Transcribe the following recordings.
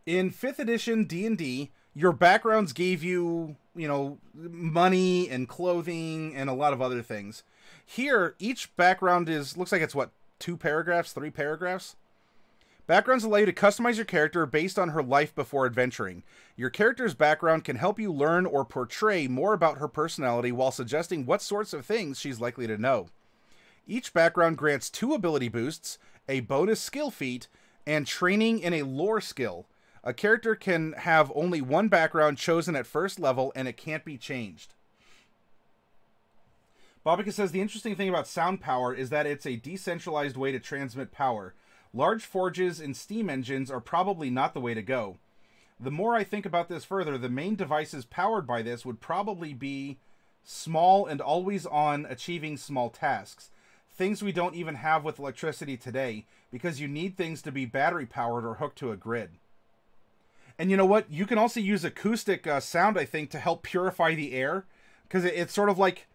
In 5th edition D&D, your backgrounds gave you, you know, money and clothing and a lot of other things. Here, each background looks like it's what, 2 paragraphs, 3 paragraphs? Backgrounds allow you to customize your character based on her life before adventuring. Your character's background can help you learn or portray more about her personality while suggesting what sorts of things she's likely to know. Each background grants 2 ability boosts, a bonus skill feat, and training in a lore skill. A character can have only 1 background chosen at first level, and it can't be changed. Bobika says, the interesting thing about sound power is that it's a decentralized way to transmit power. Large forges and steam engines are probably not the way to go. The more I think about this further, the main devices powered by this would probably be small and always on achieving small tasks. Things we don't even have with electricity today, because you need things to be battery powered or hooked to a grid. And you know what? You can also use acoustic sound, I think, to help purify the air. Because it sort of like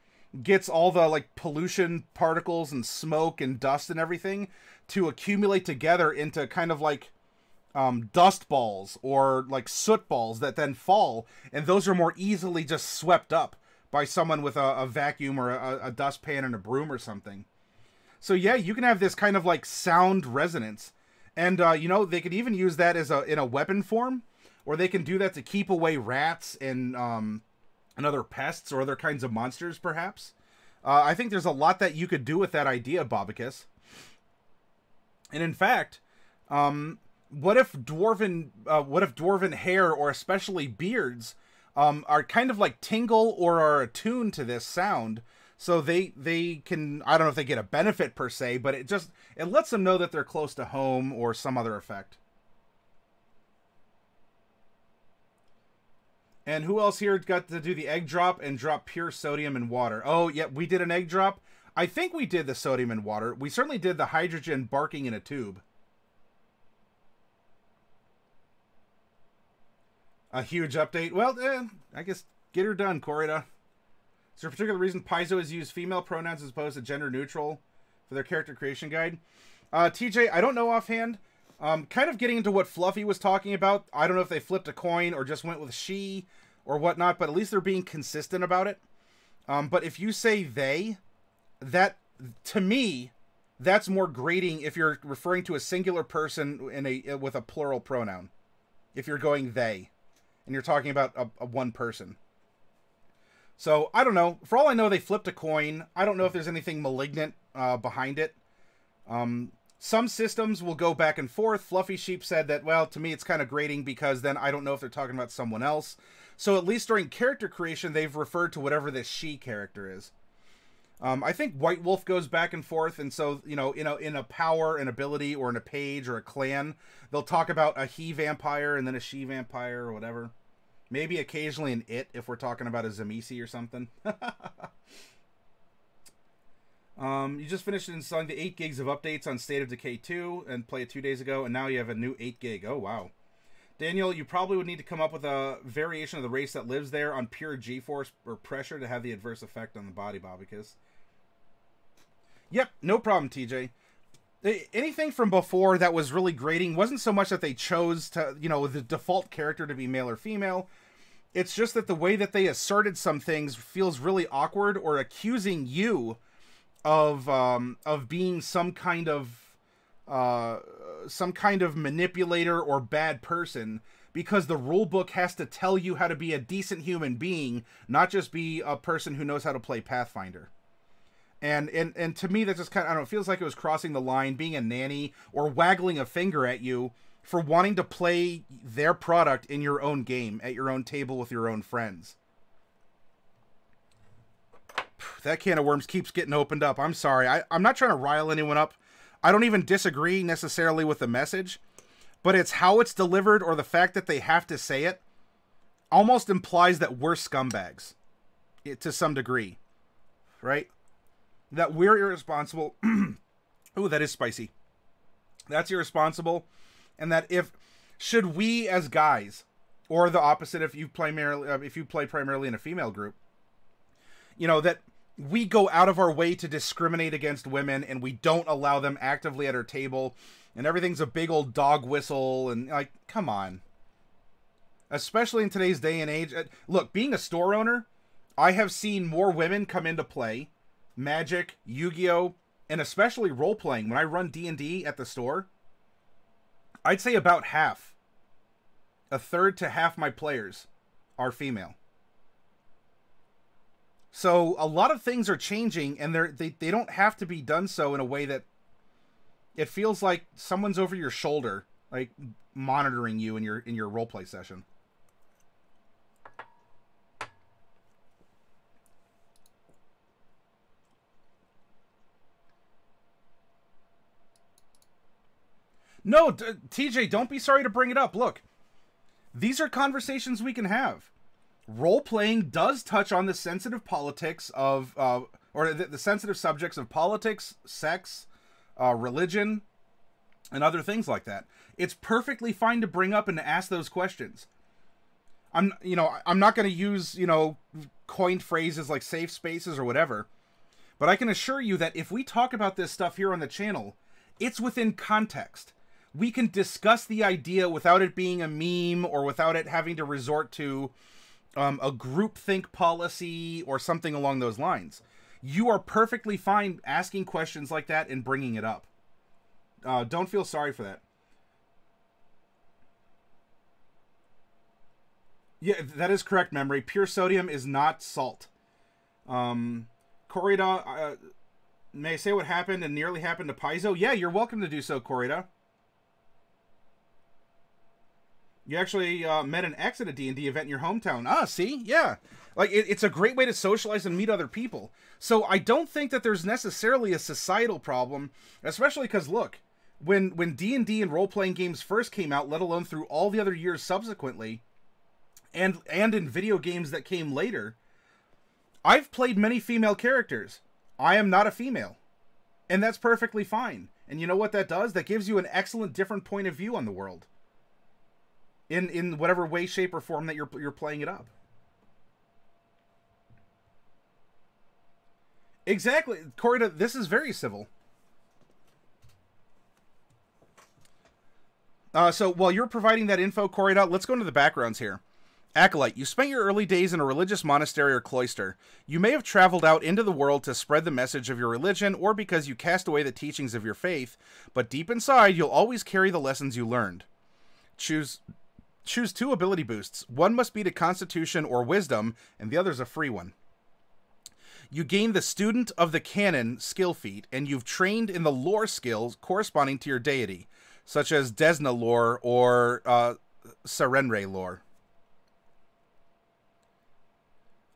gets all the like pollution particles and smoke and dust and everything to accumulate together into kind of like dust balls or like soot balls that then fall. And those are more easily just swept up by someone with a vacuum or a dustpan and a broom or something. So yeah, you can have this kind of like sound resonance. And, you know, they could even use that as in a weapon form, or they can do that to keep away rats and other pests or other kinds of monsters, perhaps. I think there's a lot that you could do with that idea, Bobicus. And in fact, what if dwarven hair, or especially beards, are kind of like tingle or are attuned to this sound? So they can, I don't know if they get a benefit per se, but it lets them know that they're close to home or some other effect. And who else here got to do the egg drop and drop pure sodium and water? Oh, yeah, we did an egg drop. I think we did the sodium and water. We certainly did the hydrogen barking in a tube. A huge update. Well, I guess get her done, Corrida. Is there a particular reason Paizo has used female pronouns as opposed to gender neutral for their character creation guide? TJ, I don't know offhand. Kind of getting into what Fluffy was talking about. I don't know if they flipped a coin or just went with she or whatnot, but at least they're being consistent about it. But if you say they, that, to me, that's more grating if you're referring to a singular person with a plural pronoun. If you're going they, and you're talking about a one person. So, I don't know. For all I know, they flipped a coin. I don't know if there's anything malignant behind it. Some systems will go back and forth. Fluffy Sheep said that, well, to me it's kind of grating because then I don't know if they're talking about someone else. So at least during character creation, they've referred to whatever this she character is. I think White Wolf goes back and forth, and so, you know, in a power, an ability, or in a page, or a clan, they'll talk about a he vampire and then a she vampire or whatever. Maybe occasionally an it if we're talking about a Zamisi or something. You just finished installing the 8 gigs of updates on State of Decay 2 and play it 2 days ago, and now you have a new 8 gig. Oh, wow. Daniel, you probably would need to come up with a variation of the race that lives there on pure G-force or pressure to have the adverse effect on the body, Bobicus. Yep, no problem, TJ. Anything from before that was really grating wasn't so much that they chose to, you know, the default character to be male or female. It's just that the way that they asserted some things feels really awkward, or accusing you of being some kind of manipulator or bad person, because the rule book has to tell you how to be a decent human being, not just be a person who knows how to play Pathfinder. And to me, that just kind of, I don't know, it feels like it was crossing the line, being a nanny, or waggling a finger at you for wanting to play their product in your own game, at your own table with your own friends. That can of worms keeps getting opened up. I'm sorry. I'm not trying to rile anyone up. I don't even disagree necessarily with the message, but it's how it's delivered, or the fact that they have to say it, almost implies that we're scumbags to some degree, right? That we're irresponsible. Ooh, that is spicy. That's irresponsible. And that should we as guys, or the opposite if you play primarily in a female group, you know, that we go out of our way to discriminate against women, and we don't allow them actively at our table, and everything's a big old dog whistle, and like, come on. especially in today's day and age. Look, being a store owner, I have seen more women come into play, Magic, Yu-Gi-Oh, and especially role-playing. When I run D&D at the store, I'd say about half, a third to half my players are female. So a lot of things are changing, and they don't have to be done so in a way that it feels like someone's over your shoulder, like monitoring you in your roleplay session. No, TJ, don't be sorry to bring it up. Look, these are conversations we can have. Role-playing does touch on the sensitive politics of, or the sensitive subjects of politics, sex, religion, and other things like that. It's perfectly fine to bring up and to ask those questions. I'm not going to use, coined phrases like safe spaces or whatever, but I can assure you that if we talk about this stuff here on the channel, it's within context. We can discuss the idea without it being a meme or without it having to resort to a groupthink policy or something along those lines. You are perfectly fine asking questions like that and bringing it up. Don't feel sorry for that. Yeah, that is correct, Memory. Pure sodium is not salt. Corrida, may I say what happened and nearly happened to Paizo? Yeah, you're welcome to do so, Corrida. You actually met an ex at a D&D event in your hometown. Ah, see? Yeah. Like, it's a great way to socialize and meet other people. So I don't think that there's necessarily a societal problem, especially because, look, when D&D and role-playing games first came out, let alone through all the other years subsequently, and in video games that came later, I've played many female characters. I am not a female. And that's perfectly fine. And you know what that does? That gives you an excellent different point of view on the world. In whatever way, shape, or form that you're playing it up. Exactly. Corrida, this is very civil. So while you're providing that info, Corrida, let's go into the backgrounds here. Acolyte, you spent your early days in a religious monastery or cloister. You may have traveled out into the world to spread the message of your religion or because you cast away the teachings of your faith, but deep inside, you'll always carry the lessons you learned. Choose 2 ability boosts. One must be to Constitution or Wisdom, and the other's a free one. You gain the Student of the Canon skill feat, and you've trained in the lore skills corresponding to your deity, such as Desna lore or Serenre lore.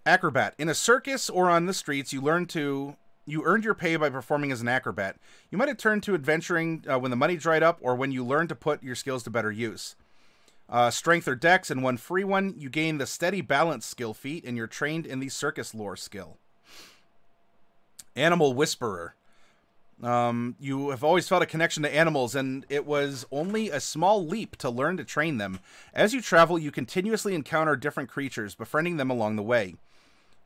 Acrobat. In a circus or on the streets, you earned your pay by performing as an acrobat. You might have turned to adventuring when the money dried up or when you learned to put your skills to better use. Strength or Dex and one free one. You gain the Steady Balance skill feat, and you're trained in the Circus lore skill. Animal Whisperer. You have always felt a connection to animals, and it was only a small leap to learn to train them. As you travel, you continuously encounter different creatures, befriending them along the way.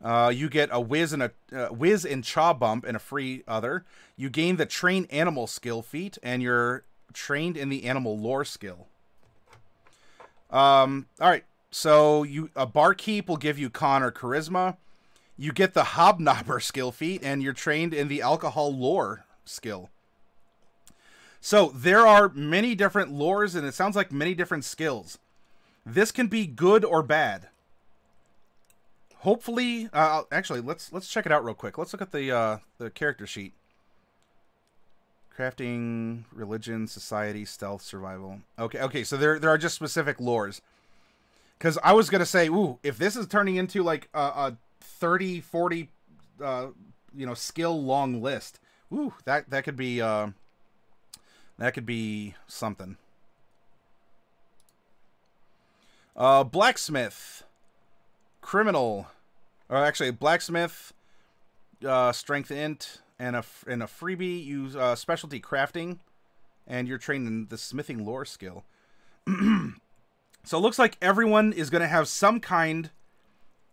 You get a whiz and chaw bump and a free other. You gain the Train Animal skill feat, and you're trained in the Animal lore skill. All right, so a Barkeep will give you Con or Charisma. You get the Hobnobber skill feat, and you're trained in the Alcohol lore skill. So there are many different lores, and it sounds like many different skills. This can be good or bad. Hopefully, actually, let's check it out real quick. Let's look at the character sheet. Crafting, religion, society, stealth, survival. Okay, so there are just specific lores. Because I was going to say, ooh, if this is turning into like a 30, 40, skill long list, ooh, that could be something. Blacksmith, criminal, or actually blacksmith, strength int, and a freebie. Use specialty crafting, and you're trained in the smithing lore skill. So it looks like everyone is going to have some kind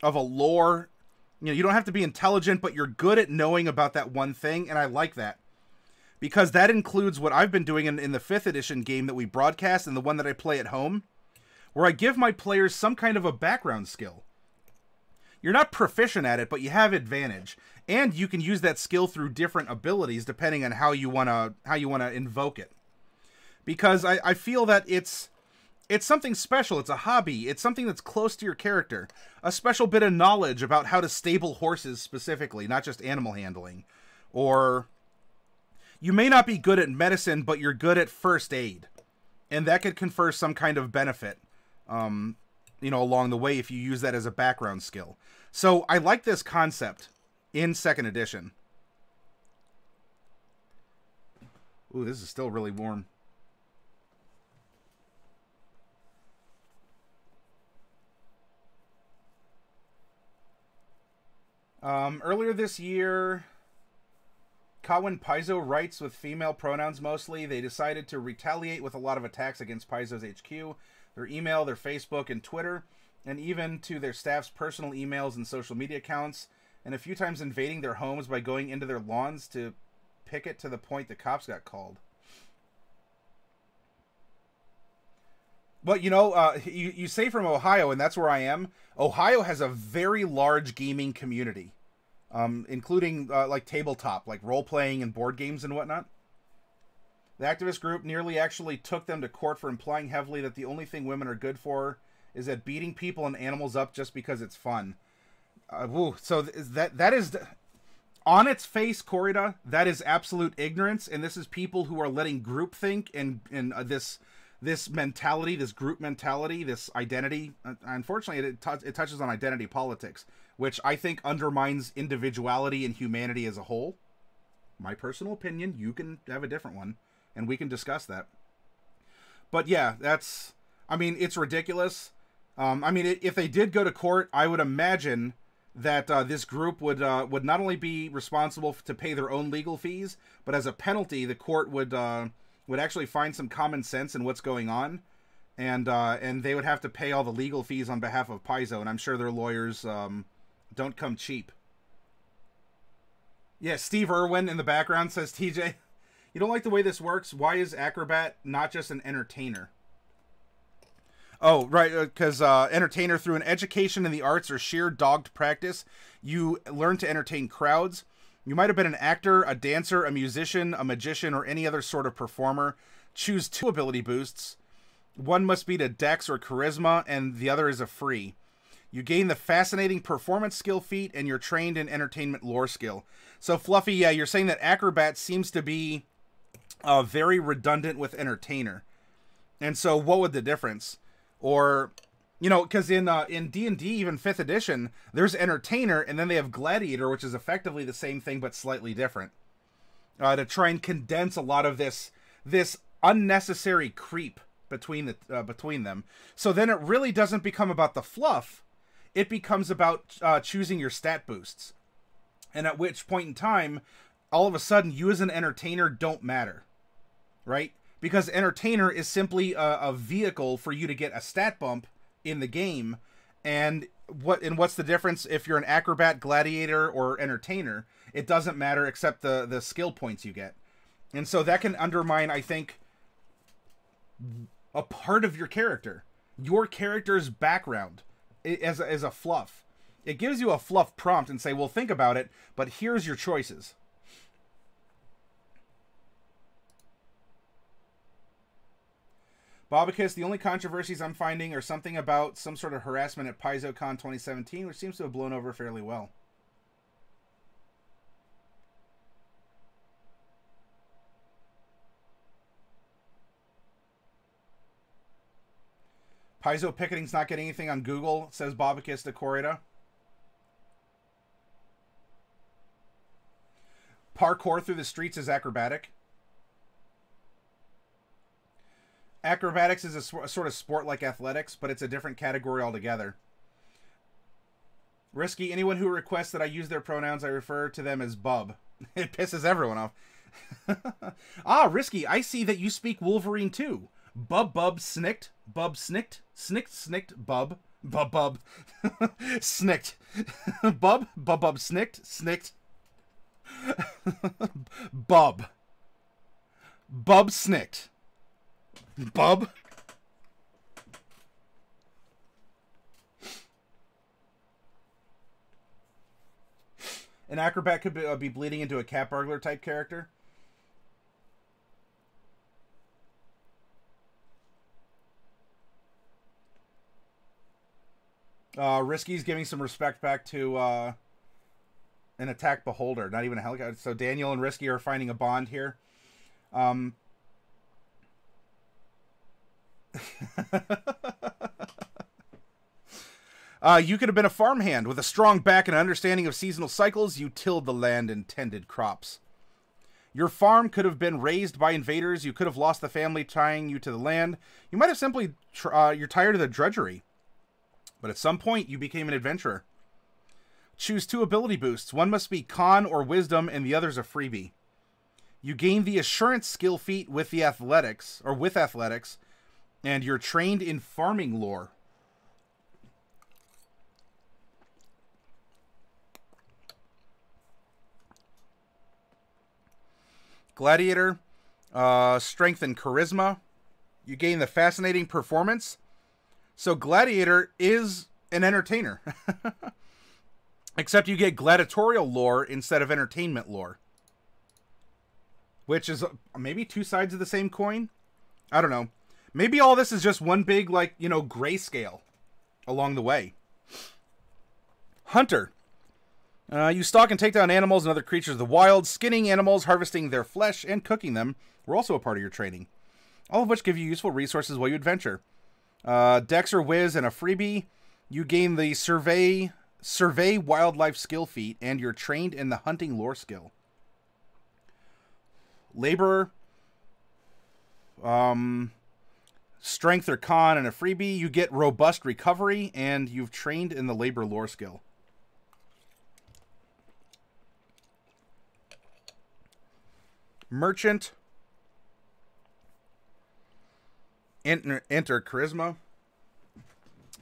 of a lore. You don't have to be intelligent, but you're good at knowing about that one thing, and I like that. Because that includes what I've been doing in the 5th edition game that we broadcast and the one that I play at home, where I give my players some kind of a background skill. You're not proficient at it, but you have advantage, and you can use that skill through different abilities depending on how you wanna invoke it. Because I feel that it's something special. It's a hobby. It's something that's close to your character. A special bit of knowledge about how to stable horses specifically, not just animal handling. Or you may not be good at medicine, but you're good at first aid, and that could confer some kind of benefit, you know, along the way if you use that as a background skill. So I like this concept in 2nd edition. Ooh, this is still really warm. Earlier this year, Kawin Paizo writes with female pronouns mostly. They decided to retaliate with a lot of attacks against Paizo's HQ, their email, their Facebook, and Twitter, and even to their staff's personal emails and social media accounts, and a few times invading their homes by going into their lawns to picket to the point the cops got called. But, you know, you say from Ohio, and that's where I am. Ohio has a very large gaming community, including, like, tabletop, like role-playing and board games and whatnot. The activist group nearly actually took them to court for implying heavily that the only thing women are good for is at beating people and animals up just because it's fun. So that is... On its face, Corrida, that is absolute ignorance, and this is people who are letting groupthink and this mentality, this group mentality, this identity. Unfortunately, it touches on identity politics, which I think undermines individuality and humanity as a whole. My personal opinion, you can have a different one, and we can discuss that. But yeah, that's... I mean, it's ridiculous. I mean, if they did go to court, I would imagine that this group would not only be responsible to pay their own legal fees, but as a penalty, the court would actually find some common sense in what's going on, and they would have to pay all the legal fees on behalf of Paizo, and I'm sure their lawyers don't come cheap. Yeah, Steve Irwin in the background says, TJ, you don't like the way this works? Why is Acrobat not just an entertainer? Oh, right, because entertainer, through an education in the arts or sheer dogged practice, you learn to entertain crowds. You might have been an actor, a dancer, a musician, a magician, or any other sort of performer. Choose 2 ability boosts. One must be to Dex or Charisma, and the other is a free. You gain the fascinating performance skill feat, and you're trained in entertainment lore skill. So, Fluffy, yeah, you're saying that Acrobat seems to be very redundant with entertainer. And so, what would the difference? Or, you know, because in D&D, even 5th edition, there's entertainer, and then they have gladiator, which is effectively the same thing but slightly different. To try and condense a lot of this unnecessary creep between them. So then it really doesn't become about the fluff. It becomes about choosing your stat boosts. And at which point in time, all of a sudden, you as an entertainer don't matter. Right? Because entertainer is simply a vehicle for you to get a stat bump in the game. And what's the difference if you're an acrobat, gladiator, or entertainer? It doesn't matter except the skill points you get. And so that can undermine, I think, a part of your character. Your character's background as a fluff. It gives you a fluff prompt and say, well, think about it, but here's your choices. Bobicus, the only controversies I'm finding are something about some sort of harassment at PaizoCon 2017, which seems to have blown over fairly well. Paizo picketing's not getting anything on Google, says Bobicus to Corrida. Parkour through the streets is acrobatic. Acrobatics is a sort of sport like athletics, but it's a different category altogether. Risky, anyone who requests that I use their pronouns, I refer to them as bub. It pisses everyone off. Ah, Risky, I see that you speak Wolverine too. Bub bub snicked, bub snicked, snicked snicked, bub, bub bub, snicked, bub, bub bub snicked, snicked, bub, bub snicked. Bub. An acrobat could be bleeding into a cat burglar type character. Risky's giving some respect back to an attack beholder, not even a helicopter. So Daniel and Risky are finding a bond here. You could have been a farmhand. With a strong back and understanding of seasonal cycles, you tilled the land and tended crops. Your farm could have been raised by invaders. You could have lost the family tying you to the land. You might have simply... you're tired of the drudgery. But at some point, you became an adventurer. Choose 2 ability boosts. One must be con or wisdom, and the other's a freebie. You gain the assurance skill feat with the athletics, and you're trained in farming lore. Gladiator, strength and charisma. You gain the fascinating performance. So Gladiator is an entertainer. Except you get gladiatorial lore instead of entertainment lore. Which is maybe 2 sides of the same coin? I don't know. Maybe all this is just one big, like, you know, grayscale along the way. Hunter. You stalk and take down animals and other creatures of the wild. Skinning animals, harvesting their flesh, and cooking them were also a part of your training. All of which give you useful resources while you adventure. Dex or Whiz and a freebie. You gain the Survey Wildlife skill feat, and you're trained in the Hunting lore skill. Laborer. Strength or con and a freebie. You get Robust Recovery, and you've trained in the Labor lore skill. Merchant. Enter Charisma.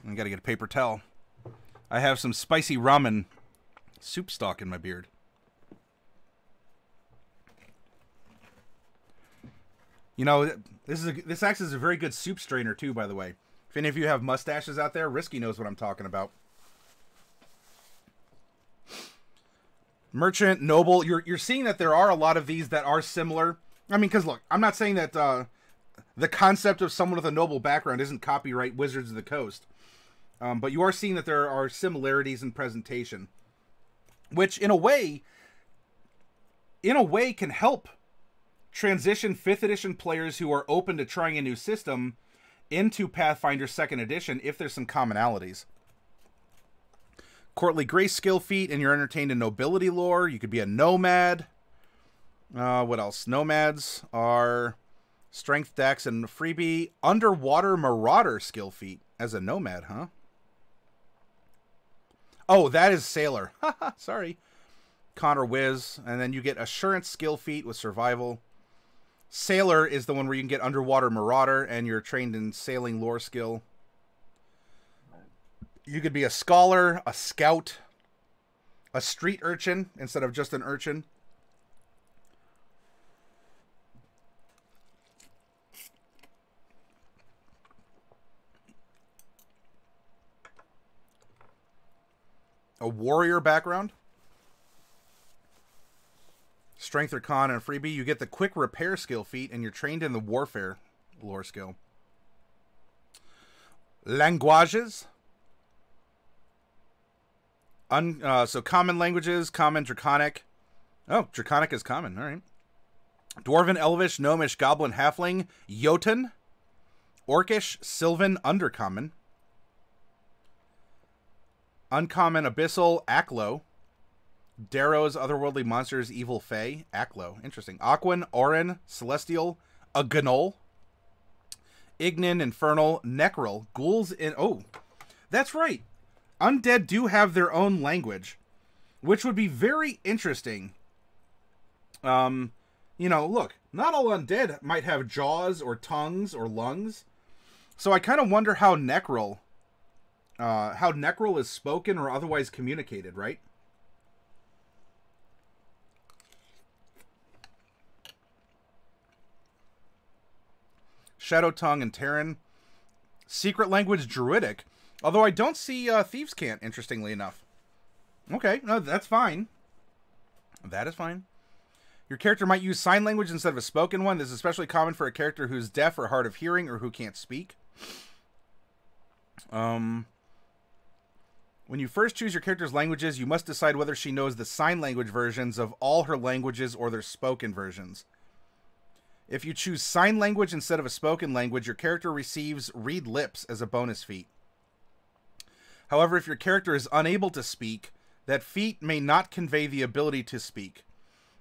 I gotta get a paper towel. I have some spicy ramen soup stock in my beard. You know, this acts as a very good soup strainer too, by the way. If any of you have mustaches out there, Risky knows what I'm talking about. Merchant, Noble. You're seeing that there are a lot of these that are similar. I mean, because look, I'm not saying that the concept of someone with a noble background isn't copyright Wizards of the Coast. But you are seeing that there are similarities in presentation. Which, in a way can help transition 5th edition players who are open to trying a new system into Pathfinder 2nd edition if there's some commonalities. Courtly Grace skill feat, and you're entertained in nobility lore. You could be a nomad. What else? Nomads are strength, dex, and freebie. Underwater Marauder skill feat as a nomad, huh? Oh, that is Sailor. Sorry. Connor Wiz. And then you get Assurance skill feat with survival. Sailor is the one where you can get Underwater Marauder, and you're trained in sailing lore skill. You could be a scholar, a scout, a street urchin instead of just an urchin. A warrior background. Strength or con and a freebie. You get the quick repair skill feat, and you're trained in the warfare lore skill. Languages. So common languages, common, draconic. Oh, draconic is common. All right. Dwarven, elvish, gnomish, goblin, halfling, Jotun, orcish, sylvan, undercommon. Uncommon, abyssal, Aklo. Darrow's, otherworldly monsters, evil fae, Aklo. Interesting. Aquan, Orin, celestial, a Gnol. Ignin, infernal, Necrol, ghouls in... Oh, that's right. Undead do have their own language, which would be very interesting. You know, look, not all undead might have jaws or tongues or lungs. So I kind of wonder how Necrol is spoken or otherwise communicated, right? Shadow Tongue and Terran. Secret language Druidic. Although I don't see Thieves' Cant, interestingly enough. Okay, no, that's fine. That is fine. Your character might use sign language instead of a spoken one. This is especially common for a character who's deaf or hard of hearing or who can't speak. When you first choose your character's languages, you must decide whether she knows the sign language versions of all her languages or their spoken versions. If you choose sign language instead of a spoken language, your character receives read lips as a bonus feat. However, if your character is unable to speak, that feat may not convey the ability to speak.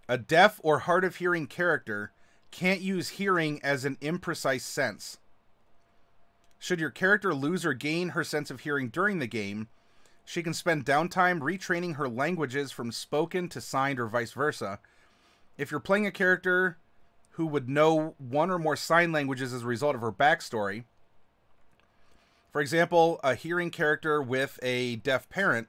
A deaf or hard of hearing character can't use hearing as an imprecise sense. Should your character lose or gain her sense of hearing during the game, she can spend downtime retraining her languages from spoken to signed or vice versa. If you're playing a character who would know one or more sign languages as a result of her backstory, for example, a hearing character with a deaf parent,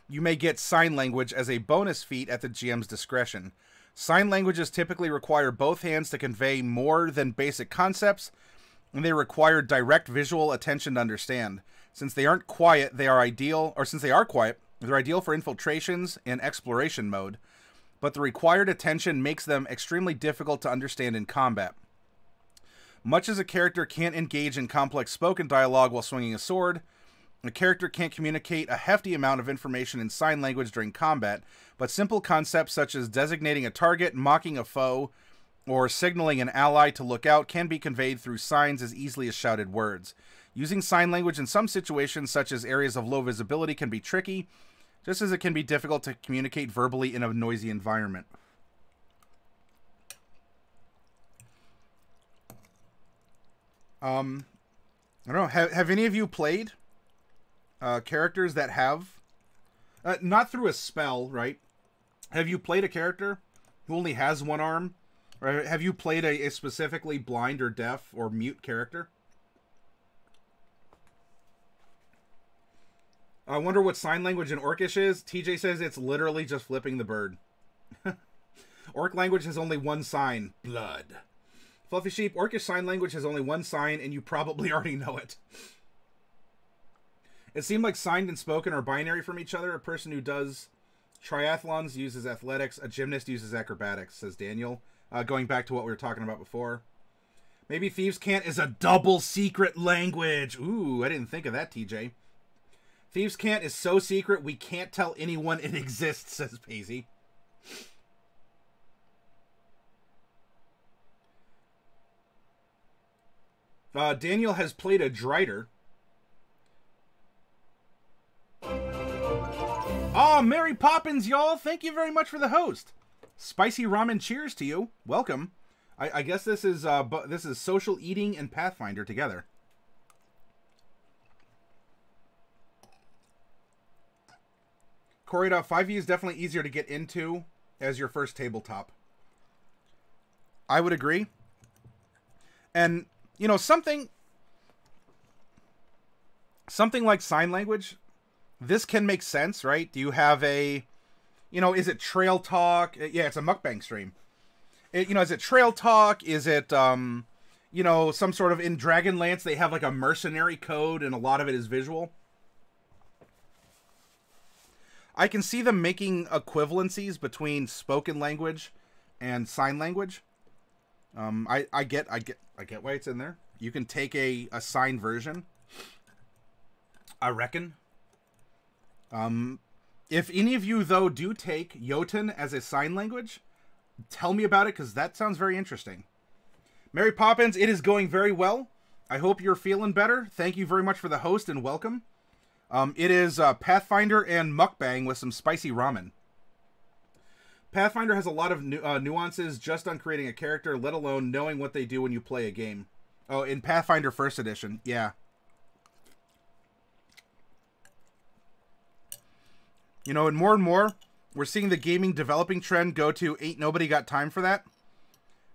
you may get sign language as a bonus feat at the GM's discretion. Sign languages typically require both hands to convey more than basic concepts, and they require direct visual attention to understand. Since they aren't quiet, they are ideal, or since they are quiet, they're ideal for infiltrations and exploration mode, but the required attention makes them extremely difficult to understand in combat. Much as a character can't engage in complex spoken dialogue while swinging a sword, a character can't communicate a hefty amount of information in sign language during combat, but simple concepts such as designating a target, mocking a foe, or signaling an ally to look out can be conveyed through signs as easily as shouted words. Using sign language in some situations, such as areas of low visibility, can be tricky, just as it can be difficult to communicate verbally in a noisy environment. I don't know, have any of you played characters that have, not through a spell, right? Have you played a character who only has one arm? Or have you played a specifically blind or deaf or mute character? I wonder what sign language in Orcish is. TJ says it's literally just flipping the bird. Orc language has only one sign. Blood. Fluffy Sheep, Orcish sign language has only one sign, and you probably already know it. It seemed like signed and spoken are binary from each other. A person who does triathlons uses athletics. A gymnast uses acrobatics, says Daniel. Going back to what we were talking about before. Maybe Thieves' Cant is a double secret language. Ooh, I didn't think of that, TJ. Thieves' Cant is so secret we can't tell anyone it exists, says Paisley. Daniel has played a Drider. Oh, Mary Poppins, y'all! Thank you very much for the host. Spicy ramen cheers to you. Welcome. I guess this is social eating and Pathfinder together. Corey, 5e is definitely easier to get into as your first tabletop. I would agree. And, you know, something like sign language, this can make sense, right? Do you have a, you know, is it trail talk? Yeah, it's a mukbang stream. Is it trail talk? Is it, you know, some sort of, in Dragonlance, they have like a mercenary code and a lot of it is visual. I can see them making equivalencies between spoken language and sign language. I get why it's in there. You can take a signed version, I reckon. If any of you, though, do take Jotun as a sign language, tell me about it, because that sounds very interesting. Mary Poppins, it is going very well. I hope you're feeling better. Thank you very much for the host and welcome. It is Pathfinder and mukbang with some spicy ramen. Pathfinder has a lot of nuances just on creating a character, let alone knowing what they do when you play a game. Oh, in Pathfinder First Edition, yeah. You know, and more, we're seeing the gaming developing trend go to ain't nobody got time for that.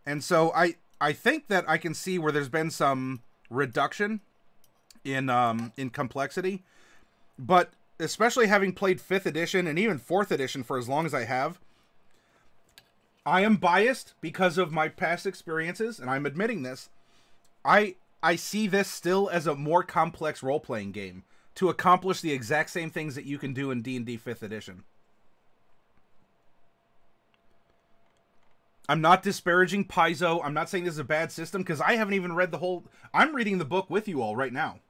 And so I think that I can see where there's been some reduction in complexity. But especially having played 5th edition and even 4th edition for as long as I have, I am biased because of my past experiences, and I'm admitting this. I see this still as a more complex role-playing game to accomplish the exact same things that you can do in D&D 5th edition. I'm not disparaging Paizo. I'm not saying this is a bad system, because I haven't even read the whole... I'm reading the book with you all right now.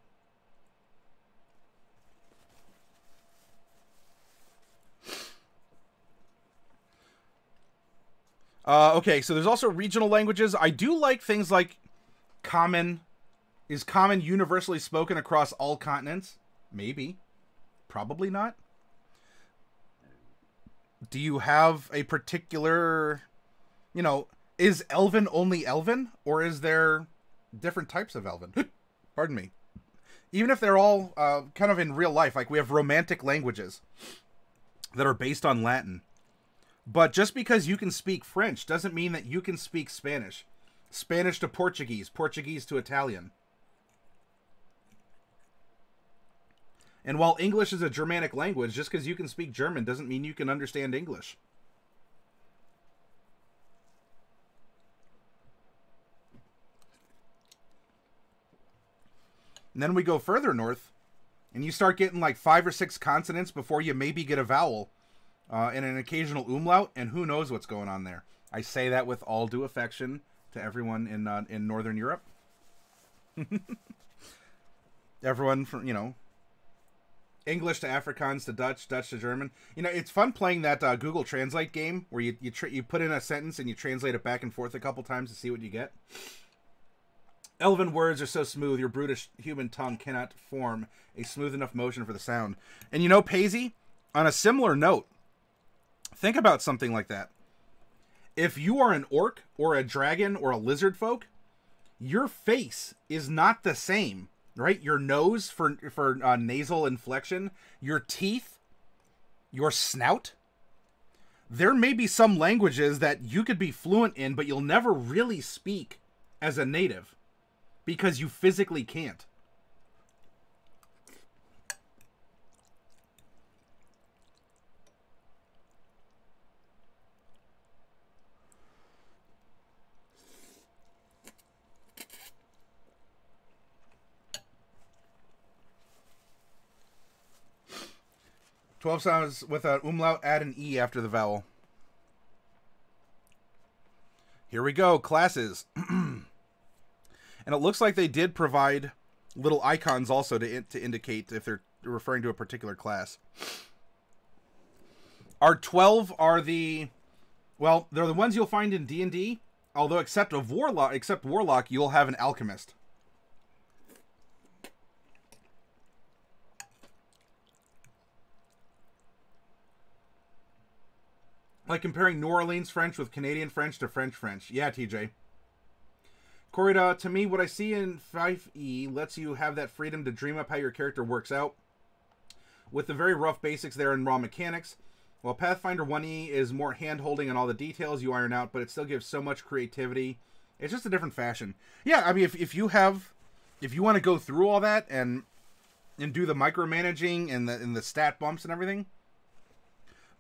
Okay, so there's also regional languages. I do like things like common. Is common universally spoken across all continents? Maybe. Probably not. Do you have a particular... You know, is Elven only Elven? Or is there different types of Elven? Pardon me. Even if they're all kind of in real life. Like, we have Romantic languages that are based on Latin. But just because you can speak French doesn't mean that you can speak Spanish. Spanish to Portuguese. Portuguese to Italian. And while English is a Germanic language, just because you can speak German doesn't mean you can understand English. And then we go further north, and you start getting like 5 or 6 consonants before you maybe get a vowel. And an occasional umlaut, and who knows what's going on there. I say that with all due affection to everyone in Northern Europe. Everyone from, you know, English to Afrikaans to Dutch, Dutch to German. You know, it's fun playing that Google Translate game where you put in a sentence and you translate it back and forth a couple times to see what you get. Elven words are so smooth, your brutish human tongue cannot form a smooth enough motion for the sound. And you know, Paisy, on a similar note, think about something like that. If you are an orc or a dragon or a lizard folk, your face is not the same, right? Your nose for nasal inflection, your teeth, your snout. There may be some languages that you could be fluent in, but you'll never really speak as a native because you physically can't. "12 sounds with an umlaut, add an E after the vowel." Here we go, classes. And it looks like they did provide little icons also to indicate if they're referring to a particular class. Our 12 are well, they're the ones you'll find in D&D, although except Warlock, you'll have an Alchemist. Like comparing New Orleans French with Canadian French to French French. Yeah, TJ. Corrida, to me, what I see in 5e lets you have that freedom to dream up how your character works out, with the very rough basics there in raw mechanics, while Pathfinder 1e is more hand-holding and all the details you iron out, but it still gives so much creativity. It's just a different fashion. Yeah, I mean, if you want to go through all that and do the micromanaging and the stat bumps and everything,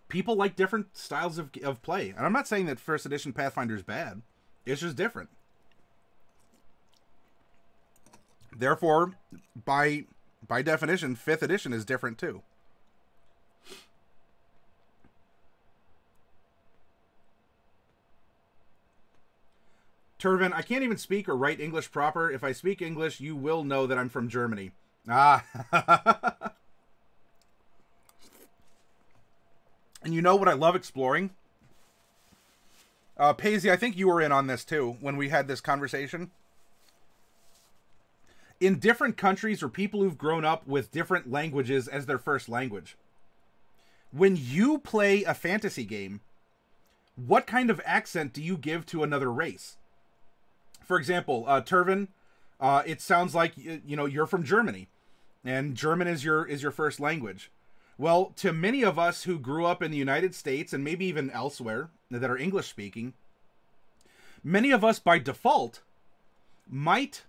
people like different styles of play. And I'm not saying that first edition Pathfinder is bad. It's just different. Therefore, by definition, 5th edition is different too. Turvin, I can't even speak or write English proper. If I speak English, you will know that I'm from Germany. Ah. And you know what I love exploring? Paisy, I think you were in on this too when we had this conversation. In different countries or people who've grown up with different languages as their first language, when you play a fantasy game, what kind of accent do you give to another race? For example, Turvin, it sounds like you know you're from Germany, and German is your first language. Well, to many of us who grew up in the United States and maybe even elsewhere that are English speaking, many of us by default might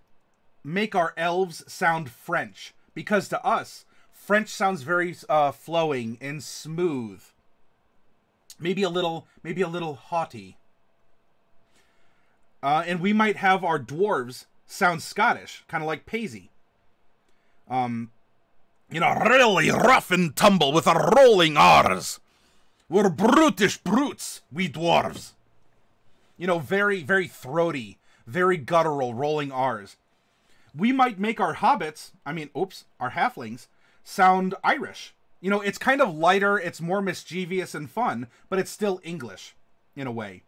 make our elves sound French, because to us French sounds very flowing and smooth, maybe a little haughty, and we might have our dwarves sound Scottish, kind of like Paisy. You know, really rough and tumble with a rolling R's. We're brutish brutes, we dwarves. You know, very, very throaty, very guttural, rolling R's. We might make our hobbits, our halflings, sound Irish. You know, it's kind of lighter, it's more mischievous and fun, but it's still English, in a way.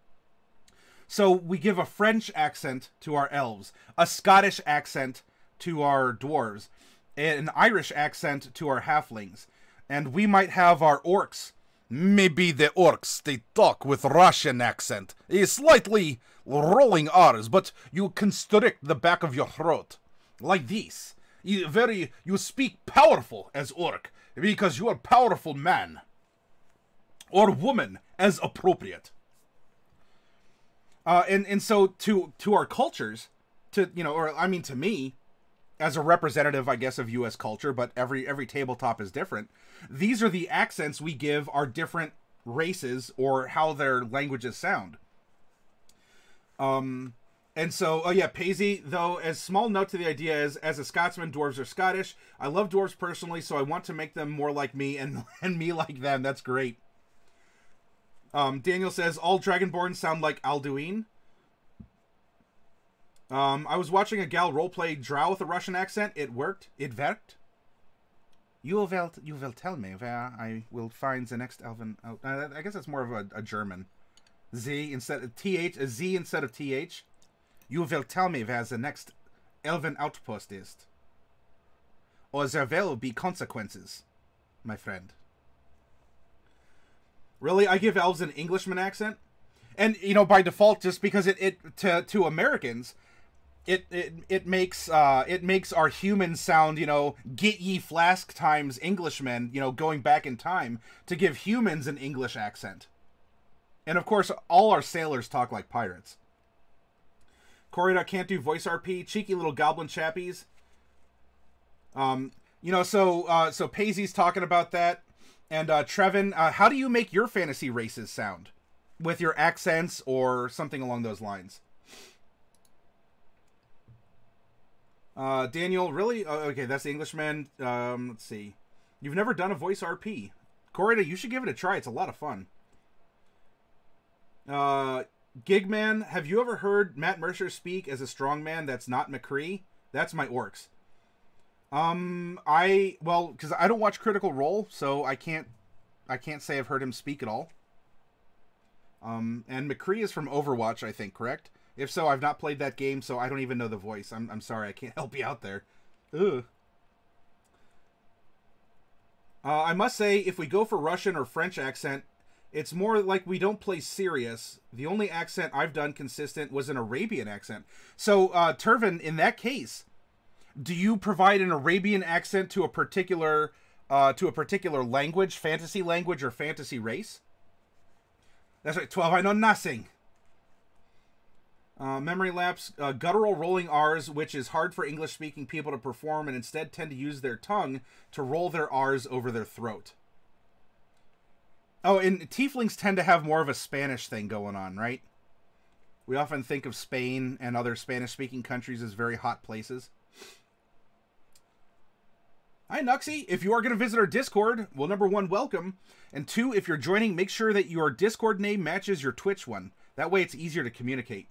So we give a French accent to our elves, a Scottish accent to our dwarves, an Irish accent to our halflings. And we might have our orcs. Maybe the orcs, they talk with Russian accent. A slightly rolling R's, but you constrict the back of your throat. Like this. You speak powerful as orc, because you are powerful man. Or woman, as appropriate. And so to our cultures, to me, as a representative, I guess, of U.S. culture, but every tabletop is different. These are the accents we give our different races or how their languages sound. And so, Paisley, though, as small note to the idea is, as a Scotsman, dwarves are Scottish. I love dwarves personally, so I want to make them more like me and me like them. That's great. Daniel says, all Dragonborn sound like Alduin. I was watching a gal roleplay drow with a Russian accent. It worked. It worked. You will tell me where I will find the next elven... I guess that's more of a German. Z instead of TH. A Z instead of TH. You will tell me where the next elven outpost is. Or there will be consequences, my friend. Really? I give elves an Englishman accent? And, you know, by default, just because to Americans... It makes our humans sound, you know, get ye flask times Englishmen, you know, going back in time to give humans an English accent. And of course, all our sailors talk like pirates. Corridor can't do voice RP, cheeky little goblin chappies. You know, so Paisley's talking about that, and Trevin, how do you make your fantasy races sound with your accents or something along those lines? Daniel, really? Okay, that's the Englishman. Let's see. You've never done a voice RP. Corridor, you should give it a try. It's a lot of fun. Gigman, have you ever heard Matt Mercer speak as a strongman that's not McCree? That's my orcs. Because I don't watch Critical Role, so I can't say I've heard him speak at all. And McCree is from Overwatch, I think, correct? If so, I've not played that game, so I don't even know the voice. I'm sorry, I can't help you out there. Ugh. I must say, if we go for Russian or French accent, it's more like we don't play serious. The only accent I've done consistent was an Arabian accent. So, Turvin, in that case, do you provide an Arabian accent to a particular language, fantasy language, or fantasy race? That's right, 12, I know nothing. Memory lapse, guttural rolling R's, which is hard for English-speaking people to perform and instead tend to use their tongue to roll their R's over their throat. Oh, and tieflings tend to have more of a Spanish thing going on, right? We often think of Spain and other Spanish-speaking countries as very hot places. Hi, Nuxie. If you are going to visit our Discord, well, number one, welcome. And two, if you're joining, make sure that your Discord name matches your Twitch one. That way it's easier to communicate.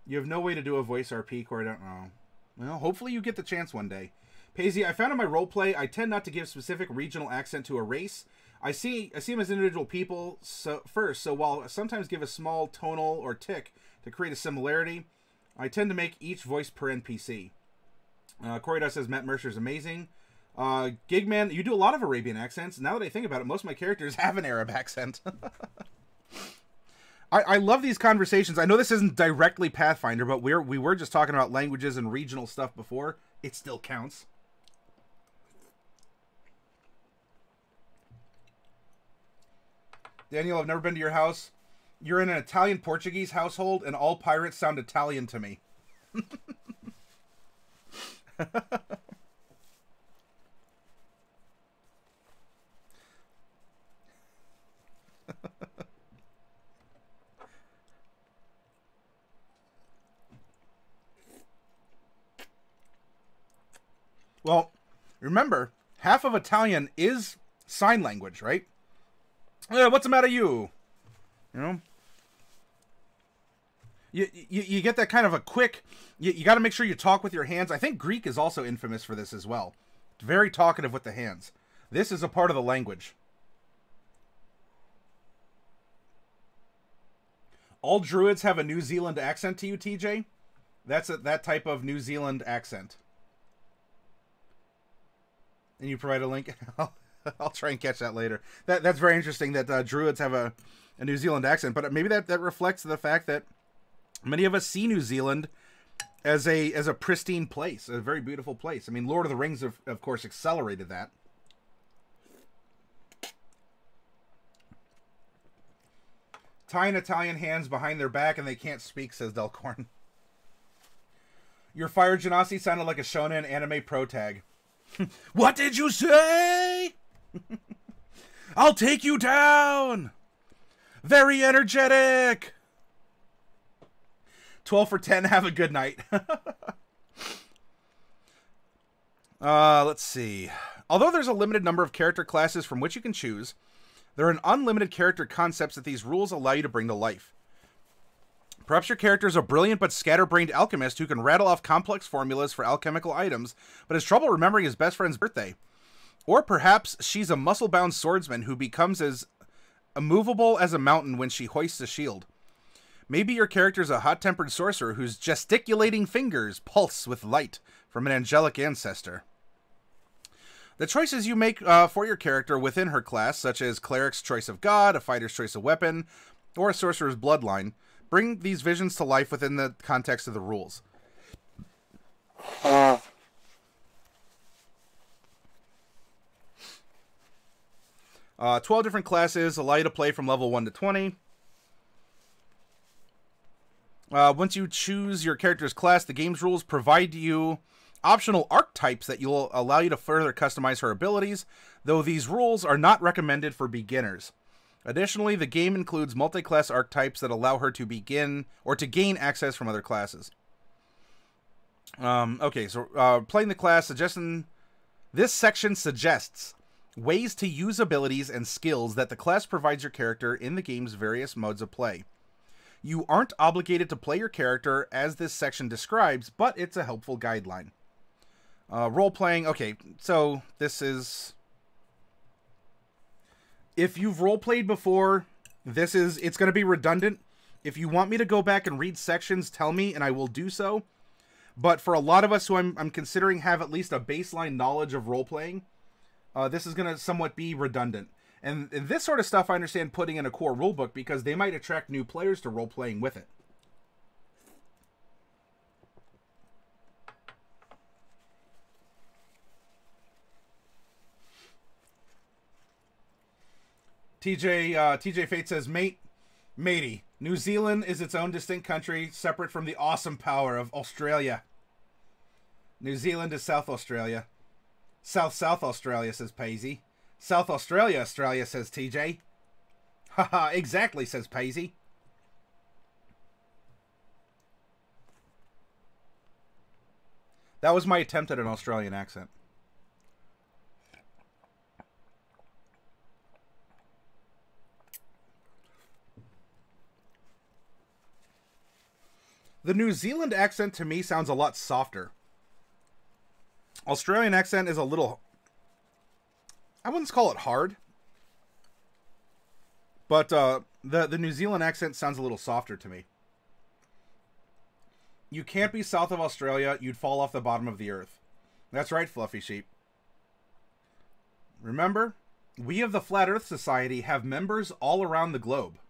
You have no way to do a voice RP, Corey. I don't know. Well, hopefully you get the chance one day. Paisley, I found in my roleplay, I tend not to give specific regional accent to a race. I see them as individual people first, so while I sometimes give a small tonal or tick to create a similarity, I tend to make each voice per NPC. Corey says Matt Mercer is amazing. Gigman, you do a lot of Arabian accents. Now that I think about it, most of my characters have an Arab accent. I love these conversations. I know this isn't directly Pathfinder, but we were just talking about languages and regional stuff before. It still counts. Daniel, I've never been to your house. You're in an Italian-Portuguese household, and all pirates sound Italian to me. Well, remember, half of Italian is sign language, right? What's the matter, you? You know, You get that kind of a quick... You got to make sure you talk with your hands. I think Greek is also infamous for this as well. Very talkative with the hands. This is a part of the language. All druids have a New Zealand accent to you, TJ? That's that type of New Zealand accent. And you provide a link? I'll try and catch that later. That's very interesting that druids have a New Zealand accent. But maybe that reflects the fact that many of us see New Zealand as a pristine place, a very beautiful place. I mean, Lord of the Rings, of course, accelerated that. Tying Italian hands behind their back and they can't speak, says Delcorn. Your Fire Genasi sounded like a shonen anime pro tag. What did you say? I'll take you down. Very energetic. 12 for 10. Have a good night. Let's see. Although there's a limited number of character classes from which you can choose, there are an unlimited character concepts that these rules allow you to bring to life. Perhaps your character is a brilliant but scatterbrained alchemist who can rattle off complex formulas for alchemical items, but has trouble remembering his best friend's birthday. Or perhaps she's a muscle-bound swordsman who becomes as immovable as a mountain when she hoists a shield. Maybe your character is a hot-tempered sorcerer whose gesticulating fingers pulse with light from an angelic ancestor. The choices you make for your character within her class, such as Cleric's choice of god, a fighter's choice of weapon, or a sorcerer's bloodline, bring these visions to life within the context of the rules. 12 different classes allow you to play from level 1 to 20. Once you choose your character's class, the game's rules provide you optional archetypes that will allow you to further customize her abilities, though these rules are not recommended for beginners. Additionally, the game includes multi-class archetypes that allow her to begin or to gain access from other classes. Okay, so playing the class, this section suggests ways to use abilities and skills that the class provides your character in the game's various modes of play. You aren't obligated to play your character as this section describes, but it's a helpful guideline. Role-playing, okay, so this is... If you've role-played before, it's going to be redundant. If you want me to go back and read sections, tell me, and I will do so. But for a lot of us who I'm considering have at least a baseline knowledge of role-playing, this is going to somewhat be redundant. And this sort of stuff I understand putting in a core rulebook because they might attract new players to role-playing with it. TJ Fate says, matey, New Zealand is its own distinct country, separate from the awesome power of Australia. New Zealand is South Australia. South Australia, says Paisy. South Australia, says TJ. Haha, exactly, says Paisy. That was my attempt at an Australian accent. The New Zealand accent to me sounds a lot softer. Australian accent is a little... I wouldn't call it hard. But the New Zealand accent sounds a little softer to me. You can't be south of Australia. You'd fall off the bottom of the earth. That's right, Fluffy Sheep. Remember, we of the Flat Earth Society have members all around the globe.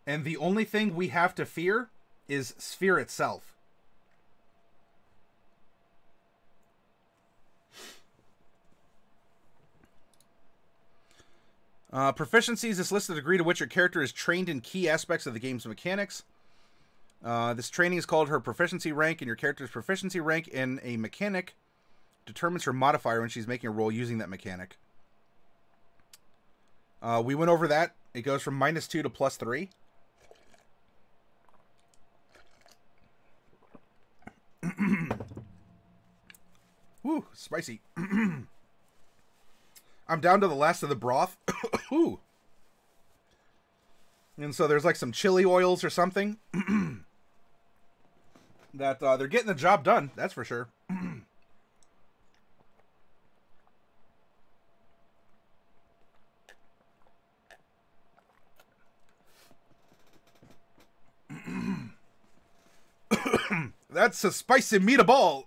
And the only thing we have to fear is Sphere itself. Proficiencies. This lists the degree to which your character is trained in key aspects of the game's mechanics. This training is called her proficiency rank, and your character's proficiency rank in a mechanic determines her modifier when she's making a roll using that mechanic. We went over that. It goes from -2 to +3. Woo, spicy. I'm down to the last of the broth. Ooh. And so there's like some chili oils or something that they're getting the job done. That's for sure. That's a spicy meatball.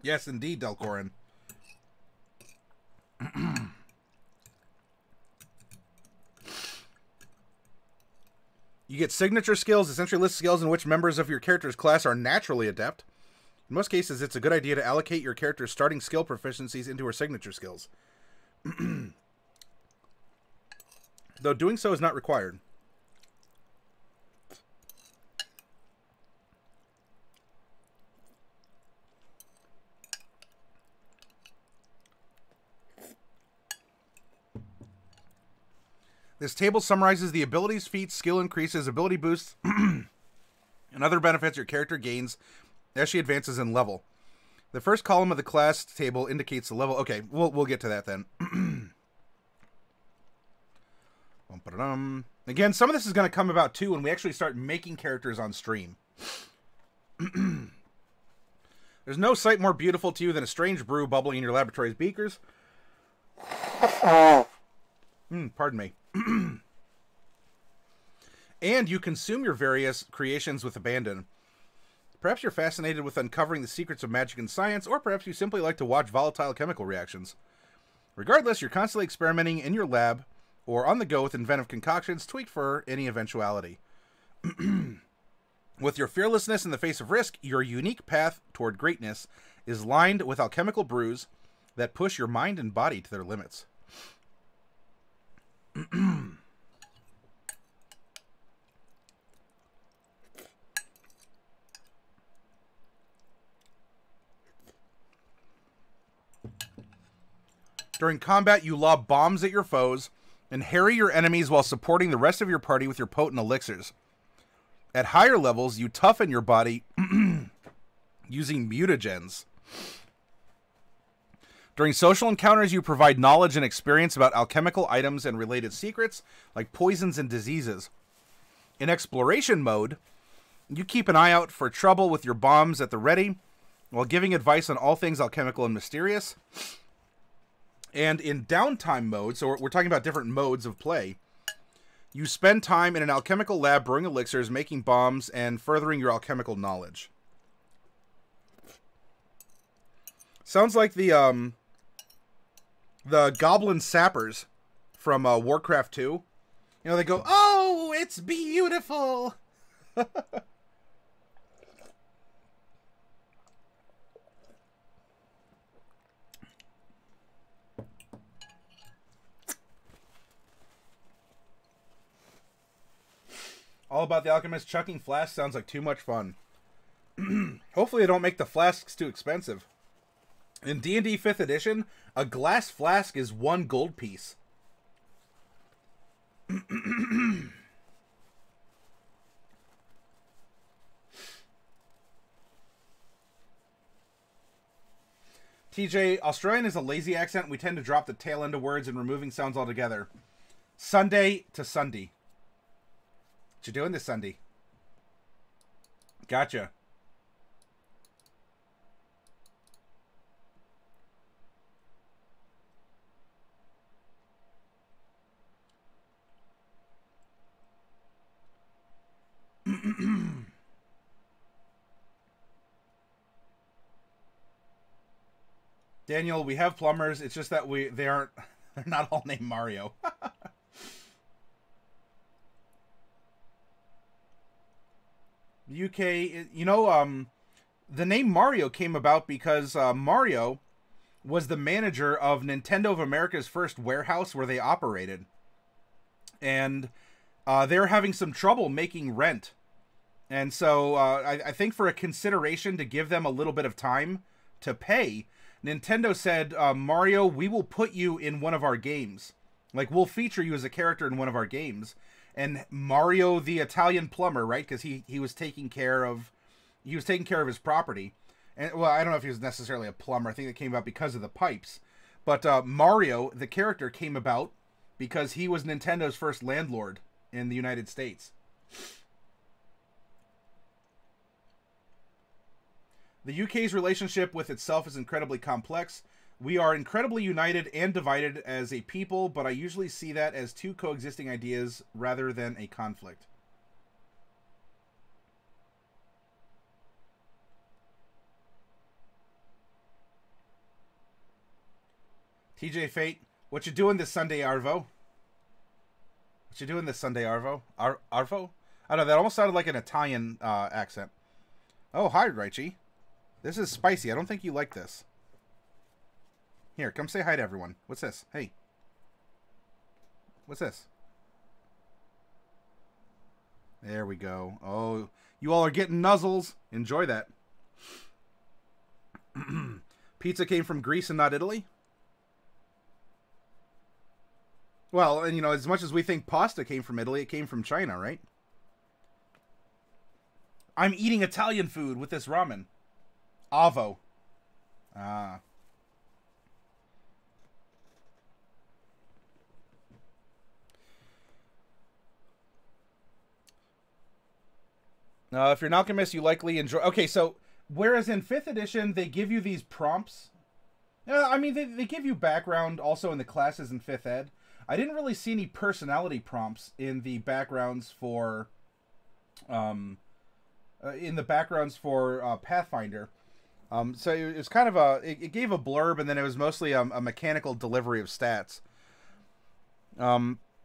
Yes, indeed, Delcorin. You get signature skills, essentially list skills in which members of your character's class are naturally adept. In most cases, it's a good idea to allocate your character's starting skill proficiencies into her signature skills. Though doing so is not required. This table summarizes the abilities, feats, skill increases, ability boosts, and other benefits your character gains as she advances in level. The first column of the class table indicates the level. Okay, we'll get to that then. Again, some of this is going to come about too when we actually start making characters on stream. There's no sight more beautiful to you than a strange brew bubbling in your laboratory's beakers. Pardon me. And you consume your various creations with abandon. Perhaps you're fascinated with uncovering the secrets of magic and science, or perhaps you simply like to watch volatile chemical reactions. Regardless, you're constantly experimenting in your lab or on the go with inventive concoctions tweaked for any eventuality. With your fearlessness in the face of risk, your unique path toward greatness is lined with alchemical brews that push your mind and body to their limits. During combat, you lob bombs at your foes and harry your enemies while supporting the rest of your party with your potent elixirs. At higher levels, you toughen your body using mutagens. During social encounters, you provide knowledge and experience about alchemical items and related secrets, like poisons and diseases. In exploration mode, you keep an eye out for trouble with your bombs at the ready, while giving advice on all things alchemical and mysterious. And in downtime mode, so we're talking about different modes of play, you spend time in an alchemical lab brewing elixirs, making bombs, and furthering your alchemical knowledge. Sounds like the goblin sappers from Warcraft 2. You know, they go, "Oh, it's beautiful." All About the Alchemist chucking flasks sounds like too much fun. Hopefully they don't make the flasks too expensive. In D&D 5th edition, a glass flask is 1 gold piece. TJ, Australian is a lazy accent. We tend to drop the tail end of words and removing sounds altogether. Sunday to Sunday. What you doing this Sunday? Gotcha. Daniel, we have plumbers. It's just that they're not all named Mario. UK, you know, the name Mario came about because Mario was the manager of Nintendo of America's first warehouse where they operated. And they were having some trouble making rent. And so I think for a consideration to give them a little bit of time to pay, Nintendo said, Mario, we will put you in one of our games. Like, we'll feature you as a character in one of our games. And Mario, the Italian plumber, right? Because he was taking care of his property. And well, I don't know if he was necessarily a plumber. I think it came about because of the pipes. But Mario, the character, came about because he was Nintendo's first landlord in the United States. The UK's relationship with itself is incredibly complex. We are incredibly united and divided as a people, but I usually see that as two coexisting ideas rather than a conflict. TJ Fate, what you doing this Sunday, Arvo? What you doing this Sunday, Arvo? Arvo? I don't know, that almost sounded like an Italian accent. Oh, hi, Raichi. This is spicy. I don't think you like this. Here, come say hi to everyone. What's this? Hey. What's this? There we go. Oh, you all are getting nuzzles. Enjoy that. Pizza came from Greece and not Italy? Well, and you know, as much as we think pasta came from Italy, it came from China, right? I'm eating Italian food with this ramen. Avo. Ah. If you're an alchemist, you likely enjoy... Okay, so, whereas in 5th edition, they give you these prompts... I mean, they give you background also in the classes in 5th ed. I didn't really see any personality prompts in the backgrounds for... Pathfinder. So it was kind of a... It gave a blurb, and then it was mostly a mechanical delivery of stats.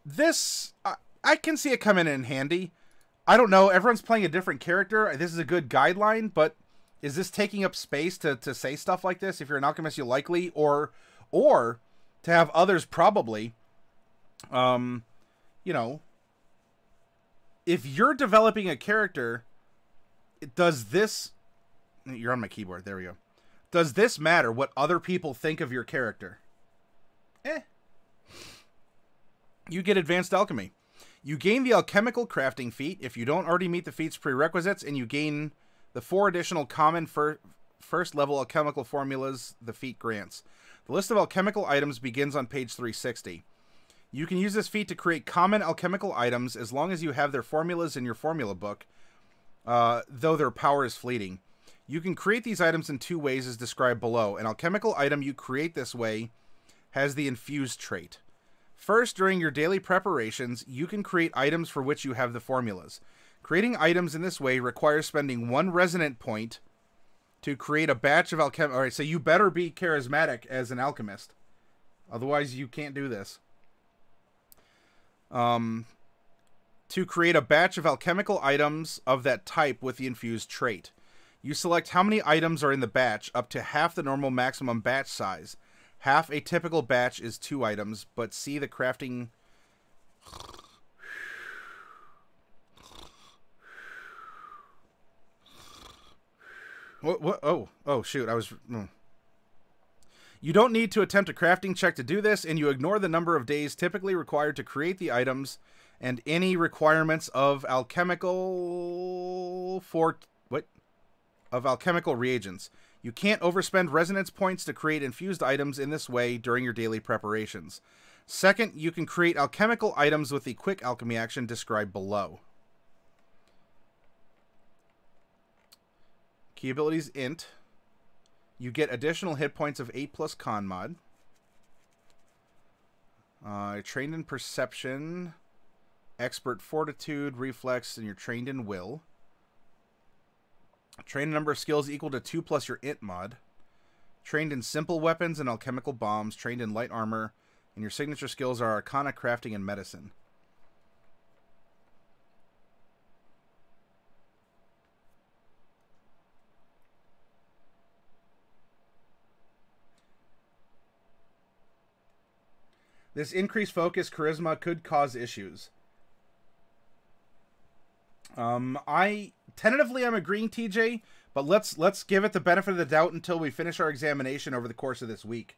This... I can see it coming in handy. I don't know. Everyone's playing a different character. This is a good guideline, but is this taking up space to say stuff like this? If you're an alchemist, you're likely, or to have others probably. You know, if you're developing a character, does this... You're on my keyboard. There we go. Does this matter what other people think of your character? You get advanced alchemy. You gain the alchemical crafting feat if you don't already meet the feat's prerequisites, and you gain the 4 additional common first level alchemical formulas the feat grants. The list of alchemical items begins on page 360. You can use this feat to create common alchemical items as long as you have their formulas in your formula book, though their power is fleeting. You can create these items in 2 ways as described below. An alchemical item you create this way has the infused trait. First, during your daily preparations, you can create items for which you have the formulas. Creating items in this way requires spending 1 resonant point to create a batch of alchemy. Alright, so you better be charismatic as an alchemist. Otherwise, you can't do this. To create a batch of alchemical items of that type with the infused trait. You select how many items are in the batch, up to half the normal maximum batch size. Half a typical batch is 2 items, but see the crafting... What? Oh, shoot. I was... You don't need to attempt a crafting check to do this, and you ignore the number of days typically required to create the items and any requirements of alchemical... of alchemical reagents. You can't overspend resonance points to create infused items in this way during your daily preparations. Second, you can create alchemical items with the quick alchemy action described below. Key abilities int. You get additional hit points of 8 plus con mod. Trained in perception, expert fortitude, reflex, and you're trained in will. Trained number of skills equal to 2 plus your int mod. Trained in simple weapons and alchemical bombs. Trained in light armor. And your signature skills are arcana, crafting, and medicine. This increased focus, charisma could cause issues. Tentatively, I'm agreeing, TJ, but let's give it the benefit of the doubt until we finish our examination over the course of this week.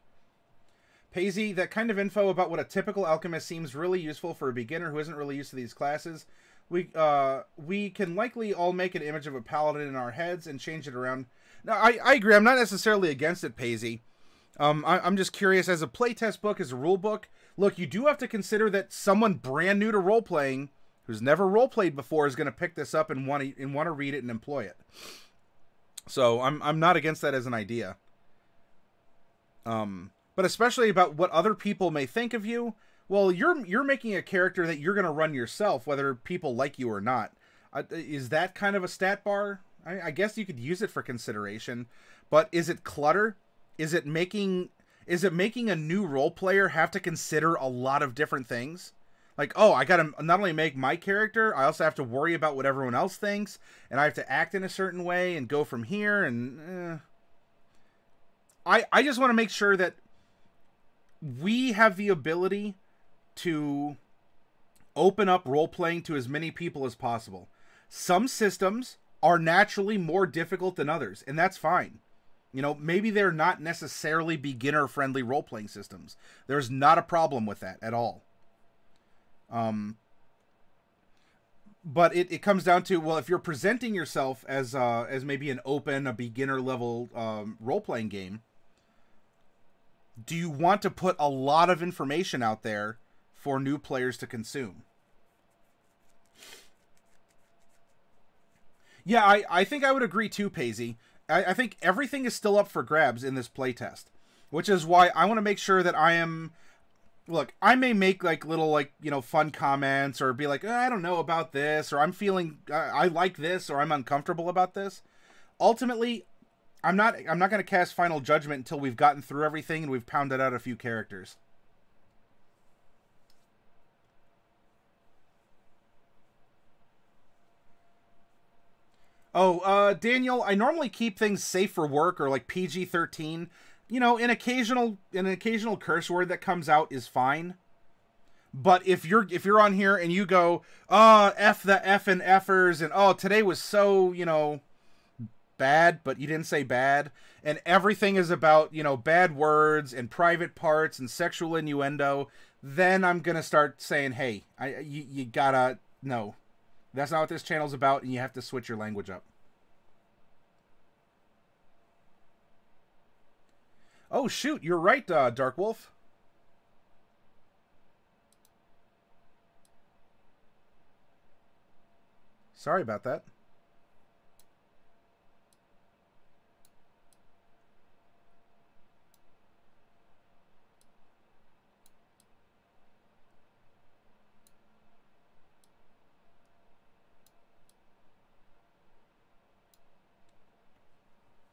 Paisy, that kind of info about what a typical alchemist seems really useful for a beginner who isn't really used to these classes. We can likely all make an image of a paladin in our heads and change it around. Now, I agree. I'm not necessarily against it, Paisy. I'm just curious, as a playtest book, as a rule book, Look, you do have to consider that someone brand new to role-playing, who's never role-played before, is going to pick this up and want to read it and employ it. So I'm not against that as an idea. But especially about what other people may think of you. Well, you're making a character that you're going to run yourself, whether people like you or not. Is that kind of a stat bar? I guess you could use it for consideration. But is it clutter? Is it making a new role player have to consider a lot of different things? Like, oh, I got to not only make my character, I also have to worry about what everyone else thinks, and I have to act in a certain way and go from here. And I just want to make sure that we have the ability to open up role-playing to as many people as possible. Some systems are naturally more difficult than others, and that's fine. You know, maybe they're not necessarily beginner-friendly role-playing systems. There's not a problem with that at all. But it comes down to, well, if you're presenting yourself as maybe a beginner-level role-playing game, do you want to put a lot of information out there for new players to consume? Yeah, I think I would agree too, Paisy. I think everything is still up for grabs in this playtest, which is why I want to make sure that I am... Look, I may make little fun comments or be like, I don't know about this, or I'm feeling I like this, or I'm uncomfortable about this. Ultimately, I'm not going to cast final judgment until we've gotten through everything and we've pounded out a few characters. Oh, Daniel, I normally keep things safe for work or like PG-13. You know, an occasional curse word that comes out is fine. But if you're on here and you go, F the F and F'ers, and today was so, bad, but you didn't say bad, and everything is about, bad words and private parts and sexual innuendo, then I'm gonna start saying, hey, you gotta, no. That's not what this channel's about, and you have to switch your language up. Oh, shoot, you're right, Dark Wolf. Sorry about that.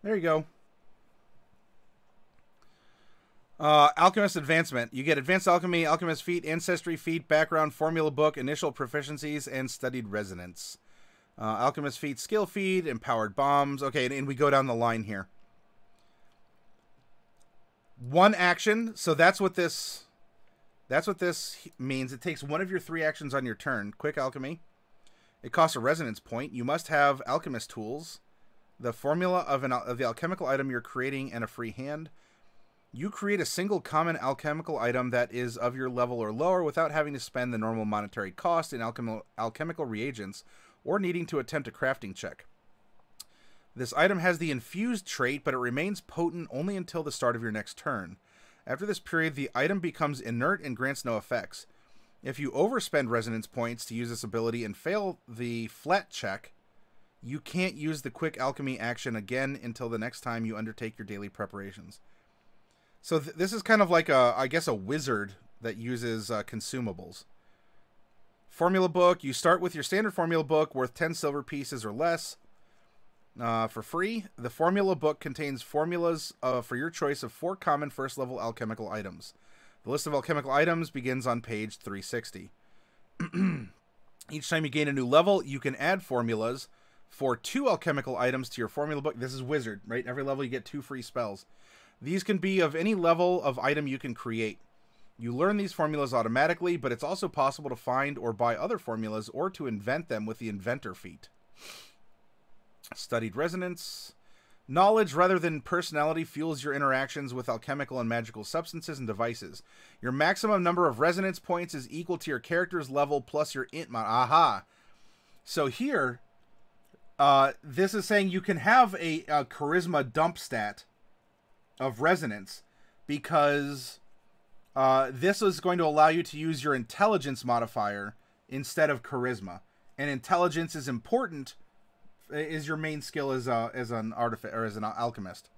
There you go. Alchemist Advancement. You get Advanced Alchemy, Alchemist Feat, Ancestry Feat, Background, Formula Book, Initial Proficiencies, and Studied Resonance. Alchemist Feat, Skill Feed, Empowered Bombs. Okay, and we go down the line here. One action, so that's what this means. It takes one of your 3 actions on your turn. Quick Alchemy. It costs a Resonance point. You must have Alchemist Tools, the formula of the alchemical item you're creating, and a free hand. You create a single common alchemical item that is of your level or lower without having to spend the normal monetary cost in alchemical reagents or needing to attempt a crafting check. This item has the infused trait, but it remains potent only until the start of your next turn. After this period, the item becomes inert and grants no effects. If you overspend resonance points to use this ability and fail the flat check, you can't use the quick alchemy action again until the next time you undertake your daily preparations. So this is kind of like I guess a wizard that uses consumables. Formula book. You start with your standard formula book worth 10 silver pieces or less for free. The formula book contains formulas for your choice of 4 common first level alchemical items. The list of alchemical items begins on page 360. Each time you gain a new level, you can add formulas for 2 alchemical items to your formula book. This is wizard, right? Every level you get 2 free spells. These can be of any level of item you can create. You learn these formulas automatically, but it's also possible to find or buy other formulas or to invent them with the inventor feat. Studied Resonance. Knowledge rather than personality fuels your interactions with alchemical and magical substances and devices. Your maximum number of resonance points is equal to your character's level plus your int mod. Aha! So here, this is saying you can have a charisma dump stat of resonance because this is going to allow you to use your intelligence modifier instead of charisma. And intelligence is important, is your main skill as an artificer or as an alchemist.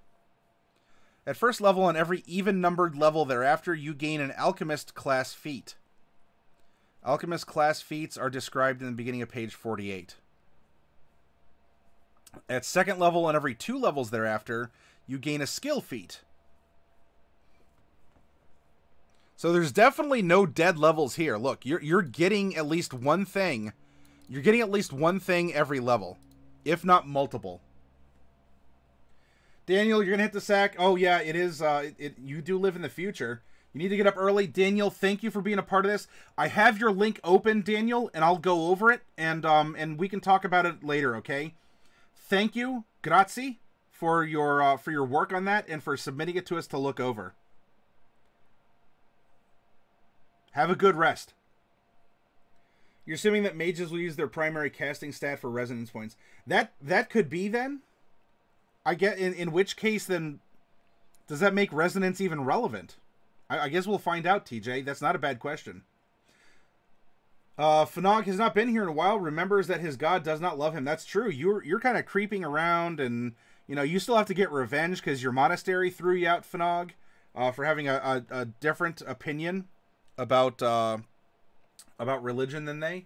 At first level, on every even-numbered level thereafter, you gain an alchemist class feat. Alchemist class feats are described in the beginning of page 48. At second level, on every 2 levels thereafter, you gain a skill feat. So there's definitely no dead levels here. Look, you're getting at least one thing. You're getting at least one thing every level, if not multiple. Daniel, you're gonna hit the sack. Oh yeah, it is. You do live in the future. You need to get up early. Daniel, thank you for being a part of this. I have your link open, Daniel, and I'll go over it, and we can talk about it later, okay? Thank you, grazie, for your work on that and for submitting it to us to look over. Have a good rest. You're assuming that mages will use their primary casting stat for resonance points. That could be then. I get in which case then does that make resonance even relevant? I guess we'll find out, TJ. That's not a bad question. Fanog has not been here in a while. Remembers that his god does not love him. That's true. You're kind of creeping around, and you know you still have to get revenge because your monastery threw you out, Fanog, for having a different opinion about religion than they.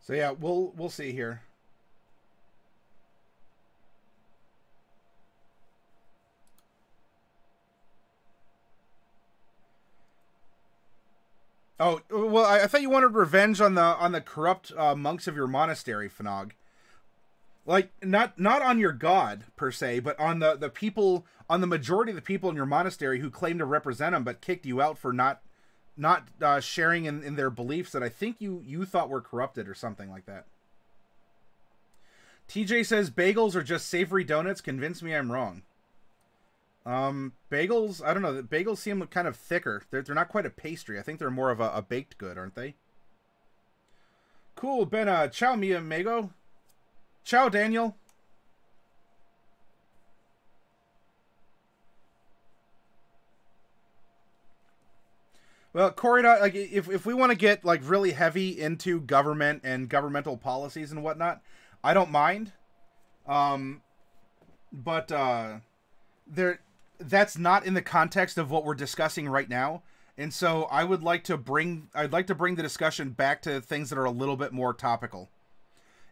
So yeah, we'll see here. Oh, well, I thought you wanted revenge on the corrupt monks of your monastery, Fanog. Like, not on your god, per se, but on the people, on the majority of the people in your monastery who claim to represent them, but kicked you out for not sharing in their beliefs that I think you thought were corrupted or something like that. TJ says, bagels are just savory donuts. Convince me I'm wrong. Bagels, I don't know. Bagels seem kind of thicker. They're not quite a pastry. I think they're more of a baked good, aren't they? Cool, Ben. Ciao, mi amigo. Ciao, Daniel. Well, Corey, like if we want to get like really heavy into government and governmental policies and whatnot, I don't mind. But that's not in the context of what we're discussing right now. And so I'd like to bring the discussion back to things that are a little bit more topical.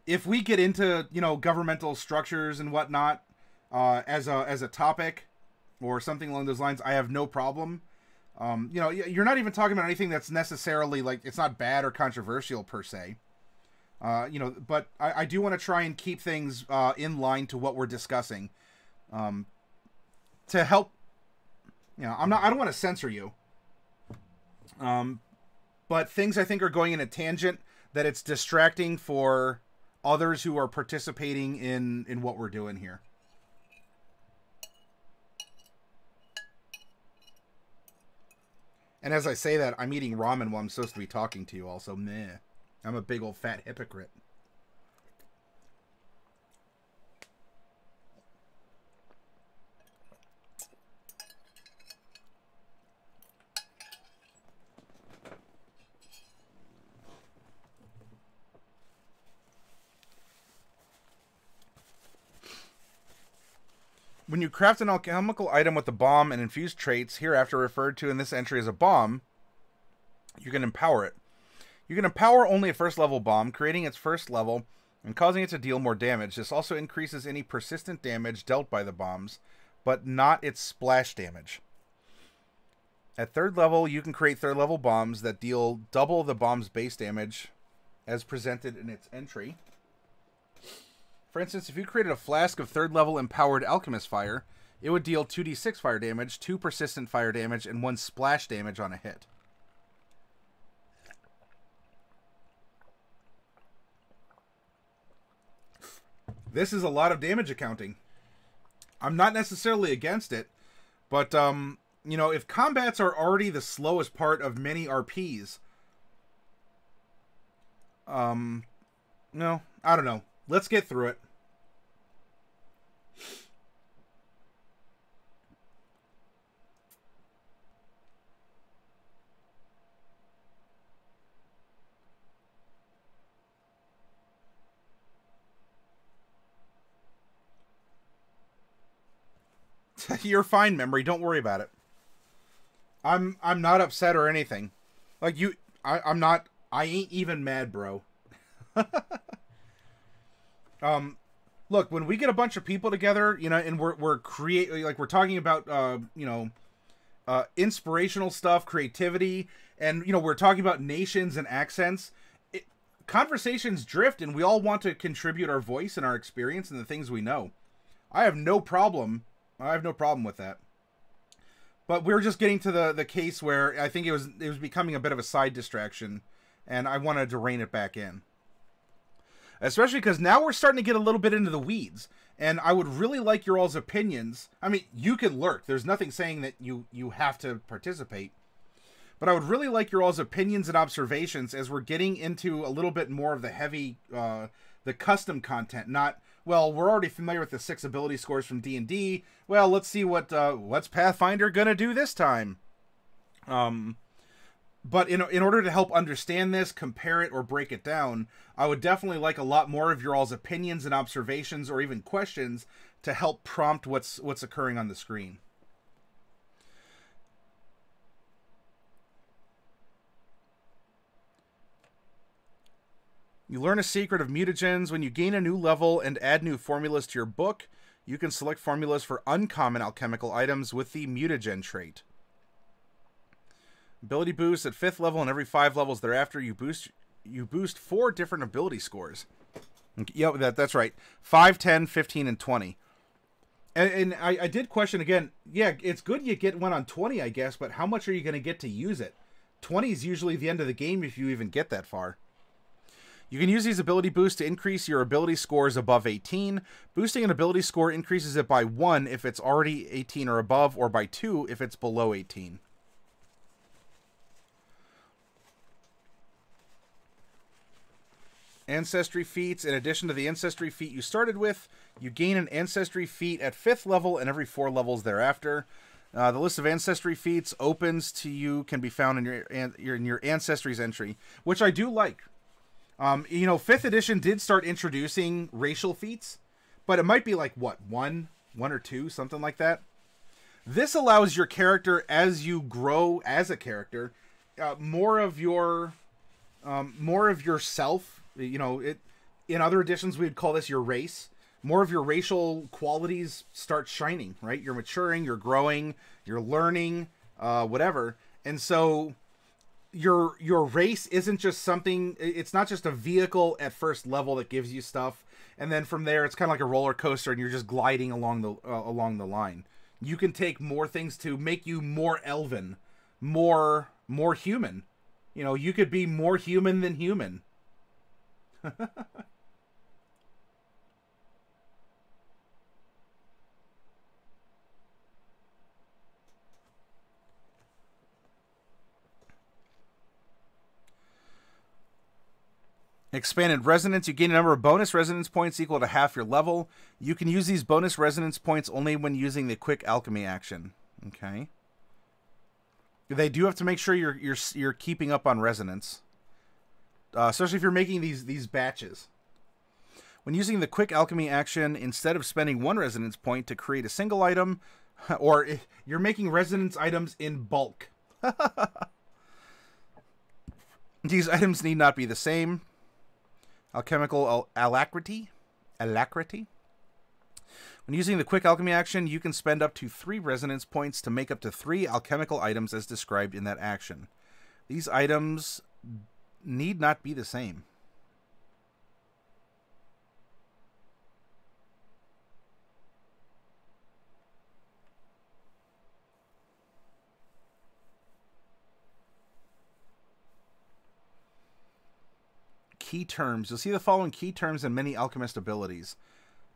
If we get into, you know, governmental structures and whatnot, as a topic or something along those lines, I have no problem. You know, you're not even talking about anything that's necessarily like, it's not bad or controversial per se. You know, but I do want to try and keep things in line to what we're discussing. To help, you know, I don't want to censor you. But things I think are going in a tangent that it's distracting for others who are participating in what we're doing here. And as I say that, I'm eating ramen while I'm supposed to be talking to you also. Meh. I'm a big old fat hypocrite. When you craft an alchemical item with a bomb and infused traits, hereafter referred to in this entry as a bomb, you can empower it. You can empower only a first level bomb, creating its first level and causing it to deal more damage. This also increases any persistent damage dealt by the bombs, but not its splash damage. At third level, you can create third level bombs that deal double the bomb's base damage as presented in its entry. For instance, if you created a flask of third level empowered alchemist fire, it would deal 2d6 fire damage, 2 persistent fire damage, and 1 splash damage on a hit. This is a lot of damage accounting. I'm not necessarily against it. But, you know, if combats are already the slowest part of many RPs, no, I don't know. Let's get through it. You're fine, memory. Don't worry about it. I'm not upset or anything. Like I'm not. I ain't even mad, bro. Look, when we get a bunch of people together, you know, and we're talking about you know, inspirational stuff, creativity, and you know, we're talking about nations and accents. Conversations drift, and we all want to contribute our voice and our experience and the things we know. I have no problem with that. But we're just getting to the case where I think it was becoming a bit of a side distraction, and I wanted to rein it back in. Especially because now we're starting to get a little bit into the weeds, and I would really like your all's opinions. I mean, you can lurk. There's nothing saying that you have to participate. But I would really like your all's opinions and observations as we're getting into a little bit more of the heavy, the custom content. Not, well, we're already familiar with the 6 ability scores from D&D. Well, let's see what's Pathfinder gonna do this time. But in order to help understand this, compare it, or break it down, I would definitely like a lot more of your all's opinions and observations, or even questions, to help prompt what's occurring on the screen. You learn a secret of mutagens. When you gain a new level and add new formulas to your book, you can select formulas for uncommon alchemical items with the mutagen trait. Ability boost at 5th level, and every 5 levels thereafter, you boost 4 different ability scores. Yep, that's right. 5, 10, 15, and 20. And I did question again, yeah, it's good you get one on 20, I guess, but how much are you going to get to use it? 20 is usually the end of the game if you even get that far. You can use these ability boosts to increase your ability scores above 18. Boosting an ability score increases it by 1 if it's already 18 or above, or by 2 if it's below 18. Ancestry feats. In addition to the ancestry feat you started with, you gain an ancestry feat at 5th level and every 4 levels thereafter. The list of ancestry feats opens to you can be found in your ancestries entry, which I do like. You know, 5th edition did start introducing racial feats, but it might be like, what, one or two, something like that. This allows your character, as you grow as a character, more of yourself. You know, in other editions we'd call this your race. More of your racial qualities start shining, right? You're maturing, you're growing, you're learning, whatever. And so your race isn't just something, it's not just a vehicle at first level that gives you stuff, and then from there it's kind of like a roller coaster and you're just gliding along the line. You can take more things to make you more elven, more human. You know, you could be more human than human. Expanded resonance. You gain a number of bonus resonance points equal to half your level. You can use these bonus resonance points only when using the quick alchemy action. Okay. They do have to make sure you're keeping up on resonance, especially if you're making these batches. When using the quick alchemy action, instead of spending 1 resonance point to create a single item, or if you're making resonance items in bulk. These items need not be the same. Alchemical alacrity. When using the quick alchemy action, you can spend up to 3 resonance points to make up to 3 alchemical items as described in that action. These items need not be the same. Key terms. You'll see the following key terms in many alchemist abilities.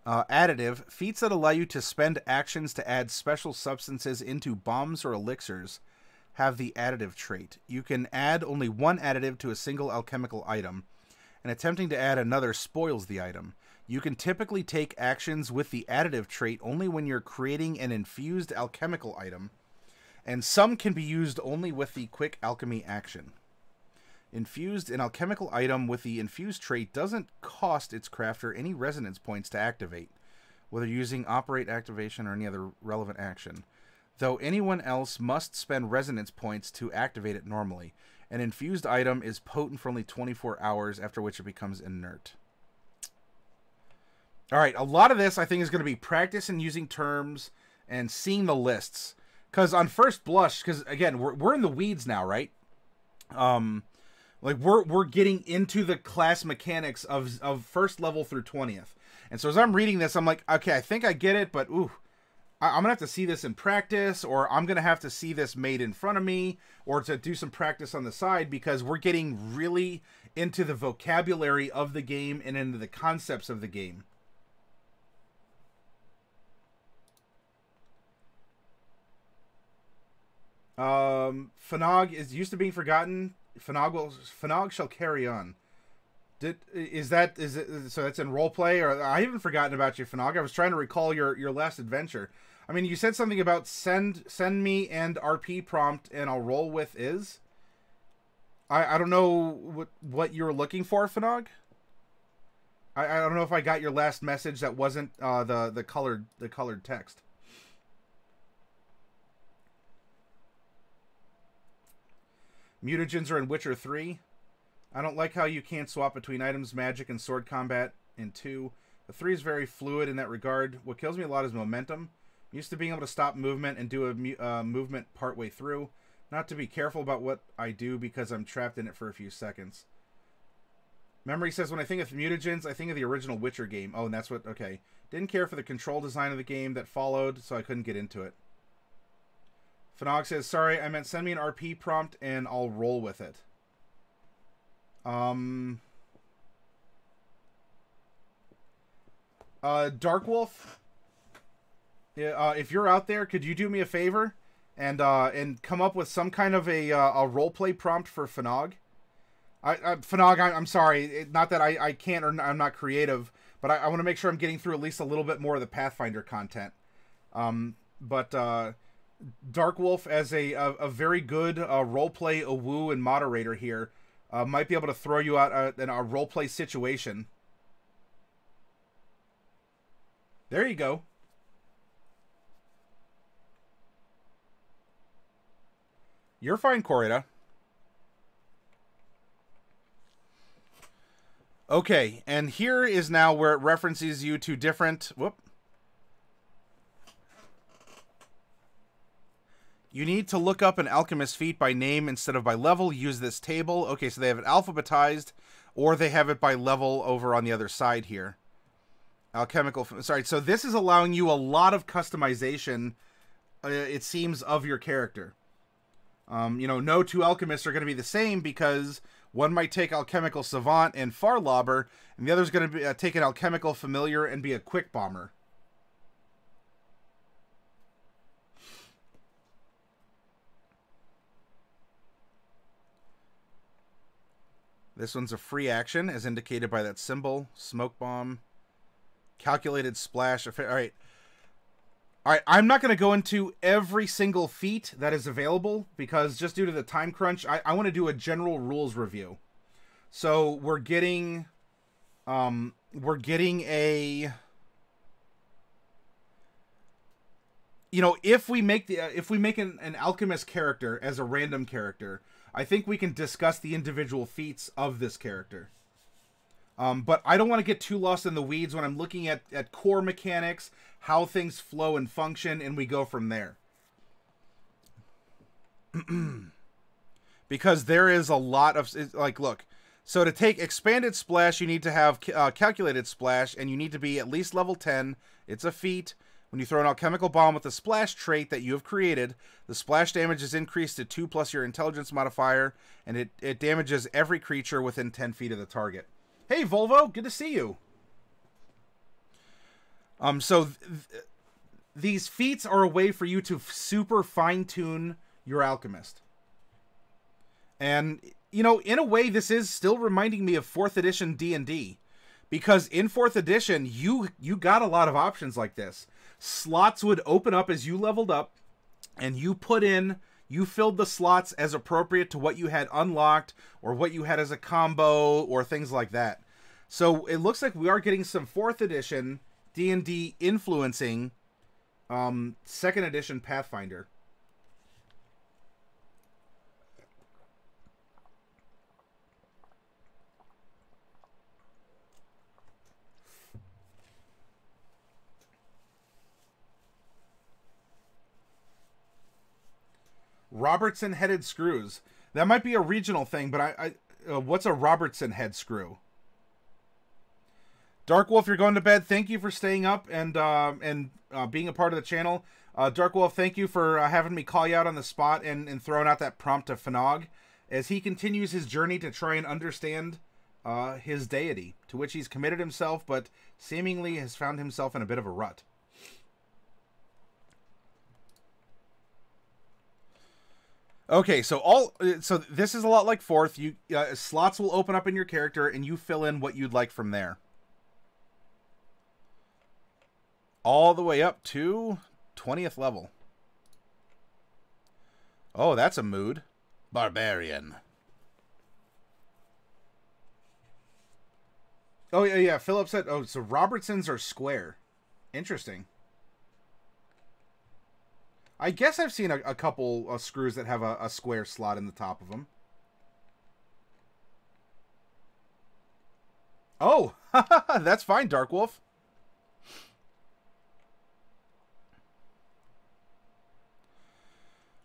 Additive. Feats that allow you to spend actions to add special substances into bombs or elixirs have the additive trait. You can add only one additive to a single alchemical item, and attempting to add another spoils the item. You can typically take actions with the additive trait only when you're creating an infused alchemical item, and some can be used only with the quick alchemy action. Infused, an alchemical item with the infused trait doesn't cost its crafter any resonance points to activate, whether using operate, activation, or any other relevant action, though anyone else must spend resonance points to activate it normally. An infused item is potent for only 24 hours, after which it becomes inert. All right, a lot of this, I think, is going to be practice in using terms and seeing the lists. Because on first blush, because, again, we're in the weeds now, right? Like, we're getting into the class mechanics of first level through 20th. And so as I'm reading this, I'm like, okay, I think I get it, but, ooh, I'm going to have to see this in practice, or I'm going to have to see this made in front of me, or to do some practice on the side, because we're getting really into the vocabulary of the game and into the concepts of the game. Fanog is used to being forgotten. Fanog shall carry on. So that's in roleplay, or I haven't forgotten about you, Fanog. I was trying to recall your last adventure. I mean, you said something about send me and RP prompt and I'll roll with is. I don't know what you were looking for, Fanog. I don't know if I got your last message that wasn't the colored text. Mutagens are in Witcher 3. I don't like how you can't swap between items, magic, and sword combat in 2. The 3 is very fluid in that regard. What kills me a lot is momentum. I'm used to being able to stop movement and do a movement partway through. Not to be careful about what I do because I'm trapped in it for a few seconds. Memory says, when I think of mutagens, I think of the original Witcher game. Oh, and that's what... Okay. Didn't care for the control design of the game that followed, so I couldn't get into it. Fanog says, sorry, I meant send me an RP prompt and I'll roll with it. Darkwolf, if you're out there, could you do me a favor and come up with some kind of a roleplay prompt for Fanog? Fanog, I'm sorry, not that I can't or I'm not creative, but I want to make sure I'm getting through at least a little bit more of the Pathfinder content. Darkwolf, as a very good roleplay awoo and moderator here, might be able to throw you out in a roleplay situation. There you go. You're fine, Corita. Okay, and here is now where it references you to different... Whoop. You need to look up an alchemist feat by name instead of by level. Use this table. Okay, so they have it alphabetized, or they have it by level over on the other side here. Alchemical... Sorry, so this is allowing you a lot of customization, it seems, of your character. You know, no two alchemists are going to be the same because one might take alchemical savant and farlobber, and the other's going to take an alchemical familiar and be a quick bomber. This one's a free action, as indicated by that symbol. Smoke bomb. Calculated splash. All right. All right, I'm not going to go into every single feat that is available, because just due to the time crunch, I want to do a general rules review. So we're getting a... You know, if we make an alchemist character as a random character, I think we can discuss the individual feats of this character. But I don't want to get too lost in the weeds when I'm looking at core mechanics, how things flow and function, and we go from there. Because there is a lot of... Like, look. So to take expanded splash, you need to have calculated splash, and you need to be at least level 10. It's a feat. When you throw an alchemical bomb with a splash trait that you have created, the splash damage is increased to 2 plus your intelligence modifier, and it damages every creature within 10 feet of the target. Hey, Volvo, good to see you. So these feats are a way for you to super fine-tune your alchemist. And, you know, in a way, this is still reminding me of 4th edition D&D. Because in 4th edition, you got a lot of options like this. Slots would open up as you leveled up, and you filled the slots as appropriate to what you had unlocked, or what you had as a combo, or things like that. So it looks like we are getting some 4th edition D&D influencing 2nd edition Pathfinder. Robertson headed screws. That might be a regional thing, but what's a Robertson head screw? Dark Wolf, you're going to bed. Thank you for staying up and being a part of the channel. Dark Wolf, thank you for having me call you out on the spot and throwing out that prompt to Fanog as he continues his journey to try and understand his deity, to which he's committed himself, but seemingly has found himself in a bit of a rut. Okay, so this is a lot like 4th. Slots will open up in your character, and you fill in what you'd like from there. All the way up to 20th level. Oh, that's a mood. Barbarian. Oh, yeah. Philip said, oh, so Robertsons are square. Interesting. I guess I've seen a couple screws that have a square slot in the top of them. Oh, that's fine, Dark Wolf.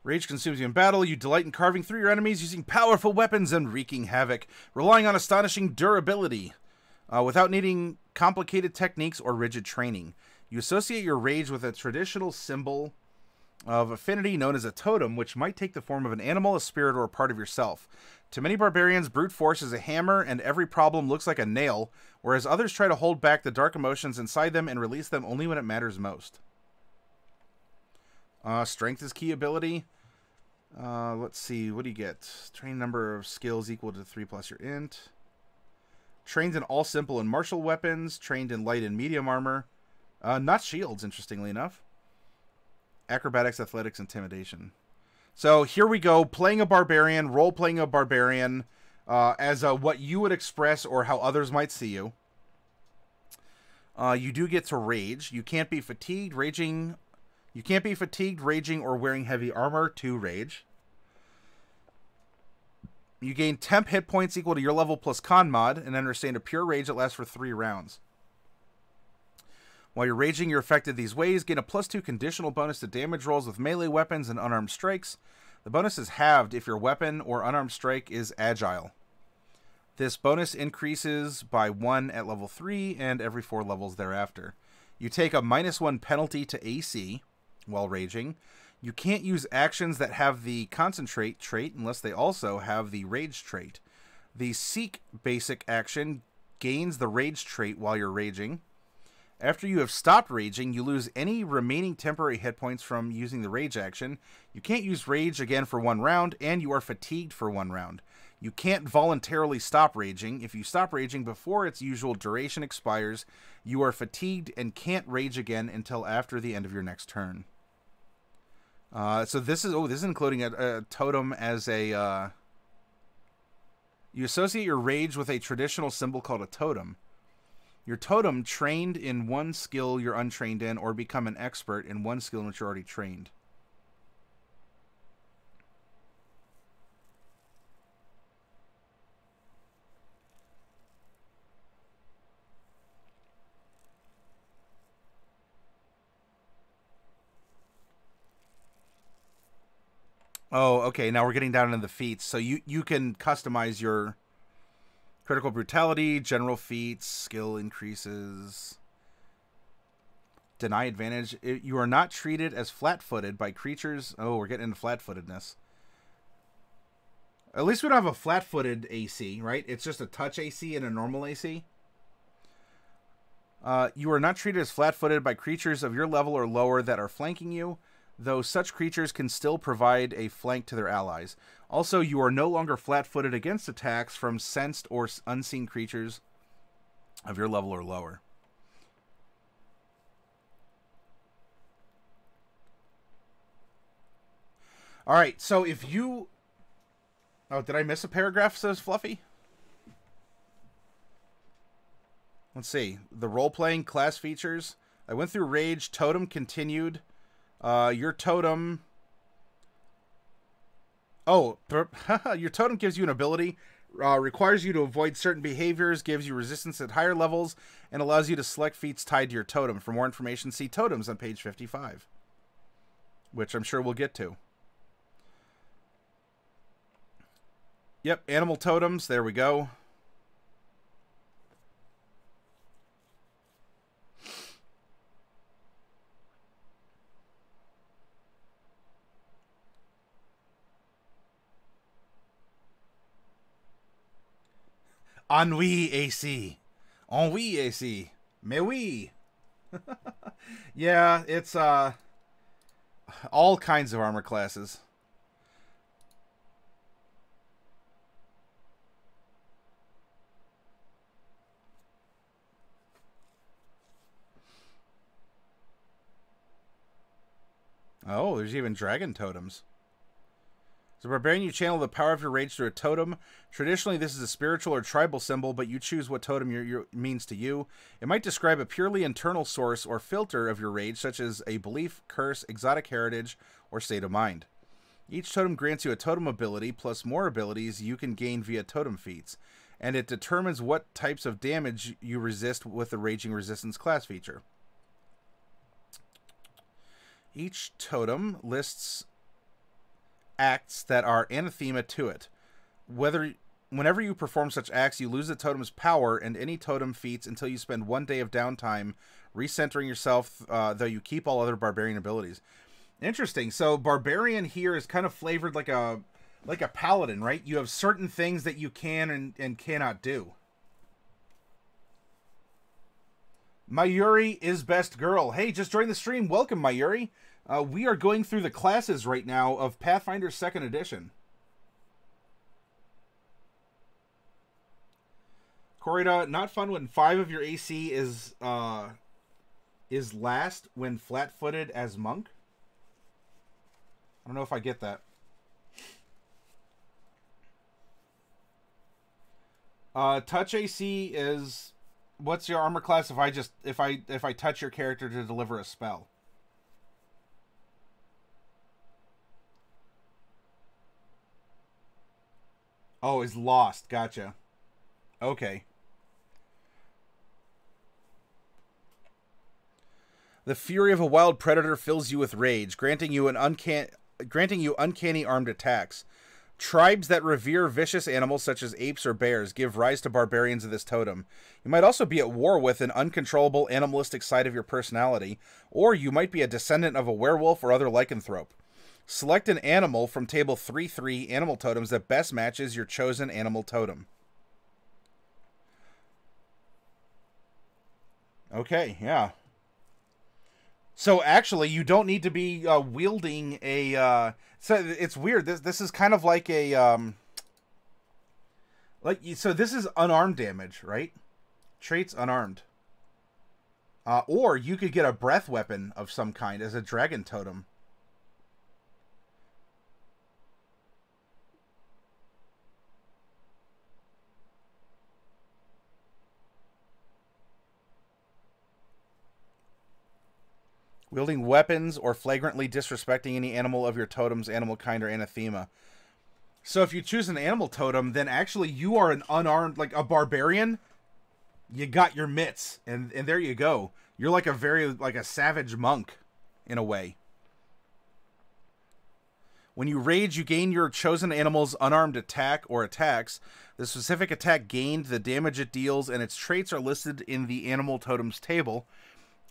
Rage consumes you in battle. You delight in carving through your enemies using powerful weapons and wreaking havoc, relying on astonishing durability, without needing complicated techniques or rigid training. You associate your rage with a traditional symbol of affinity known as a totem, which might take the form of an animal, a spirit, or a part of yourself. To many barbarians, brute force is a hammer, and every problem looks like a nail, whereas others try to hold back the dark emotions inside them and release them only when it matters most. Strength is key ability. Let's see, what do you get? Train number of skills equal to 3 plus your int. Trained in all simple and martial weapons. Trained in light and medium armor. Not shields, interestingly enough. Acrobatics, athletics, intimidation. So here we go, playing a barbarian, role-playing a barbarian, as what you would express or how others might see you. You do get to rage. You can't be fatigued, raging. You can't be fatigued, raging, or wearing heavy armor to rage. You gain temp hit points equal to your level plus con mod, and understand a pure rage that lasts for 3 rounds. While you're raging, you're affected these ways. Gain a +2 conditional bonus to damage rolls with melee weapons and unarmed strikes. The bonus is halved if your weapon or unarmed strike is agile. This bonus increases by 1 at level 3 and every 4 levels thereafter. You take a -1 penalty to AC while raging. You can't use actions that have the concentrate trait unless they also have the rage trait. The seek basic action gains the rage trait while you're raging. After you have stopped raging, you lose any remaining temporary hit points from using the rage action. You can't use rage again for 1 round, and you are fatigued for 1 round. You can't voluntarily stop raging. If you stop raging before its usual duration expires, you are fatigued and can't rage again until after the end of your next turn. So this is including a totem as a... you associate your rage with a traditional symbol called a totem. Your totem trained in one skill you're untrained in, or become an expert in one skill in which you're already trained. Oh, okay, now we're getting down into the feats. So you can customize your critical brutality, general feats, skill increases, deny advantage. You are not treated as flat-footed by creatures. Oh, we're getting into flat-footedness. At least we don't have a flat-footed AC, right? It's just a touch AC and a normal AC. You are not treated as flat-footed by creatures of your level or lower that are flanking you, though such creatures can still provide a flank to their allies. Also, you are no longer flat-footed against attacks from sensed or unseen creatures of your level or lower. All right, so if you... Oh, did I miss a paragraph, says Fluffy? Let's see. The role-playing class features. I went through Rage. Totem continued. Your totem... Oh, your totem gives you an ability, requires you to avoid certain behaviors, gives you resistance at higher levels, and allows you to select feats tied to your totem. For more information, see totems on page 55, which I'm sure we'll get to. Yep, animal totems. There we go. Ennui AC. Ennui AC. Mais oui. Yeah, it's all kinds of armor classes. Oh, there's even dragon totems. As a barbarian, you channel the power of your rage through a totem. Traditionally, this is a spiritual or tribal symbol, but you choose what totem your means to you. It might describe a purely internal source or filter of your rage, such as a belief, curse, exotic heritage, or state of mind. Each totem grants you a totem ability, plus more abilities you can gain via totem feats, and it determines what types of damage you resist with the Raging Resistance class feature. Each totem lists acts that are anathema to it. Whenever you perform such acts, you lose the totem's power and any totem feats until you spend 1 day of downtime recentering yourself, though you keep all other barbarian abilities. Interesting. So barbarian here is kind of flavored like a paladin, right? You have certain things that you can and cannot do. Mayuri is best girl. Hey, just joined the stream. Welcome, Mayuri. We are going through the classes right now of Pathfinder Second Edition. Corrida, not fun when 5 of your AC is last when flat-footed as monk. I don't know if I get that. Touch AC is... What's your armor class if I touch your character to deliver a spell? Oh, is lost. Gotcha. Okay. The fury of a wild predator fills you with rage, granting you uncanny armed attacks. Tribes that revere vicious animals such as apes or bears give rise to barbarians of this totem. You might also be at war with an uncontrollable animalistic side of your personality, or you might be a descendant of a werewolf or other lycanthrope. Select an animal from table 3-3 animal totems that best matches your chosen animal totem. Okay, yeah. So actually, you don't need to be wielding a. So it's weird. This is kind of like a so this is unarmed damage, right? Traits unarmed. Or you could get a breath weapon of some kind as a dragon totem. Wielding weapons or flagrantly disrespecting any animal of your totem's animal kind or anathema. So if you choose an animal totem, then actually you are an unarmed, like a barbarian. You got your mitts, and there you go. You're like a savage monk, in a way. When you rage, you gain your chosen animal's unarmed attack or attacks. The specific attack gained, the damage it deals, and its traits are listed in the animal totems table.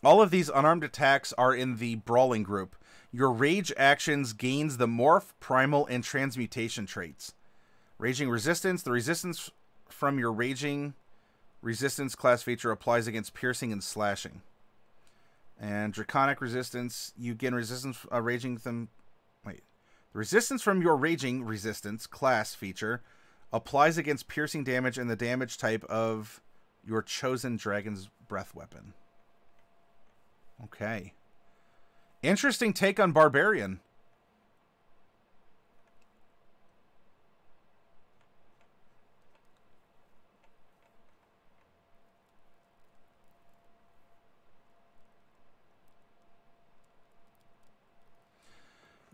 All of these unarmed attacks are in the brawling group. Your rage actions gains the morph, primal, and transmutation traits. Raging resistance. The resistance from your raging resistance class feature applies against piercing and slashing. And draconic resistance, you gain resistance raging them. Wait, the resistance from your raging resistance class feature applies against piercing damage and the damage type of your chosen dragon's breath weapon. Okay. Interesting take on Barbarian.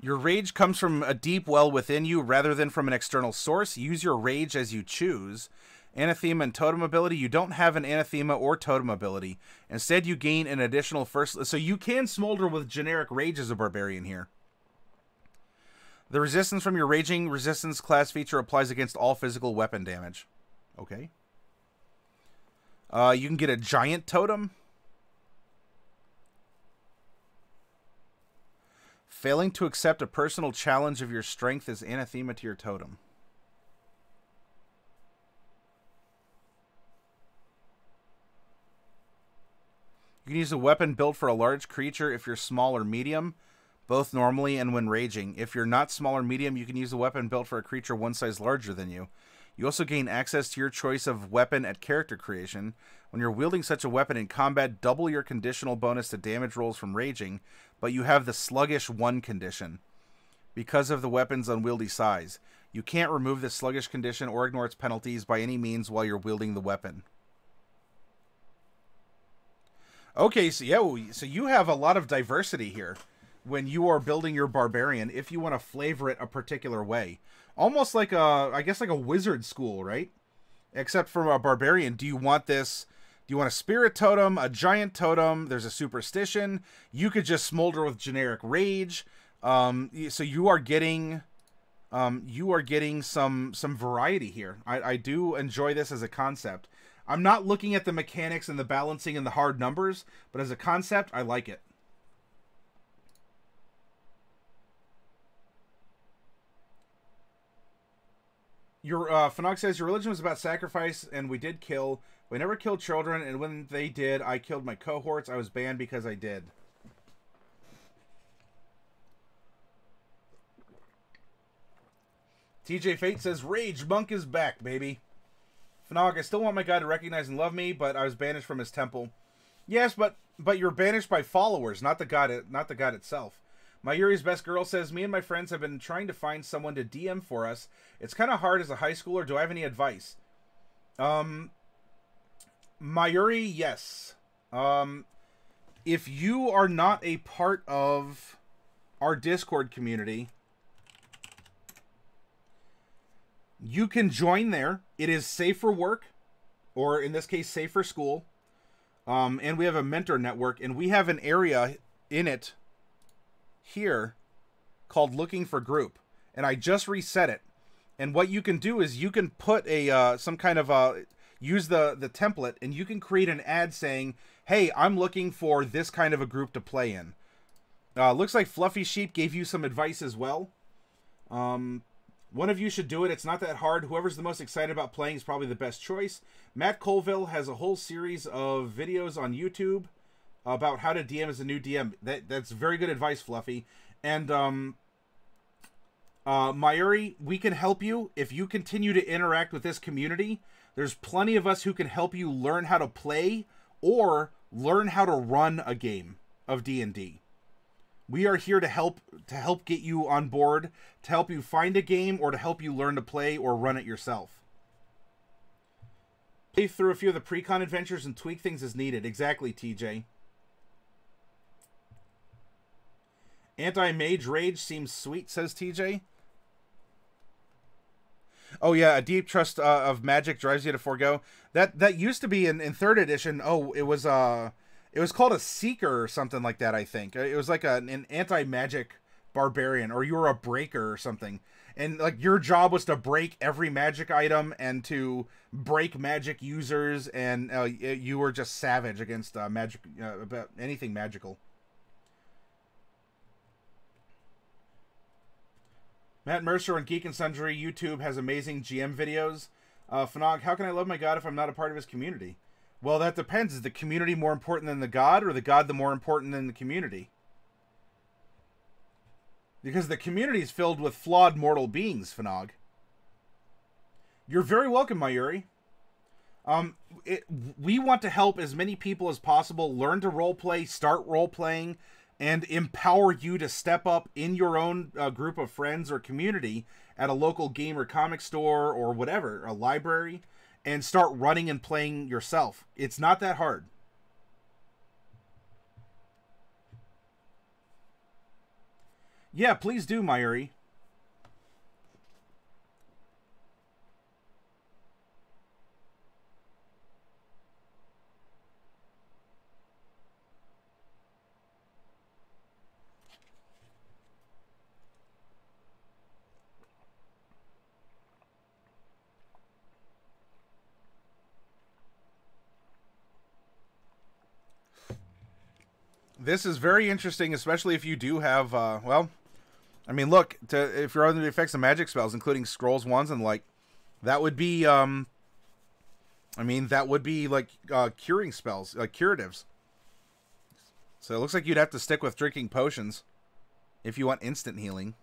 Your rage comes from a deep well within you rather than from an external source. Use your rage as you choose. Anathema and totem ability. You don't have an anathema or totem ability. Instead, you gain an additional first... So you can smolder with generic rage as a barbarian here. The resistance from your raging resistance class feature applies against all physical weapon damage. Okay. You can get a giant totem. Failing to accept a personal challenge of your strength is anathema to your totem. You can use a weapon built for a large creature if you're small or medium, both normally and when raging. If you're not small or medium, you can use a weapon built for a creature one size larger than you. You also gain access to your choice of weapon at character creation. When you're wielding such a weapon in combat, double your conditional bonus to damage rolls from raging, but you have the sluggish 1 condition because of the weapon's unwieldy size. You can't remove this sluggish condition or ignore its penalties by any means while you're wielding the weapon. Okay, so yeah, so you have a lot of diversity here when you are building your barbarian if you want to flavor it a particular way. Almost like a, I guess like a wizard school, right? Except for a barbarian, do you want this... Do you want a spirit totem, a giant totem? There's a superstition. You could just smolder with generic rage. So you are getting some variety here. I do enjoy this as a concept. I'm not looking at the mechanics and the balancing and the hard numbers, but as a concept, I like it. Your Fanog says your religion was about sacrifice, and we did kill. We never killed children, and when they did, I killed my cohorts. I was banned because I did. TJ Fate says, Rage, Monk is back, baby. Fanog, I still want my god to recognize and love me, but I was banished from his temple. Yes, but you're banished by followers, not the god itself. My Yuri's Best Girl says, me and my friends have been trying to find someone to DM for us. It's kind of hard as a high schooler. Do I have any advice? Mayuri, yes. If you are not a part of our Discord community, you can join there. It is safe for work, or in this case, safe for school. And we have a mentor network, and we have an area in it here called Looking for Group. And I just reset it. And what you can do is you can put a some kind of use the template, and you can create an ad saying, hey, I'm looking for this kind of a group to play in. Looks like Fluffy Sheep gave you some advice as well. One of you should do it. It's not that hard. Whoever's the most excited about playing is probably the best choice. Matt Colville has a whole series of videos on YouTube about how to DM as a new DM. That's very good advice, Fluffy. And Mayuri, we can help you if you continue to interact with this community. There's plenty of us who can help you learn how to play or learn how to run a game of D&D. We are here to help get you on board, to help you find a game, or to help you learn to play or run it yourself. Play through a few of the pre-con adventures and tweak things as needed. Exactly, TJ. Anti-mage rage seems sweet, says TJ. Oh yeah, a deep trust of magic drives you to forego. That used to be in 3rd edition. Oh, it was called a seeker or something like that, I think. It was like an anti-magic barbarian, or you were a breaker or something. And like your job was to break every magic item and to break magic users, and you were just savage against magic, about anything magical. Matt Mercer on Geek and Sundry YouTube has amazing GM videos. Fanog, how can I love my god if I'm not a part of his community? Well, that depends. Is the community more important than the god, or the god the more important than the community? Because the community is filled with flawed mortal beings, Fanog. You're very welcome, Mayuri. We want to help as many people as possible learn to roleplay, start role-playing, and empower you to step up in your own group of friends or community at a local game or comic store or whatever, a library, and start running and playing yourself. It's not that hard. Yeah, please do, Mayuri. This is very interesting, especially if you do have, well, I mean, look, if you're under the effects of magic spells, including scrolls, wands, and like, that would be, I mean, that would be like curing spells, like curatives. So it looks like you'd have to stick with drinking potions if you want instant healing.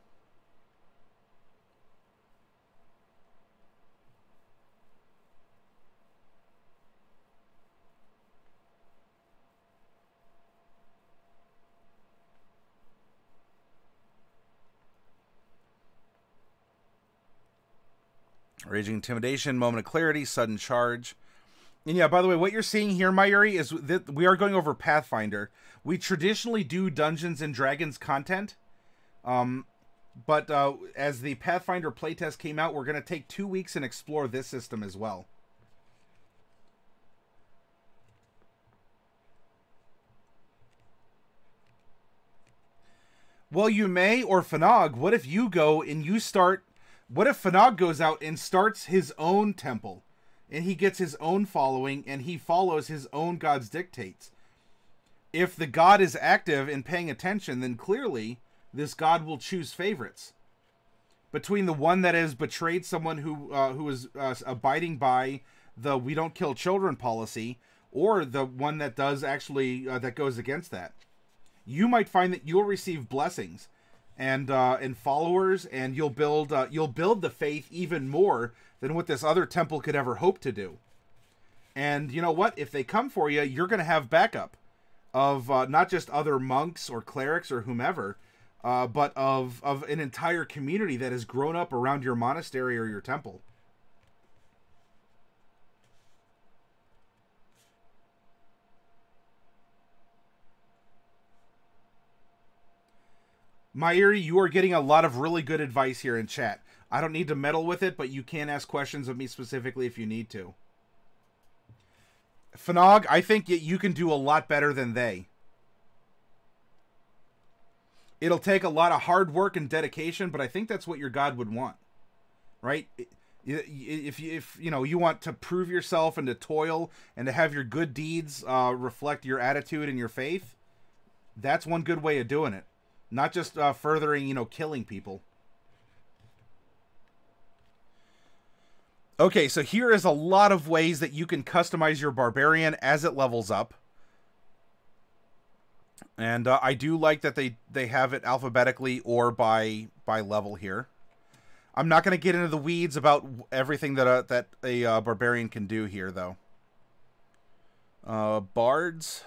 Raging Intimidation, Moment of Clarity, Sudden Charge. And yeah, by the way, what you're seeing here, Mayuri, is that we are going over Pathfinder. We traditionally do Dungeons and Dragons content. But as the Pathfinder playtest came out, we're going to take 2 weeks and explore this system as well. Well, you may, or Fanog, what if you go and you start... What if Fanog goes out and starts his own temple, and he gets his own following, and he follows his own god's dictates? If the god is active and paying attention, then clearly this god will choose favorites. Between the one that has betrayed someone who is abiding by the "we don't kill children" policy, or the one that does actually that goes against that, you might find that you'll receive blessings and followers, and you'll build the faith even more than what this other temple could ever hope to do. And you know what? If they come for you, you're going to have backup of not just other monks or clerics or whomever, but of an entire community that has grown up around your monastery or your temple. Mayuri, you are getting a lot of really good advice here in chat. I don't need to meddle with it, but you can ask questions of me specifically if you need to. Fanog, I think you can do a lot better than they. It'll take a lot of hard work and dedication, but I think that's what your god would want, right? If you know, you want to prove yourself and to toil and to have your good deeds reflect your attitude and your faith, that's one good way of doing it. Not just furthering, you know, killing people. Okay, so here is a lot of ways that you can customize your barbarian as it levels up. And I do like that they have it alphabetically or by level here. I'm not going to get into the weeds about everything that a barbarian can do here, though. Bards.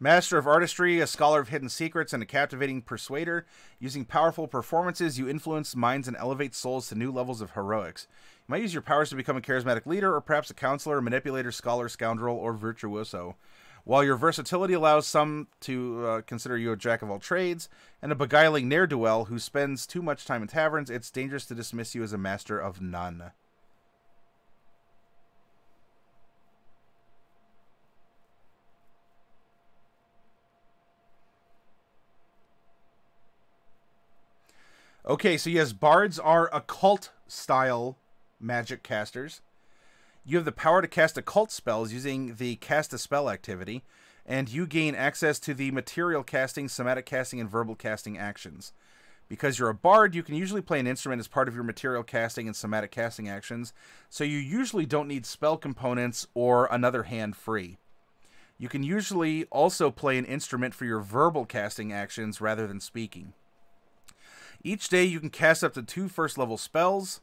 Master of Artistry, a scholar of hidden secrets, and a captivating persuader. Using powerful performances, you influence minds and elevate souls to new levels of heroics. You might use your powers to become a charismatic leader, or perhaps a counselor, manipulator, scholar, scoundrel, or virtuoso. While your versatility allows some to consider you a jack of all trades, and a beguiling ne'er-do-well who spends too much time in taverns, it's dangerous to dismiss you as a master of none. Okay, so yes, bards are occult-style magic casters. You have the power to cast occult spells using the cast a spell activity, and you gain access to the material casting, somatic casting, and verbal casting actions. Because you're a bard, you can usually play an instrument as part of your material casting and somatic casting actions, so you usually don't need spell components or another hand free. You can usually also play an instrument for your verbal casting actions rather than speaking. Each day you can cast up to 2 first-level spells.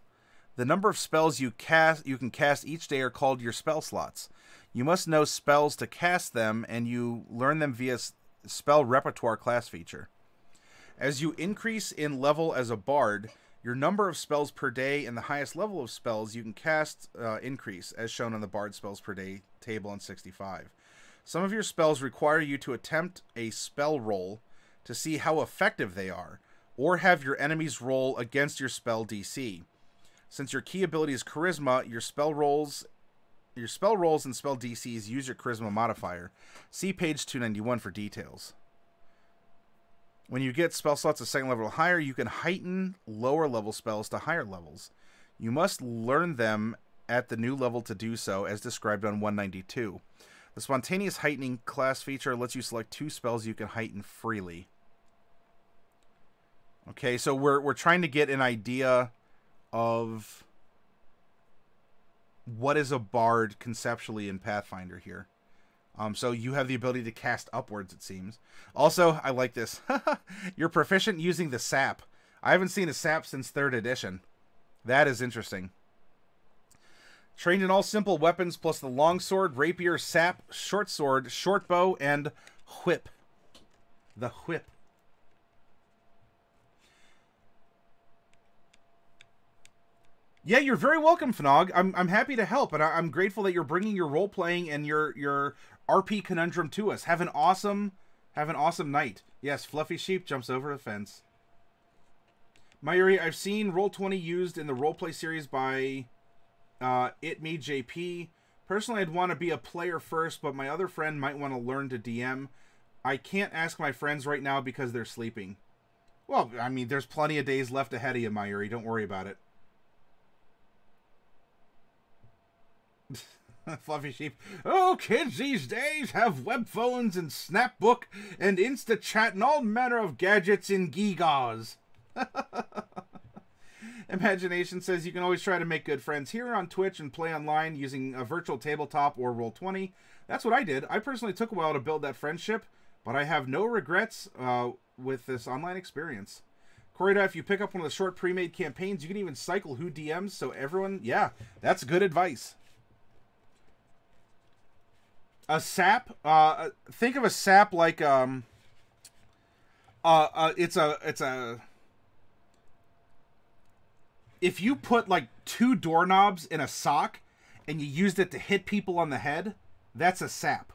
The number of spells you can cast each day are called your spell slots. You must know spells to cast them, and you learn them via spell repertoire class feature. As you increase in level as a bard, your number of spells per day and the highest level of spells you can cast increase, as shown on the bard spells per day table on 65. Some of your spells require you to attempt a spell roll to see how effective they are, or have your enemies roll against your spell DC. Since your key ability is Charisma, your spell rolls and spell DCs use your Charisma modifier. See page 291 for details. When you get spell slots a second level or higher, you can heighten lower level spells to higher levels. You must learn them at the new level to do so, as described on 192. The spontaneous heightening class feature lets you select 2 spells you can heighten freely. Okay, so we're trying to get an idea of what is a bard conceptually in Pathfinder here. So you have the ability to cast upwards, it seems. Also, I like this. You're proficient using the sap. I haven't seen a sap since 3rd edition. That is interesting. Trained in all simple weapons plus the longsword, rapier, sap, short sword, short bow, and whip. The whip. Yeah, you're very welcome, Fnog. I'm happy to help, and I'm grateful that you're bringing your role playing and your RP conundrum to us. Have an awesome night. Yes, Fluffy Sheep jumps over the fence. Mayuri, I've seen Roll20 used in the roleplay series by JP. Personally, I'd want to be a player first, but my other friend might want to learn to DM. I can't ask my friends right now because they're sleeping. Well, I mean, there's plenty of days left ahead of you, Mayuri. Don't worry about it. Fluffy Sheep. Oh, kids these days have web phones and Snapbook and InstaChat and all manner of gadgets in gigas. Imagination says you can always try to make good friends here on Twitch and play online using a virtual tabletop or Roll20. That's what I did. I personally took a while to build that friendship, but I have no regrets with this online experience. Corrida, if you pick up one of the short pre-made campaigns, you can even cycle who DMs, so everyone... Yeah, that's good advice. A sap, think of a sap like, if you put like 2 doorknobs in a sock and you used it to hit people on the head, that's a sap.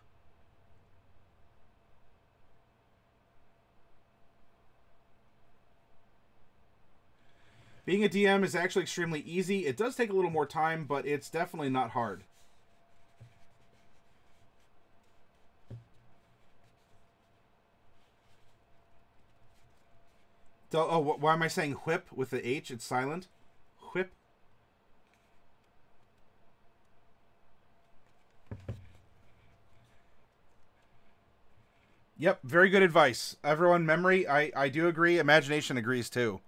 Being a DM is actually extremely easy. It does take a little more time, but it's definitely not hard. Oh, why am I saying whip with the H? It's silent. Whip. Yep, very good advice. Everyone, memory, I do agree. Imagination agrees too.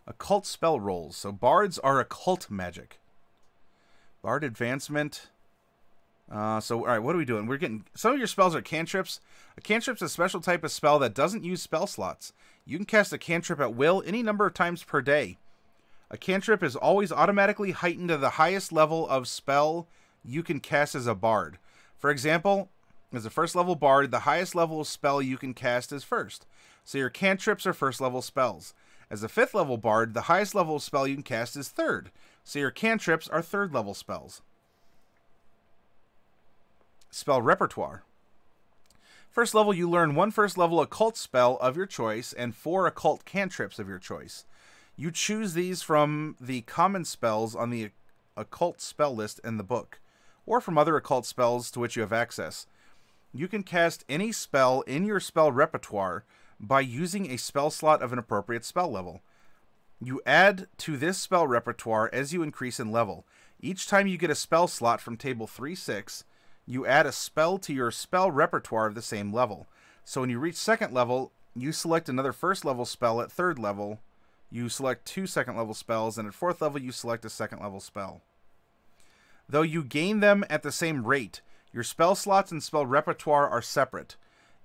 Occult spell rolls. So bards are occult magic. Bard advancement. So, all right, what are we doing? We're getting... Some of your spells are cantrips. A cantrip's a special type of spell that doesn't use spell slots. You can cast a cantrip at will any number of times per day. A cantrip is always automatically heightened to the highest level of spell you can cast as a bard. For example, as a first level bard, the highest level of spell you can cast is first. So your cantrips are first level spells. As a 5th level bard, the highest level of spell you can cast is third. So your cantrips are 3rd level spells. Spell repertoire. First level, you learn 1 first level occult spell of your choice and 4 occult cantrips of your choice. You choose these from the common spells on the occult spell list in the book, or from other occult spells to which you have access. You can cast any spell in your spell repertoire by using a spell slot of an appropriate spell level. You add to this spell repertoire as you increase in level. Each time you get a spell slot from table 3-6, you add a spell to your spell repertoire of the same level. So when you reach second level, you select another first level spell at third level. You select 2 second level spells, and at fourth level, you select a second level spell. Though you gain them at the same rate, your spell slots and spell repertoire are separate.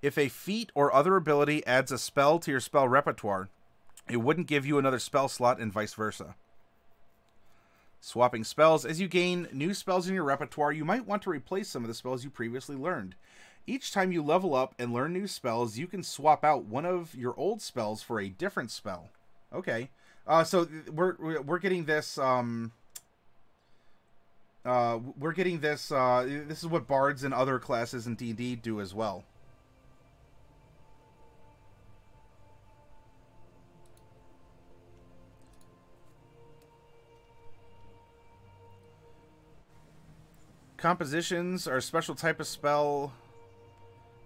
If a feat or other ability adds a spell to your spell repertoire, it wouldn't give you another spell slot and vice versa. Swapping spells. As you gain new spells in your repertoire, you might want to replace some of the spells you previously learned. Each time you level up and learn new spells, you can swap out one of your old spells for a different spell. Okay. So we're getting this this is what bards and other classes in D&D do as well. Compositions are a special type of spell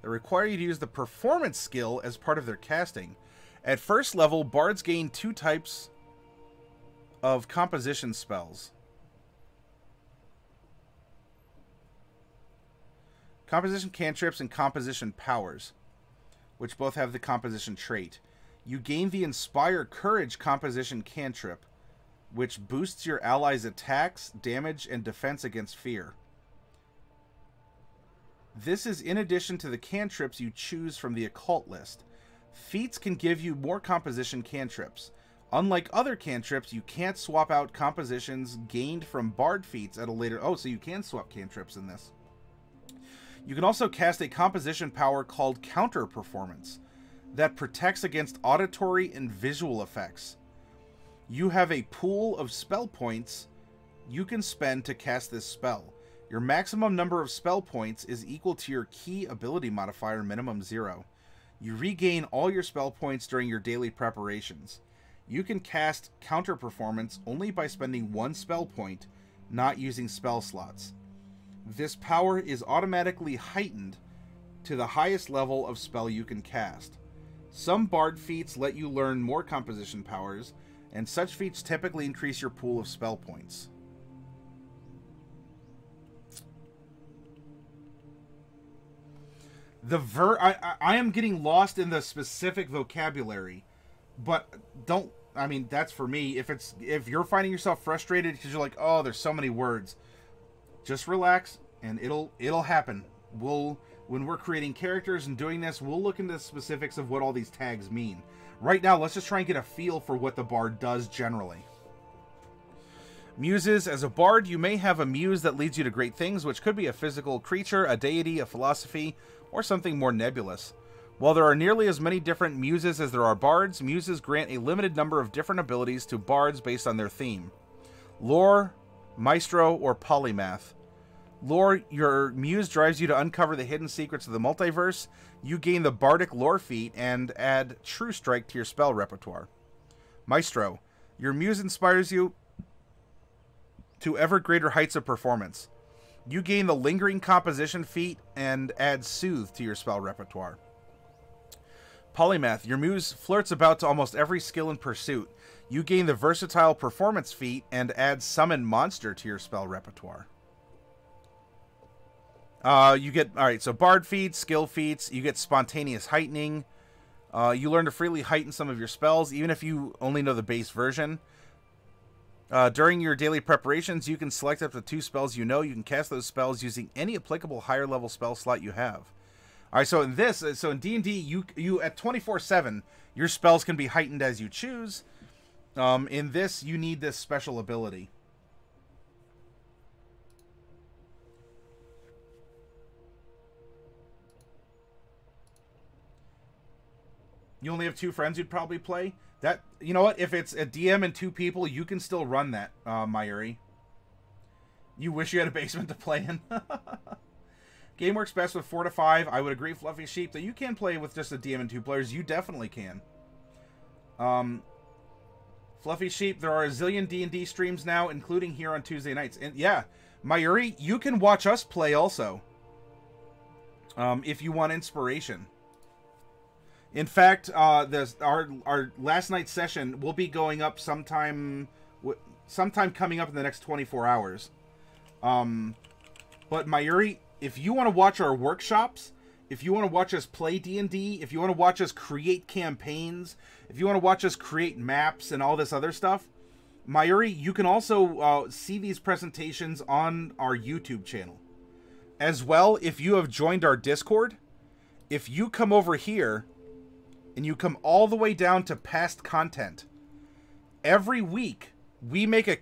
that require you to use the performance skill as part of their casting. At first level, bards gain 2 types of composition spells. Composition cantrips and composition powers, which both have the composition trait. You gain the Inspire Courage composition cantrip, which boosts your allies' attacks, damage, and defense against fear. This is in addition to the cantrips you choose from the occult list. Feats can give you more composition cantrips. Unlike other cantrips, you can't swap out compositions gained from bard feats at a later... Oh, so you can swap cantrips in this. You can also cast a composition power called Counter Performance that protects against auditory and visual effects. You have a pool of spell points you can spend to cast this spell. Your maximum number of spell points is equal to your key ability modifier, minimum 0. You regain all your spell points during your daily preparations. You can cast Counter Performance only by spending 1 spell point, not using spell slots. This power is automatically heightened to the highest level of spell you can cast. Some bard feats let you learn more composition powers, and such feats typically increase your pool of spell points. I am getting lost in the specific vocabulary, but don't, I mean, that's for me. If you're finding yourself frustrated because you're like, oh, there's so many words, just relax and it'll happen. When we're creating characters and doing this, we'll look into the specifics of what all these tags mean. Right now, let's just try and get a feel for what the bard does generally. Muses. As a bard, you may have a muse that leads you to great things, which could be a physical creature, a deity, a philosophy, or something more nebulous. While there are nearly as many different muses as there are bards, muses grant a limited number of different abilities to bards based on their theme. Lore, Maestro, or Polymath. Lore, your muse drives you to uncover the hidden secrets of the multiverse. You gain the Bardic Lore feat and add True Strike to your spell repertoire. Maestro, your muse inspires you to ever greater heights of performance. You gain the Lingering Composition feat and add Soothe to your spell repertoire. Polymath, your muse flirts about to almost every skill in pursuit. You gain the Versatile Performance feat and add Summon Monster to your spell repertoire. You get, alright, so Bard feats, skill feats, you get Spontaneous Heightening. You learn to freely heighten some of your spells, even if you only know the base version. During your daily preparations, you can select up to 2 spells you know. You can cast those spells using any applicable higher level spell slot you have. Alright, so in this, so in D&D, you at 24/7, your spells can be heightened as you choose. In this, you need this special ability. You only have 2 friends you'd probably play? That, you know what? If it's a DM and 2 people, you can still run that, Mayuri. You wish you had a basement to play in. Game works best with 4 to 5. I would agree, Fluffy Sheep, that you can play with just a DM and 2 players. You definitely can. Fluffy Sheep, there are a zillion D&D streams now, including here on Tuesday nights. And yeah, Mayuri, you can watch us play also. If you want inspiration. In fact, our last night's session will be going up sometime coming up in the next 24 hours. But Mayuri, if you want to watch our workshops if you want to watch us play D&D, if you want to watch us create campaigns, if you want to watch us create maps and all this other stuff, Mayuri, you can also see these presentations on our YouTube channel. As well, if you have joined our Discord, if you come over here and you come all the way down to past content, every week we make a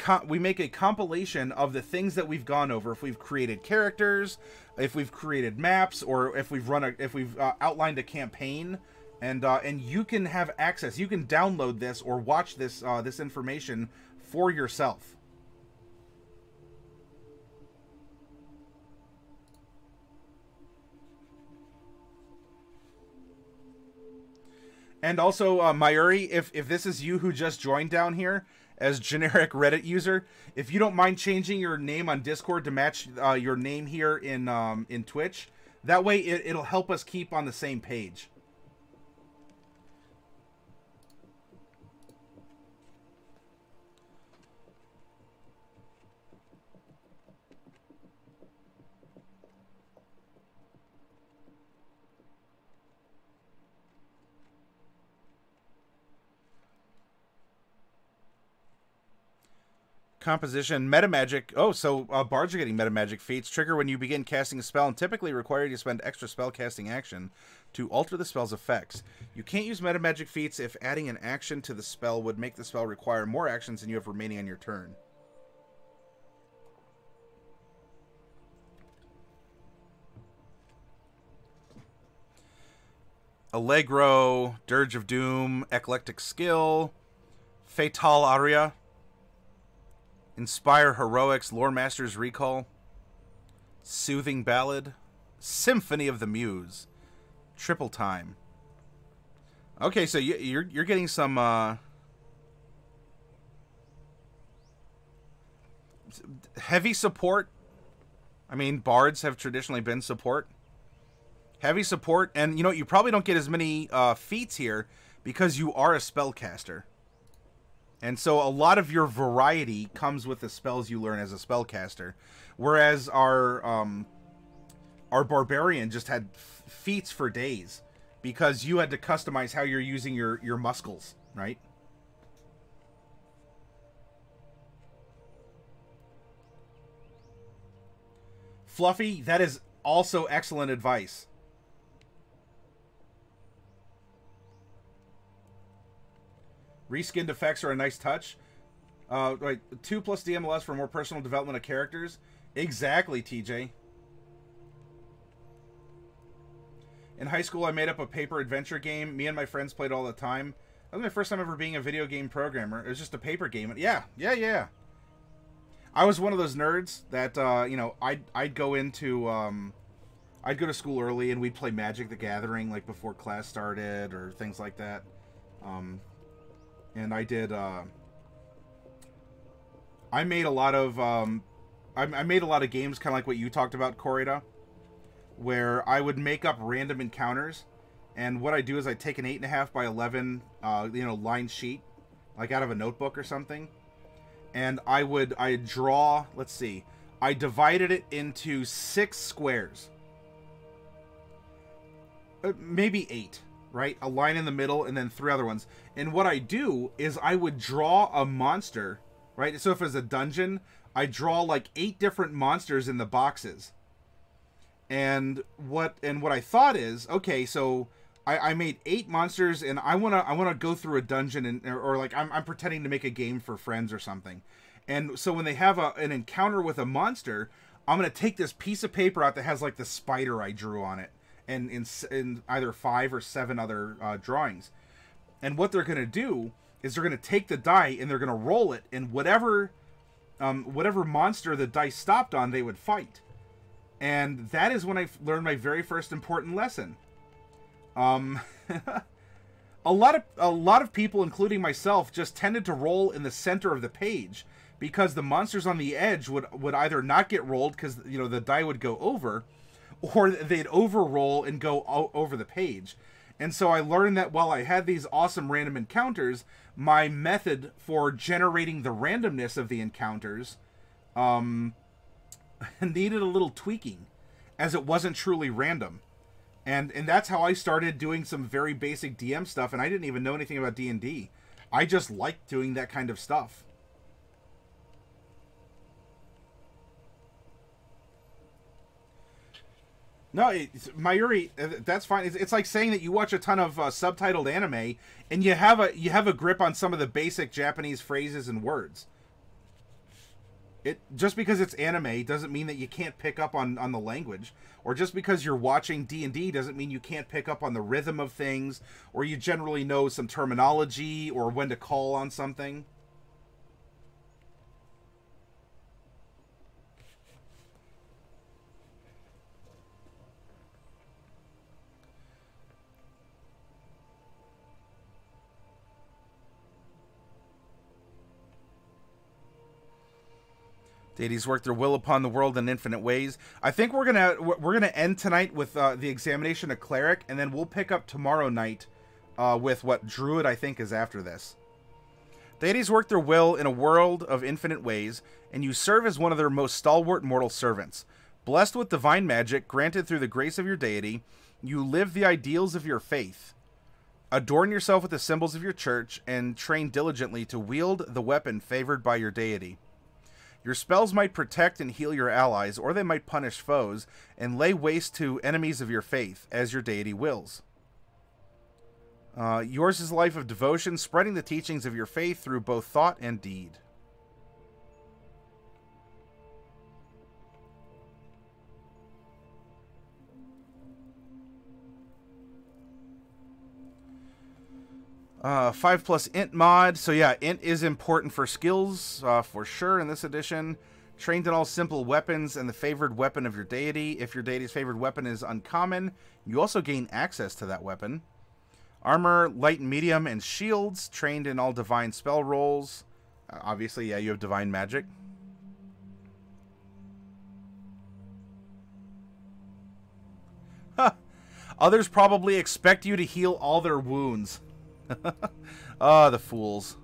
compilation of the things that we've gone over. If we've created characters, if we've created maps, or if we've outlined a campaign, and you can have access. You can download this or watch this this information for yourself. And also, Mayuri, if this is you who just joined down here as generic Reddit user, if you don't mind changing your name on Discord to match your name here in Twitch, that way it'll help us keep on the same page. Composition, metamagic. Oh, so bards are getting metamagic feats. Trigger when you begin casting a spell and typically require you to spend extra spell casting action to alter the spell's effects. You can't use metamagic feats if adding an action to the spell would make the spell require more actions than you have remaining on your turn. Allegro, Dirge of Doom, Eclectic Skill, Fatal Aria, Inspire Heroics, Lore Master's Recall, Soothing Ballad, Symphony of the Muse, Triple Time. Okay, so you're getting some heavy support. I mean, bards have traditionally been support. Heavy support, and you know, you probably don't get as many feats here because you are a spellcaster. And so a lot of your variety comes with the spells you learn as a spellcaster. Whereas our barbarian just had feats for days because you had to customize how you're using your muscles, right? Fluffy, that is also excellent advice. Reskinned effects are a nice touch. Right, 2+ DMLS for more personal development of characters. Exactly, TJ. In high school, I made up a paper adventure game. Me and my friends played all the time. That was my first time ever being a video game programmer. It was just a paper game. Yeah. I was one of those nerds that, you know, I'd go into, I'd go to school early and we'd play Magic the Gathering, like, before class started or things like that. And I did, I made a lot of, I made a lot of games kind of like what you talked about, Corrida, where I would make up random encounters. And what I do is I take an 8.5 by 11, you know, line sheet, like out of a notebook or something. And I'd draw, let's see, I divided it into 6 squares. Maybe 8, right? A line in the middle and then 3 other ones. And what I do is I would draw a monster, right? So if it's a dungeon, I draw like 8 different monsters in the boxes. And what I thought is, okay, so I made 8 monsters, and I wanna go through a dungeon, and or like I'm pretending to make a game for friends or something. And so when they have an encounter with a monster, I'm gonna take this piece of paper out that has like the spider I drew on it, and in either 5 or 7 other drawings. And what they're gonna do is they're gonna take the die and they're gonna roll it, and whatever monster the dice stopped on, they would fight. And that is when I learned my very first important lesson. A lot of people, including myself, just tended to roll in the center of the page because the monsters on the edge would either not get rolled because, you know, the die would go over, or they'd over-roll and go over the page. And so I learned that while I had these awesome random encounters, my method for generating the randomness of the encounters needed a little tweaking, as it wasn't truly random. And that's how I started doing some very basic DM stuff, and I didn't even know anything about D&D. I just liked doing that kind of stuff. No, Mayuri, that's fine. It's like saying that you watch a ton of subtitled anime and you have a grip on some of the basic Japanese phrases and words. It just because it's anime doesn't mean that you can't pick up on the language, or just because you're watching D&D doesn't mean you can't pick up on the rhythm of things, or you generally know some terminology or when to call on something. Deities work their will upon the world in infinite ways. I think we're gonna end tonight with the examination of Cleric, and then we'll pick up tomorrow night with what Druid I think is after this. Deities work their will in a world of infinite ways, and you serve as one of their most stalwart mortal servants. Blessed with divine magic granted through the grace of your deity, you live the ideals of your faith. Adorn yourself with the symbols of your church, and train diligently to wield the weapon favored by your deity. Your spells might protect and heal your allies, or they might punish foes and lay waste to enemies of your faith, as your deity wills. Yours is a life of devotion, spreading the teachings of your faith through both thought and deed. Uh, 5+ int mod. So yeah, int is important for skills, for sure, in this edition. Trained in all simple weapons and the favored weapon of your deity. If your deity's favored weapon is uncommon, you also gain access to that weapon. Armor, light and medium, and shields. Trained in all divine spell rolls. Obviously, yeah, you have divine magic. Huh. Others probably expect you to heal all their wounds. Ah, the fools.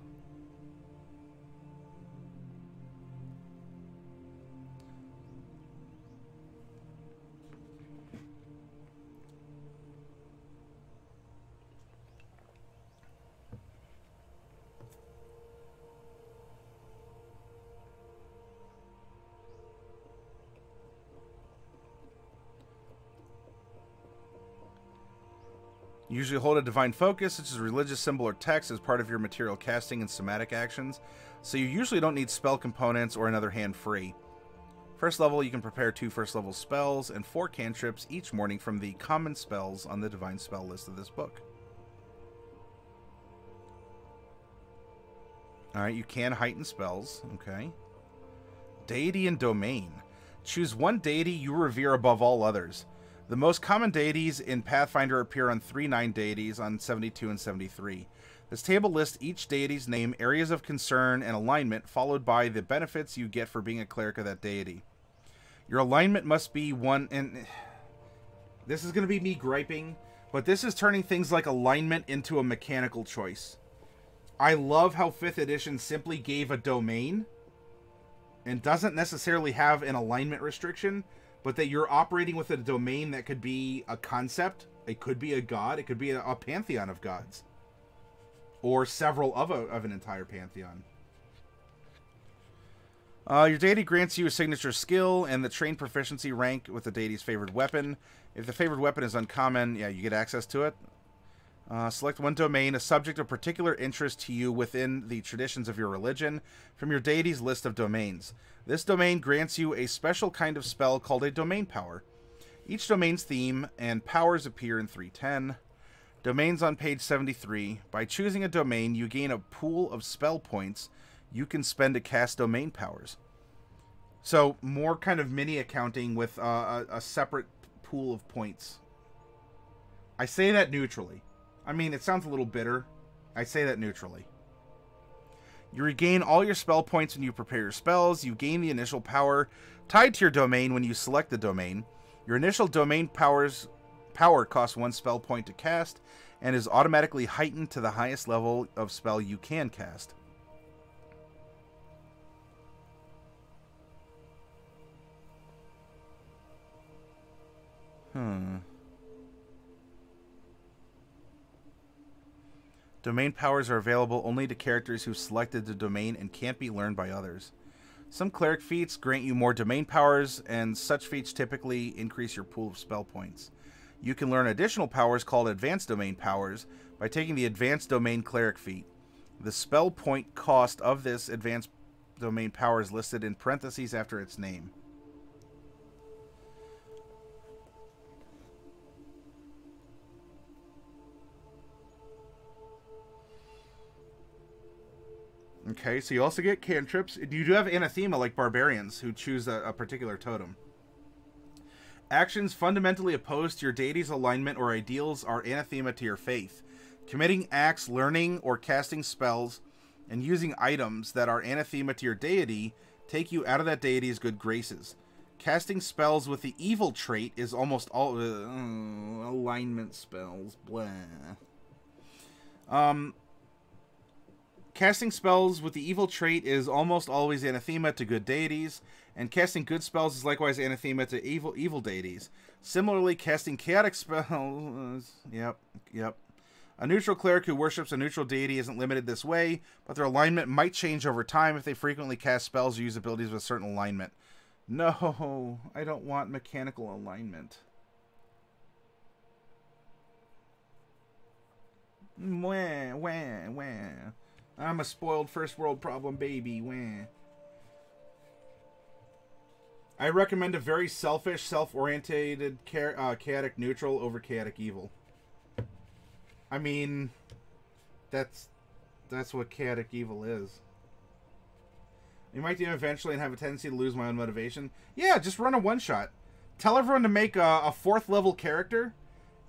You usually hold a divine focus, such as a religious symbol or text, as part of your material casting and somatic actions, so you usually don't need spell components or another hand free. First level, you can prepare 2 first level spells and 4 cantrips each morning from the common spells on the divine spell list of this book. Alright, you can heighten spells. Okay. Deity and domain. Choose one deity you revere above all others. The most common deities in Pathfinder appear on 3-9 deities on 72 and 73. This table lists each deity's name, areas of concern, and alignment, followed by the benefits you get for being a cleric of that deity. Your alignment must be one, and this is going to be me griping, but this is turning things like alignment into a mechanical choice. I love how 5th edition simply gave a domain and doesn't necessarily have an alignment restriction, but that you're operating with a domain that could be a concept, it could be a god, it could be a pantheon of gods, or several of an entire pantheon. Your deity grants you a signature skill and the trained proficiency rank with the deity's favored weapon. If the favored weapon is uncommon, yeah, you get access to it. Select one domain, a subject of particular interest to you within the traditions of your religion, from your deity's list of domains. This domain grants you a special kind of spell called a domain power. Each domain's theme and powers appear in 310. Domains on page 73. By choosing a domain, you gain a pool of spell points you can spend to cast domain powers. So, more kind of mini accounting with a separate pool of points. I say that neutrally. I mean, it sounds a little bitter. I say that neutrally. You regain all your spell points when you prepare your spells. You gain the initial power tied to your domain when you select the domain. Your initial domain power costs 1 spell point to cast and is automatically heightened to the highest level of spell you can cast. Domain powers are available only to characters who've selected the domain and can't be learned by others. Some cleric feats grant you more domain powers, and such feats typically increase your pool of spell points. You can learn additional powers called advanced domain powers by taking the advanced domain cleric feat. The spell point cost of this advanced domain power is listed in parentheses after its name. Okay, so you also get cantrips. You do have anathema like barbarians who choose a particular totem. Actions fundamentally opposed to your deity's alignment or ideals are anathema to your faith. Committing acts, learning, or casting spells, and using items that are anathema to your deity take you out of that deity's good graces. Casting spells with the evil trait is almost all... alignment spells, blah. Casting spells with the evil trait is almost always anathema to good deities, and casting good spells is likewise anathema to evil deities. Similarly, casting chaotic spells... Yep. A neutral cleric who worships a neutral deity isn't limited this way, but their alignment might change over time if they frequently cast spells or use abilities with a certain alignment. No, I don't want mechanical alignment. Wah, wah, wah. I'm a spoiled first world problem baby. Wah. I recommend a very selfish, self-orientated chaotic neutral over chaotic evil. I mean, that's what chaotic evil is. You might do it eventually and have a tendency to lose my own motivation. Yeah, just run a one-shot. Tell everyone to make a 4th level character,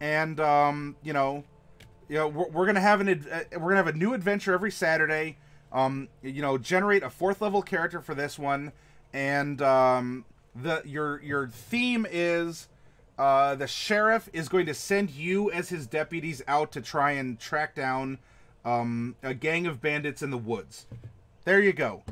and we're gonna have a new adventure every Saturday. Generate a 4th level character for this one, and your theme is the sheriff is going to send you as his deputies out to try and track down a gang of bandits in the woods. There you go.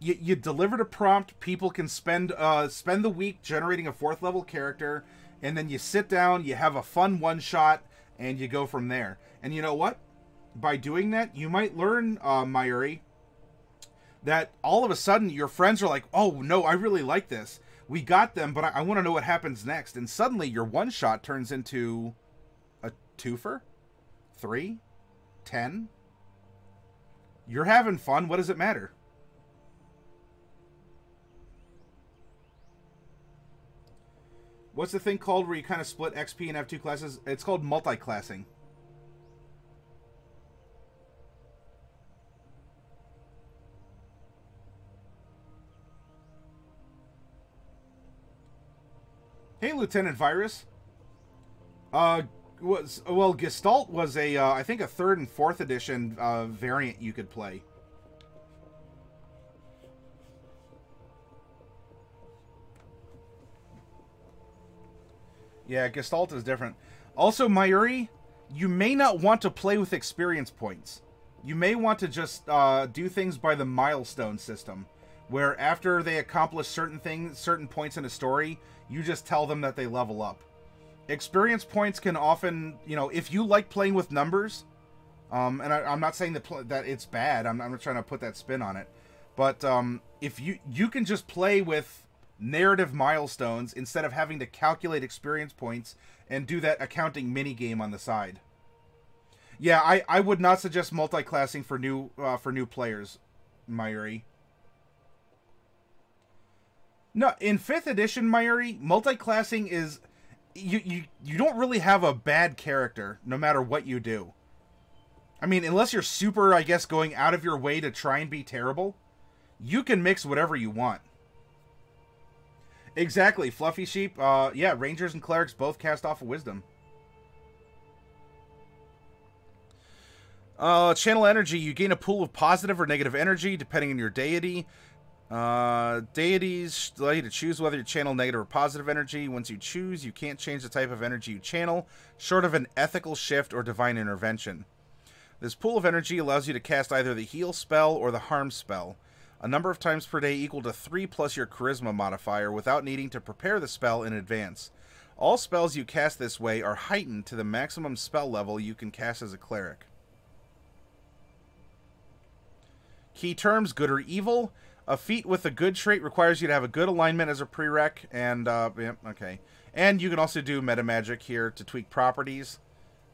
You delivered a prompt. People can spend the week generating a 4th level character, and then you sit down, you have a fun one-shot, and you go from there. And you know what? By doing that, you might learn, Mayuri, that all of a sudden your friends are like, oh, no, I really like this. We got them, but I want to know what happens next. And suddenly your one-shot turns into a twofer? 3? 10? You're having fun. What does it matter? What's the thing called where you kind of split XP and have 2 classes? It's called multi-classing. Hey, Lieutenant Virus. Gestalt was I think a 3rd and 4th edition variant you could play. Yeah, Gestalt is different. Also, Mayuri, you may not want to play with experience points. You may want to just do things by the milestone system, where after they accomplish certain things, certain points in a story, you just tell them that they level up. Experience points can often, if you like playing with numbers, and I'm not saying that it's bad. I'm not trying to put that spin on it, but if you can just play with narrative milestones instead of having to calculate experience points and do that accounting mini game on the side. Yeah, I would not suggest multi-classing for new players, Mayuri. No, in 5th edition, Mayuri, multi-classing is you don't really have a bad character no matter what you do. I mean, unless you're super, I guess, going out of your way to try and be terrible, you can mix whatever you want. Exactly, Fluffy Sheep. Yeah, Rangers and Clerics both cast off of Wisdom. Channel Energy. You gain a pool of positive or negative energy, depending on your deity. Deities allow you to choose whether you channel negative or positive energy. Once you choose, you can't change the type of energy you channel, short of an ethical shift or divine intervention. This pool of energy allows you to cast either the heal spell or the harm spell, a number of times per day equal to 3 plus your charisma modifier without needing to prepare the spell in advance. All spells you cast this way are heightened to the maximum spell level you can cast as a cleric. Key terms, good or evil. A feat with a good trait requires you to have a good alignment as a prereq. And, yeah, okay. And you can also do meta magic here to tweak properties.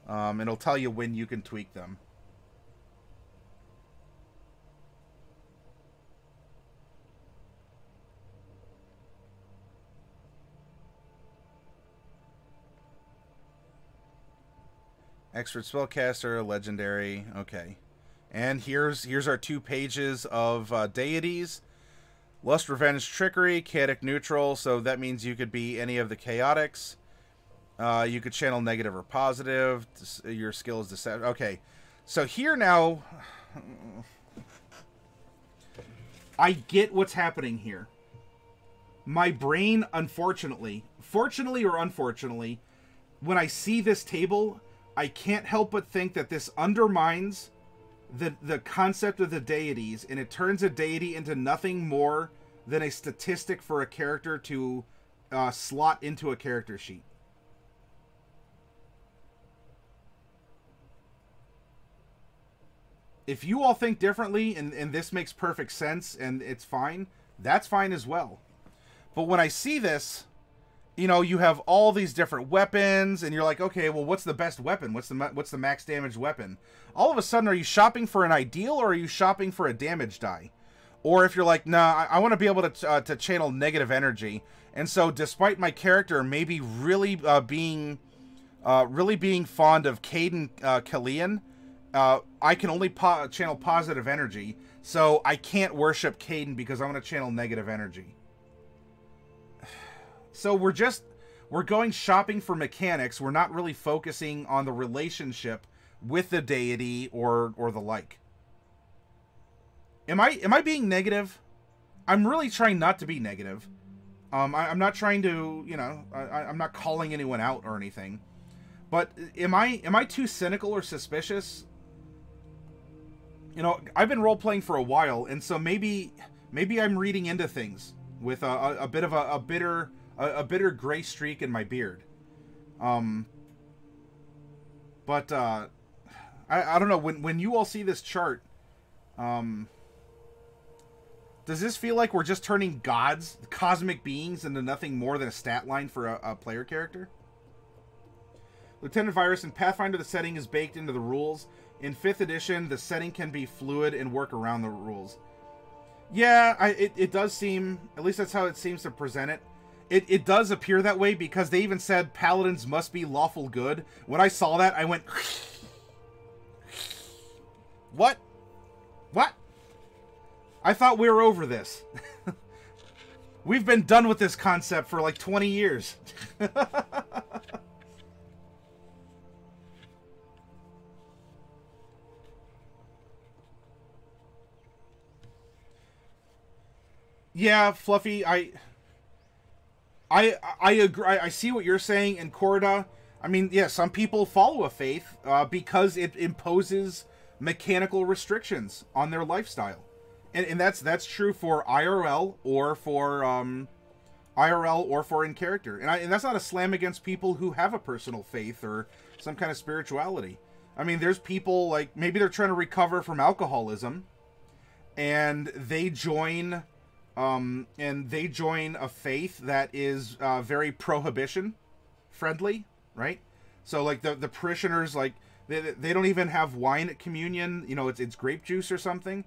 It'll tell you when you can tweak them. Expert spellcaster, legendary, okay. And here's our 2 pages of deities. Lust, revenge, trickery, chaotic, neutral. So that means you could be any of the chaotics. You could channel negative or positive. Your skill is deception. Okay, so here now, I get what's happening here. My brain, unfortunately, fortunately or unfortunately, when I see this table, I can't help but think that this undermines the concept of the deities, and it turns a deity into nothing more than a statistic for a character to slot into a character sheet. If you all think differently, and this makes perfect sense, and it's fine, that's fine as well. But when I see this, you know, you have all these different weapons, and you're like, okay, well, what's the best weapon? What's the max damage weapon? All of a sudden, are you shopping for an ideal, or are you shopping for a damage die? Or if you're like, nah, I want to be able to channel negative energy, and so despite my character maybe really being fond of Caden Killian, I can only channel positive energy, so I can't worship Caden because I want to channel negative energy. So we're going shopping for mechanics. We're not really focusing on the relationship with the deity or the like. Am I being negative? I'm really trying not to be negative. I'm not trying to, you know, I'm not calling anyone out or anything. But am I too cynical or suspicious? You know, I've been role-playing for a while, and so maybe I'm reading into things with a bit of a bitter gray streak in my beard. But I don't know, when you all see this chart, does this feel like we're just turning gods, cosmic beings, into nothing more than a stat line for a player character? Lieutenant Virus, in Pathfinder, the setting is baked into the rules. In 5th edition, the setting can be fluid and work around the rules. Yeah, it does seem, at least that's how it seems to present it. It does appear that way, because they even said paladins must be lawful good. When I saw that, I went, what? What? I thought we were over this. We've been done with this concept for like 20 years. Yeah, Fluffy, I agree. I see what you're saying, and Corda, I mean, yeah, some people follow a faith because it imposes mechanical restrictions on their lifestyle. And that's true for IRL or for in character. And that's not a slam against people who have a personal faith or some kind of spirituality. I mean, there's people, like, maybe they're trying to recover from alcoholism, and they join a faith that is very prohibition friendly, right? So like the parishioners, like they don't even have wine at communion, you know, it's grape juice or something.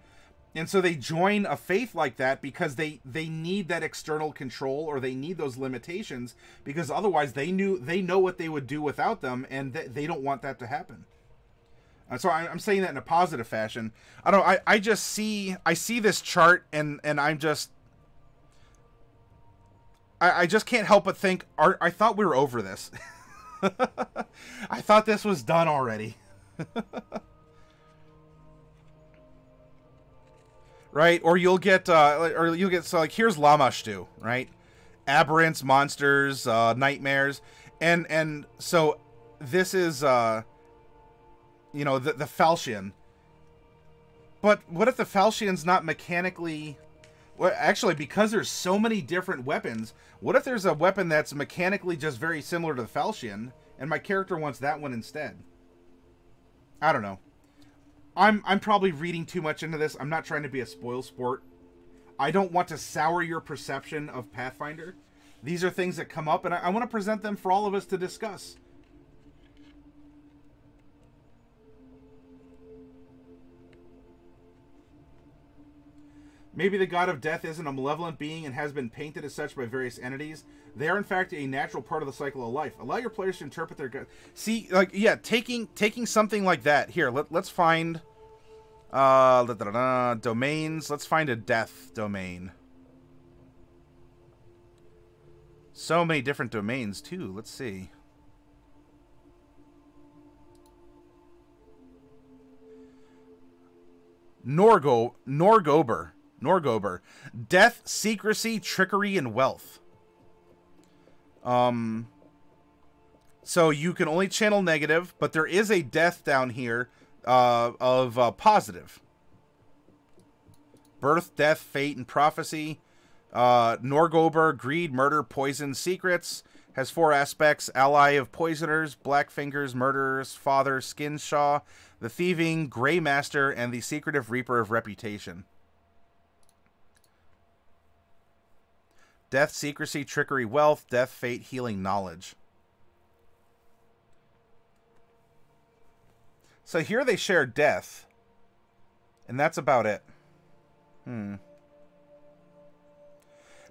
And so they join a faith like that because they need that external control, or they need those limitations, because otherwise they know what they would do without them, and they don't want that to happen. So I'm saying that in a positive fashion. I don't know, I just see this chart, and I'm just I just can't help but think, I thought we were over this. I thought this was done already. Right? Or you'll get so like, here's Lamashtu, right? Aberrants, monsters, nightmares, and so this is you know, the Falchion. But what if the Falchion's not mechanically, well, actually, because there's so many different weapons, what if there's a weapon that's mechanically just very similar to the Falchion, and my character wants that one instead? I don't know. I'm probably reading too much into this. I'm not trying to be a spoil sport. I don't want to sour your perception of Pathfinder. These are things that come up, and I want to present them for all of us to discuss. Maybe the god of death isn't a malevolent being and has been painted as such by various entities. They are, in fact, a natural part of the cycle of life. Allow your players to interpret their god. See, like, yeah, taking something like that. Here, let's find domains. Let's find a death domain. So many different domains too. Let's see. Norgober. Death, secrecy, trickery, and wealth. So you can only channel negative, but there is a death down here of positive. Birth, death, fate, and prophecy. Norgober, greed, murder, poison, secrets. Has 4 aspects: ally of poisoners, black fingers, murderers, father, Skinshaw, the thieving, Grey Master, and the secretive reaper of reputation. Death, secrecy, trickery, wealth, death, fate, healing, knowledge. So here they share death. And that's about it.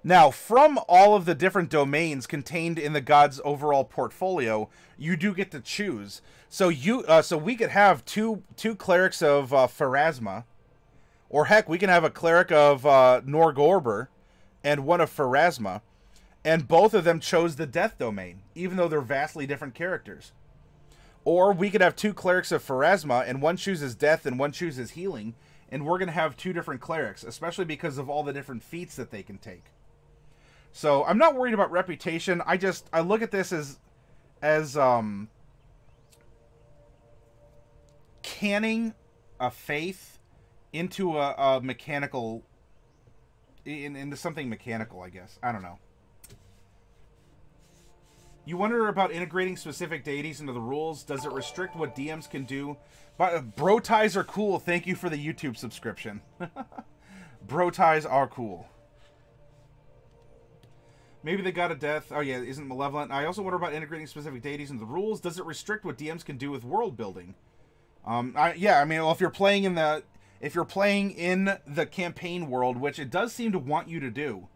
Now, from all of the different domains contained in the god's overall portfolio, you do get to choose. So so we could have two clerics of Pharasma, or heck, we can have a cleric of Norgorber and one of Pharasma, and both of them chose the death domain, even though they're vastly different characters. Or we could have 2 clerics of Pharasma, and one chooses death and one chooses healing, and we're going to have 2 different clerics, especially because of all the different feats that they can take. So I'm not worried about reputation. I look at this as canning a faith into a mechanical, into something mechanical, I guess. I don't know. You wonder about integrating specific deities into the rules. Does it restrict what DMs can do? But bro ties are cool. Thank you for the YouTube subscription. Bro ties are cool. Maybe the god of death, oh yeah, isn't malevolent. I also wonder about integrating specific deities into the rules. Does it restrict what DMs can do with world building? Yeah, I mean, well, if you're playing in the campaign world, which it does seem to want you to do.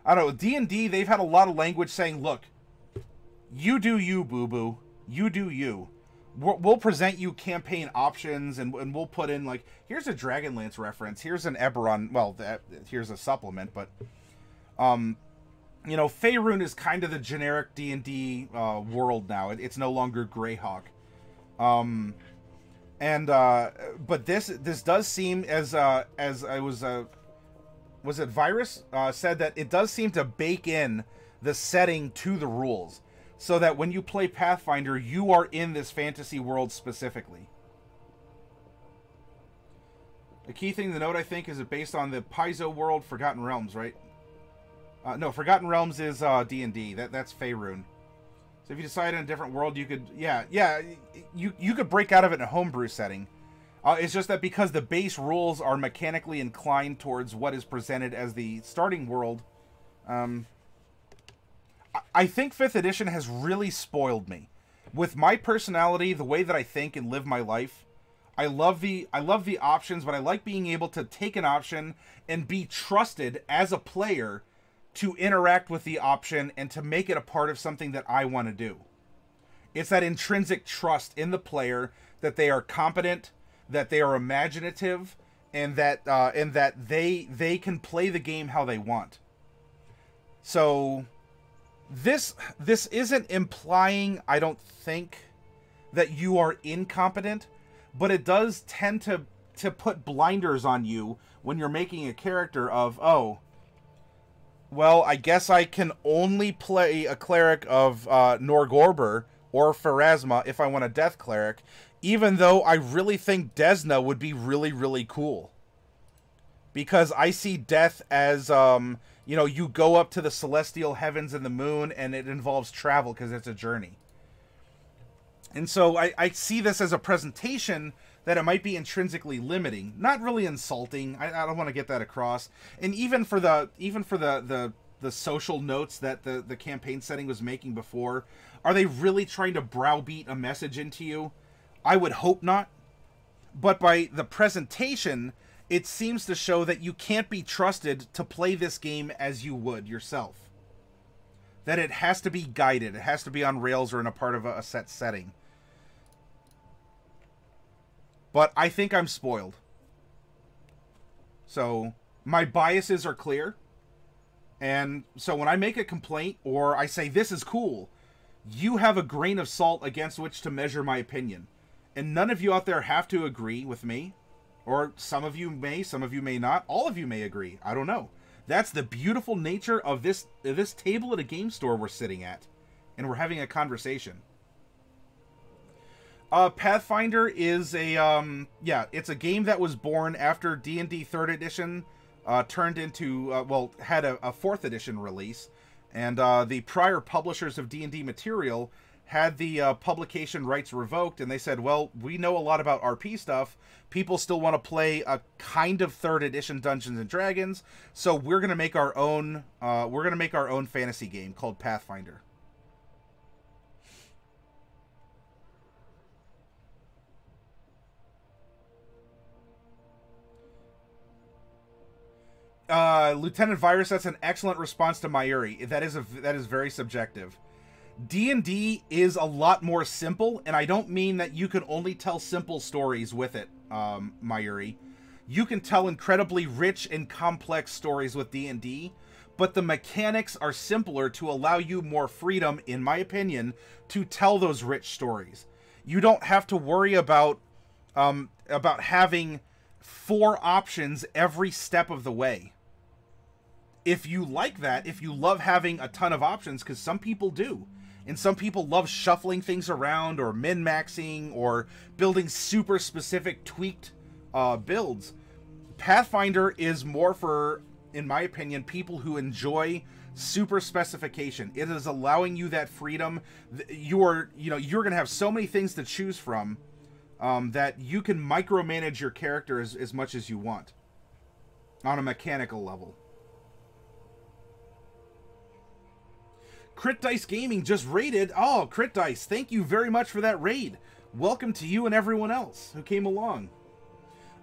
I don't know, D&D, they've had a lot of language saying, look, you do you, boo-boo. You do you. We'll present you campaign options, and we'll put in, like, here's a Dragonlance reference. Here's an Eberron, well, here's a supplement, but, you know, Faerun is kind of the generic D&D world now. It's no longer Greyhawk. But this does seem, as I was it Virus said, that it does seem to bake in the setting to the rules, so that when you play Pathfinder, you are in this fantasy world specifically. The key thing to note, I think, is it based on the Paizo world, Forgotten Realms, right? No, Forgotten Realms is D&D. That's Faerun. So if you decide in a different world, you could, you could break out of it in a homebrew setting. It's just that because the base rules are mechanically inclined towards what is presented as the starting world, I think 5th edition has really spoiled me. With my personality, the way that I think and live my life, I love the options, but I like being able to take an option and be trusted as a player to interact with the option and to make it a part of something that I want to do. It's that intrinsic trust in the player that they are competent, that they are imaginative, and that they can play the game how they want. So this isn't implying, I don't think, that you are incompetent, but it does tend to put blinders on you when you're making a character of, oh, well, I guess I can only play a cleric of Norgorber or Pharasma if I want a death cleric, even though I really think Desna would be really, really cool. Because I see death as, you know, you go up to the celestial heavens and the moon, and it involves travel because it's a journey. And so I see this as a presentation that it might be intrinsically limiting, not really insulting. I don't want to get that across. And even for the social notes that the campaign setting was making before, are they really trying to browbeat a message into you? I would hope not. But by the presentation, it seems to show that you can't be trusted to play this game as you would yourself. That it has to be guided. It has to be on rails or in a part of a set setting. But I think I'm spoiled. So my biases are clear. And so when I make a complaint or I say this is cool, you have a grain of salt against which to measure my opinion. And none of you out there have to agree with me. Or some of you may not. All of you may agree. I don't know. That's the beautiful nature of this table at a game store we're sitting at. And we're having a conversation. Pathfinder is it's a game that was born after D&D 3rd edition turned into, had a 4th edition release. And the prior publishers of D&D material had the publication rights revoked, and they said, well, we know a lot about RP stuff. People still want to play a kind of 3rd edition Dungeons and Dragons, so we're going to make our own fantasy game called Pathfinder. Lieutenant Virus, that's an excellent response to Mayuri. That is very subjective. D&D is a lot more simple, and I don't mean that you can only tell simple stories with it, Mayuri. You can tell incredibly rich and complex stories with D&D, but the mechanics are simpler to allow you more freedom, in my opinion, to tell those rich stories. You don't have to worry about having 4 options every step of the way. If you like that, if you love having a ton of options, because some people do, and some people love shuffling things around or min-maxing or building super specific tweaked builds, Pathfinder is more for, in my opinion, people who enjoy super specification. It is allowing you that freedom. You're going to have so many things to choose from that you can micromanage your character as much as you want on a mechanical level. Crit Dice Gaming just raided. Oh, Crit Dice, thank you very much for that raid. Welcome to you and everyone else who came along.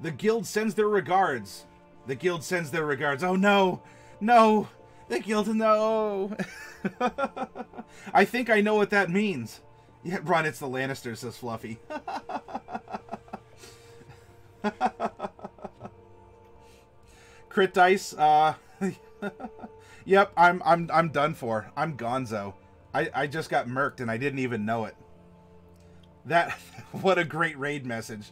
The guild sends their regards. The guild sends their regards. Oh, no. No. The guild, no. I think I know what that means. Yeah, Ron, it's the Lannisters, says Fluffy. Crit Dice, yep, I'm done for. I'm gonzo. I just got murked and I didn't even know it. That, what a great raid message.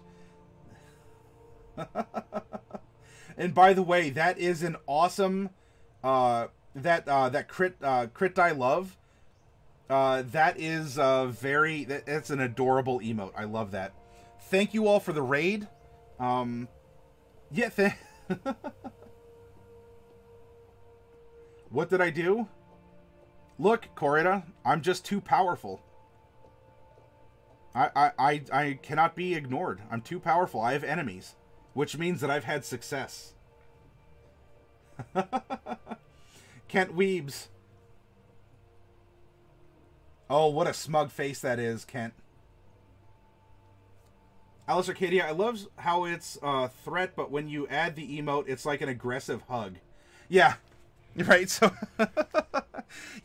And by the way, that is an awesome that crit die love. That is that's an adorable emote. I love that. Thank you all for the raid. Yeah, what did I do? Look, Corita, I'm just too powerful. I cannot be ignored. I'm too powerful. I have enemies, which means that I've had success. Kent Weebs. Oh, what a smug face that is, Kent. Alice Arcadia, I love how it's a threat, but when you add the emote, it's like an aggressive hug. Yeah, right. So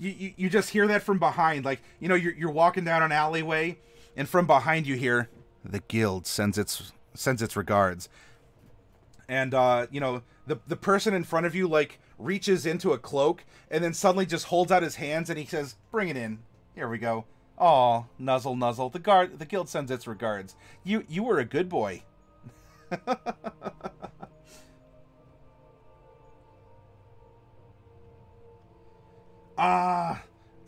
you just hear that from behind, like, you know, you're walking down an alleyway, and from behind you hear the guild sends its regards, and you know, the person in front of you like reaches into a cloak and then suddenly just holds out his hands and he says, "Bring it in. Here we go. Oh, nuzzle, nuzzle. The guild sends its regards. You were a good boy." Ah,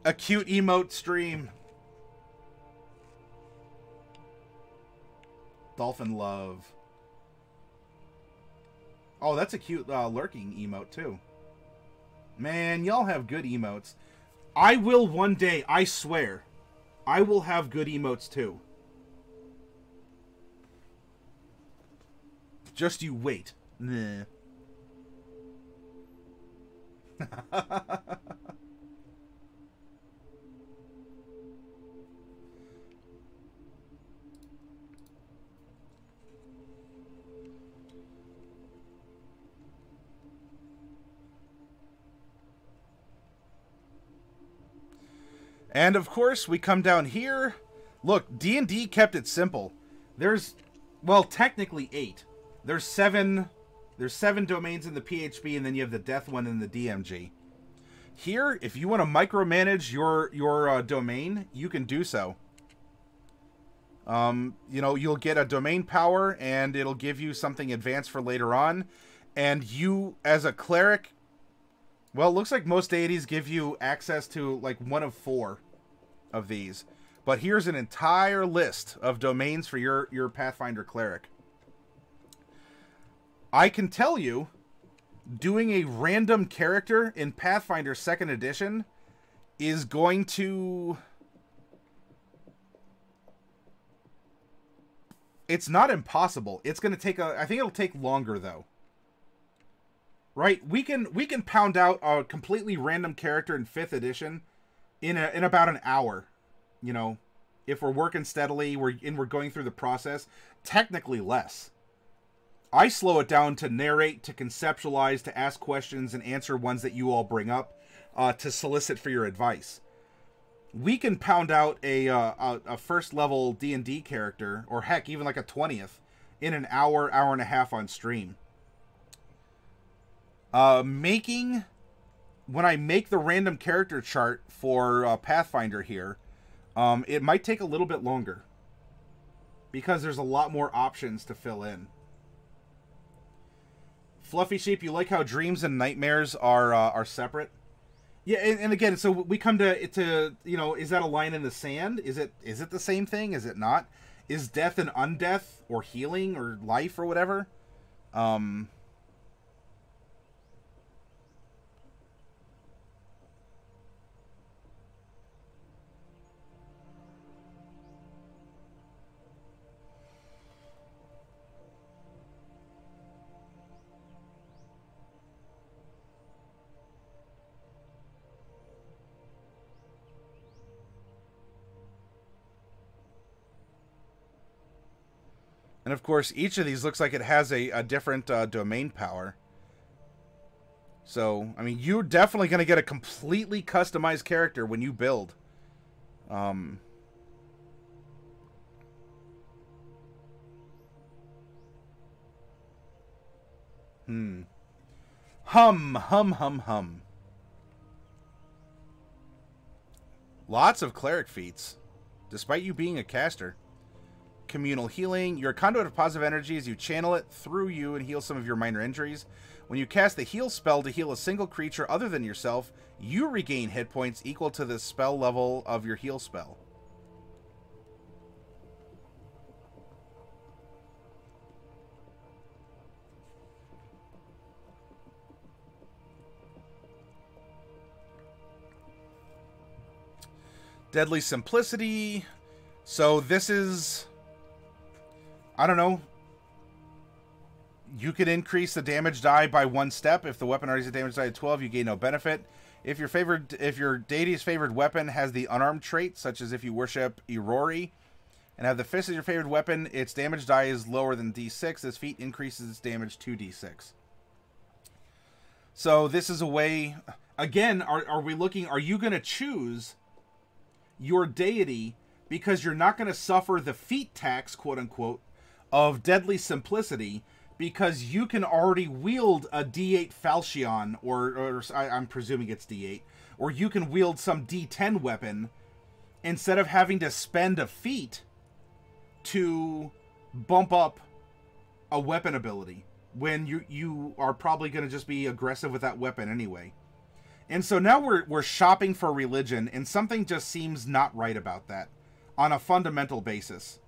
a cute emote stream. Dolphin love. Oh, that's a cute lurking emote too. Man, y'all have good emotes. I will one day, I swear, I will have good emotes too. Just you wait. Nah. And of course, we come down here. Look, D&D kept it simple. There's, well, technically 8. There's 7 domains in the PHP, and then you have the death one in the DMG. Here, if you want to micromanage your domain, you can do so. You know, you'll get a domain power, and it'll give you something advanced for later on. And you, as a cleric, well, it looks like most deities give you access to, like, one of 4 of these. But here's an entire list of domains for your Pathfinder cleric. I can tell you, doing a random character in Pathfinder Second Edition is going to... It's not impossible. It's going to take I think it'll take longer, though. Right? We can pound out a completely random character in 5th edition in about an hour. You know, if we're working steadily, we're going through the process. Technically less. I slow it down to narrate, to conceptualize, to ask questions and answer ones that you all bring up, to solicit for your advice. We can pound out a first level D&D character, or heck, even like a 20th, in an hour, hour and a half on stream. When I make the random character chart for Pathfinder here, it might take a little bit longer, because there's a lot more options to fill in. Fluffy Sheep, you like how dreams and nightmares are separate? Yeah, and again, so we come to you know, is that a line in the sand? Is it the same thing? Is it not? Is death and undeath, or healing, or life, or whatever? And of course, each of these looks like it has a different domain power. So, I mean, you're definitely going to get a completely customized character when you build. Hum, hum, hum. Lots of cleric feats, despite you being a caster. Communal healing. You're a conduit of positive energy as you channel it through you and heal some of your minor injuries. When you cast the heal spell to heal a single creature other than yourself, you regain hit points equal to the spell level of your heal spell. Deadly Simplicity. So this is... I don't know. You could increase the damage die by 1 step. If the weapon already has a damage die of 12, you gain no benefit. If your deity's favored weapon has the unarmed trait, such as if you worship Irori, and have the fist as your favorite weapon, its damage die is lower than D6. This feat increases its damage to D6. So this is a way... Again, are we looking... Are you going to choose your deity because you're not going to suffer the feat tax, quote-unquote, of Deadly Simplicity, because you can already wield a D8 Falchion, or I'm presuming it's D8, or you can wield some D10 weapon instead of having to spend a feat to bump up a weapon ability when you are probably going to just be aggressive with that weapon anyway. And so now we're shopping for religion, and something just seems not right about that on a fundamental basis.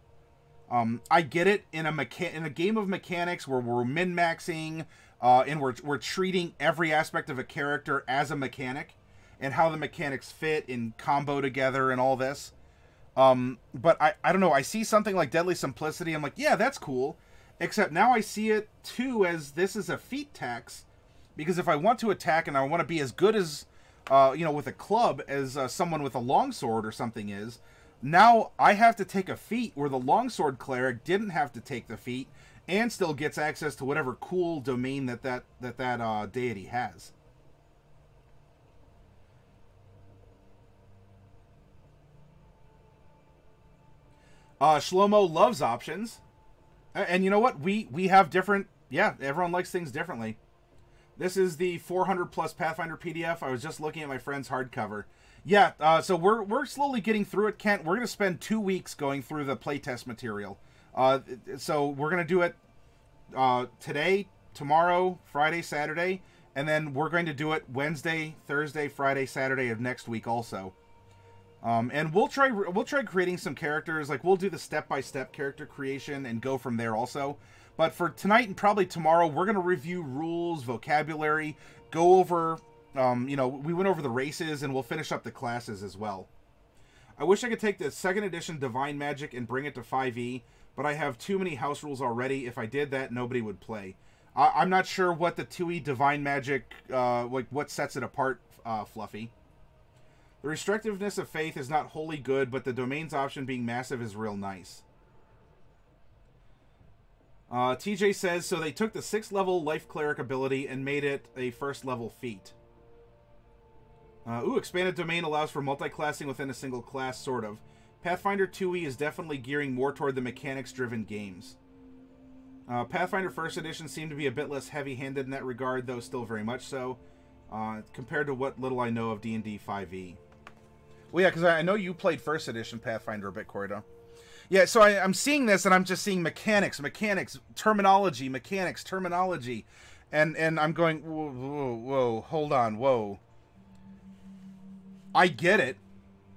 I get it in a game of mechanics where we're min-maxing, and we're treating every aspect of a character as a mechanic, and how the mechanics fit and combo together and all this. But I don't know. I see something like Deadly Simplicity. I'm like, yeah, that's cool. Except now I see it, too, as this is a feat tax. Because if I want to attack and I want to be as good as, with a club as someone with a longsword or something is, now I have to take a feat where the longsword cleric didn't have to take the feat and still gets access to whatever cool domain that deity has. Shlomo loves options. And you know what? We have different... Yeah, everyone likes things differently. This is the 400 plus Pathfinder PDF. I was just looking at my friend's hardcover. Yeah, so we're slowly getting through it, Kent. We're going to spend 2 weeks going through the playtest material. So we're going to do it today, tomorrow, Friday, Saturday, and then we're going to do it Wednesday, Thursday, Friday, Saturday of next week also. And we'll try creating some characters. Like, we'll do the step-by-step character creation and go from there also. But for tonight and probably tomorrow, we're going to review rules, vocabulary, go over, we went over the races, and we'll finish up the classes as well. I wish I could take the 2nd edition Divine Magic and bring it to 5e, but I have too many house rules already. If I did that, nobody would play. I'm not sure what the TUE Divine Magic, what sets it apart, Fluffy. The restrictiveness of faith is not wholly good, but the domains option being massive is real nice. TJ says, so they took the 6th level Life Cleric ability and made it a 1st level feat. Expanded domain allows for multi-classing within a single class, sort of. Pathfinder 2e is definitely gearing more toward the mechanics-driven games. Pathfinder 1st Edition seemed to be a bit less heavy-handed in that regard, though still very much so, compared to what little I know of D&D 5e. Well, yeah, because I know you played 1st Edition Pathfinder a bit, Corridor. Yeah, so I'm seeing this, and I'm just seeing mechanics, terminology, and I'm going, whoa, hold on, whoa. I get it.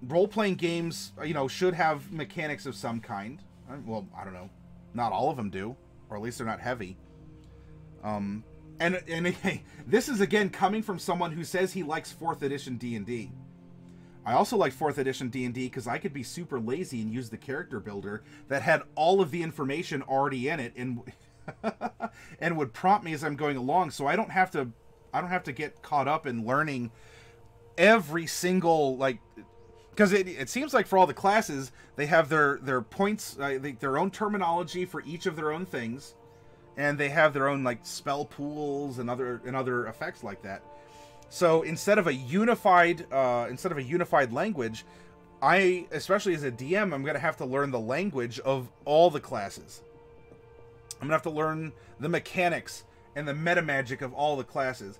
Role-playing games, should have mechanics of some kind. Well, I don't know. Not all of them do, or at least they're not heavy. And this is, again, coming from someone who says he likes 4th Edition D&D. I also like 4th Edition D&D because I could be super lazy and use the character builder that had all of the information already in it and and would prompt me as I'm going along, so I don't have to get caught up in learning every single, because it seems like for all the classes they have their points, their own terminology for each of their own things, and they have their own spell pools and other effects like that. So instead of a unified language, especially as a DM, I'm going to have to learn the language of all the classes. I'm going to have to learn the mechanics and the meta magic of all the classes.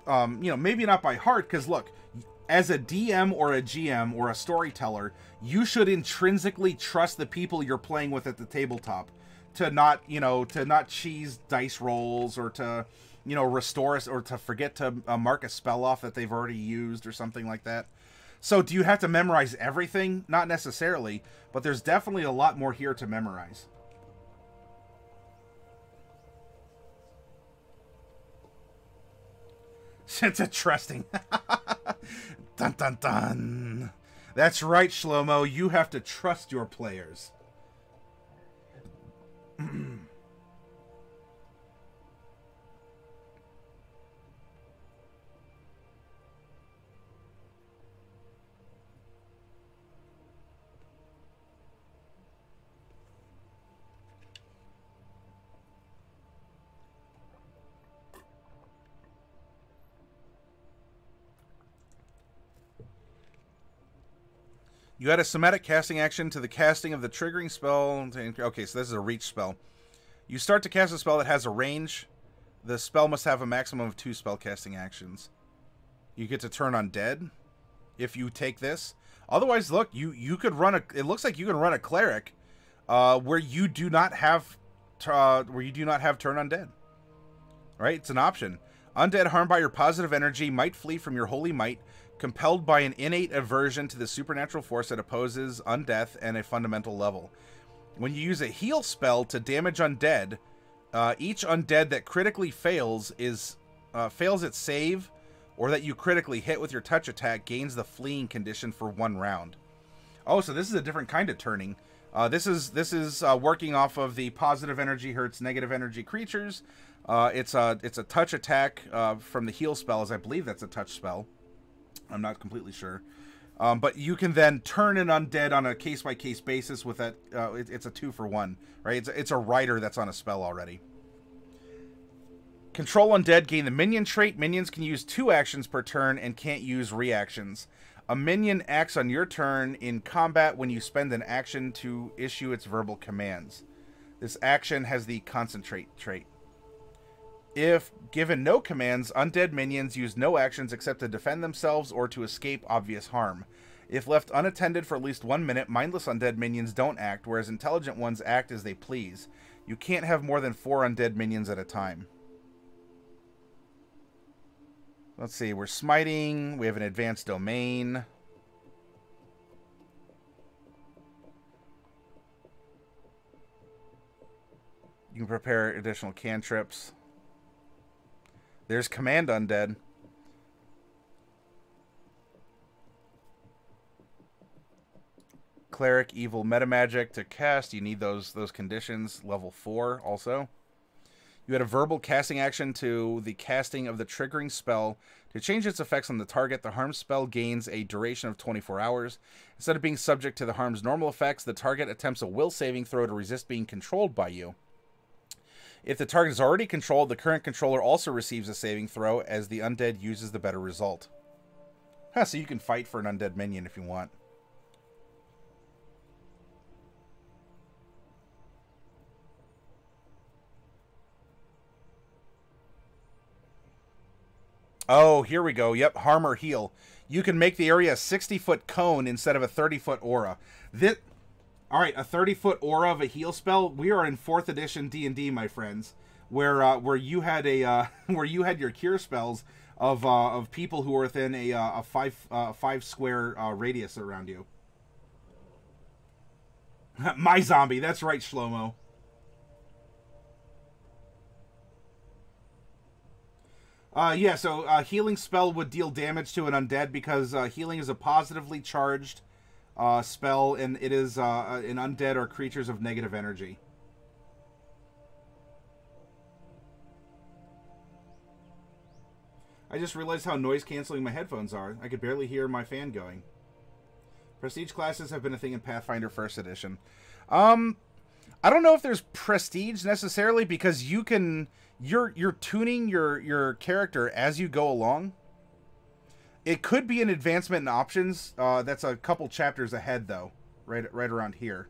Maybe not by heart, because look, as a DM or a GM or a storyteller, you should intrinsically trust the people you're playing with at the tabletop to not cheese dice rolls or to restore us, or to forget to mark a spell off that they've already used or something like that. So do you have to memorize everything? Not necessarily, but there's definitely a lot more here to memorize. Sense of trusting. Dun dun dun. That's right, Shlomo. You have to trust your players. You add a somatic casting action to the casting of the triggering spell. Okay, so this is a reach spell. You start to cast a spell that has a range. The spell must have a maximum of 2 spell casting actions. You get to turn undead if you take this. Otherwise, look, you could run a. It looks like you can run a cleric where you do not have turn undead. Right? It's an option. Undead harmed by your positive energy might flee from your holy might, compelled by an innate aversion to the supernatural force that opposes undeath and a fundamental level. When you use a heal spell to damage undead, each undead that critically fails its save, or that you critically hit with your touch attack, gains the fleeing condition for 1 round. Oh, so this is a different kind of turning. This is working off of the positive energy hurts negative energy creatures. It's a touch attack from the heal spell, as I believe that's a touch spell. I'm not completely sure. But you can then turn an undead on a case-by-case basis with that. It's a 2-for-1, right? It's a rider that's on a spell already. Control undead, gain the minion trait. Minions can use 2 actions per turn and can't use reactions. A minion acts on your turn in combat when you spend an action to issue its verbal commands. This action has the concentrate trait. If given no commands, undead minions use no actions except to defend themselves or to escape obvious harm. If left unattended for at least 1 minute, mindless undead minions don't act, whereas intelligent ones act as they please. You can't have more than 4 undead minions at a time. Let's see, we're smiting, we have an advanced domain. You can prepare additional cantrips. There's command undead. Cleric, evil metamagic to cast. You need those conditions. Level 4 also. You had a verbal casting action to the casting of the triggering spell. To change its effects on the target, the harm spell gains a duration of 24 hours. Instead of being subject to the harm's normal effects, the target attempts a will saving throw to resist being controlled by you. If the target is already controlled, the current controller also receives a saving throw as the undead uses the better result. Huh, so you can fight for an undead minion if you want. Oh, here we go. Yep, harm or heal. You can make the area a 60-foot cone instead of a 30-foot aura. All right, a 30-foot aura of a heal spell. We are in 4th edition D&D, my friends, where you had a where you had your cure spells of people who were within a 5 square radius around you. My zombie. That's right, Shlomo. Yeah, so healing spell would deal damage to an undead because healing is a positively charged spell, and it is an undead or creatures of negative energy. I just realized how noise canceling my headphones are. I could barely hear my fan going. Prestige classes have been a thing in Pathfinder First Edition. I don't know if there's prestige necessarily because you can you're tuning your character as you go along. It could be an advancement in options. That's a couple chapters ahead though, right around here.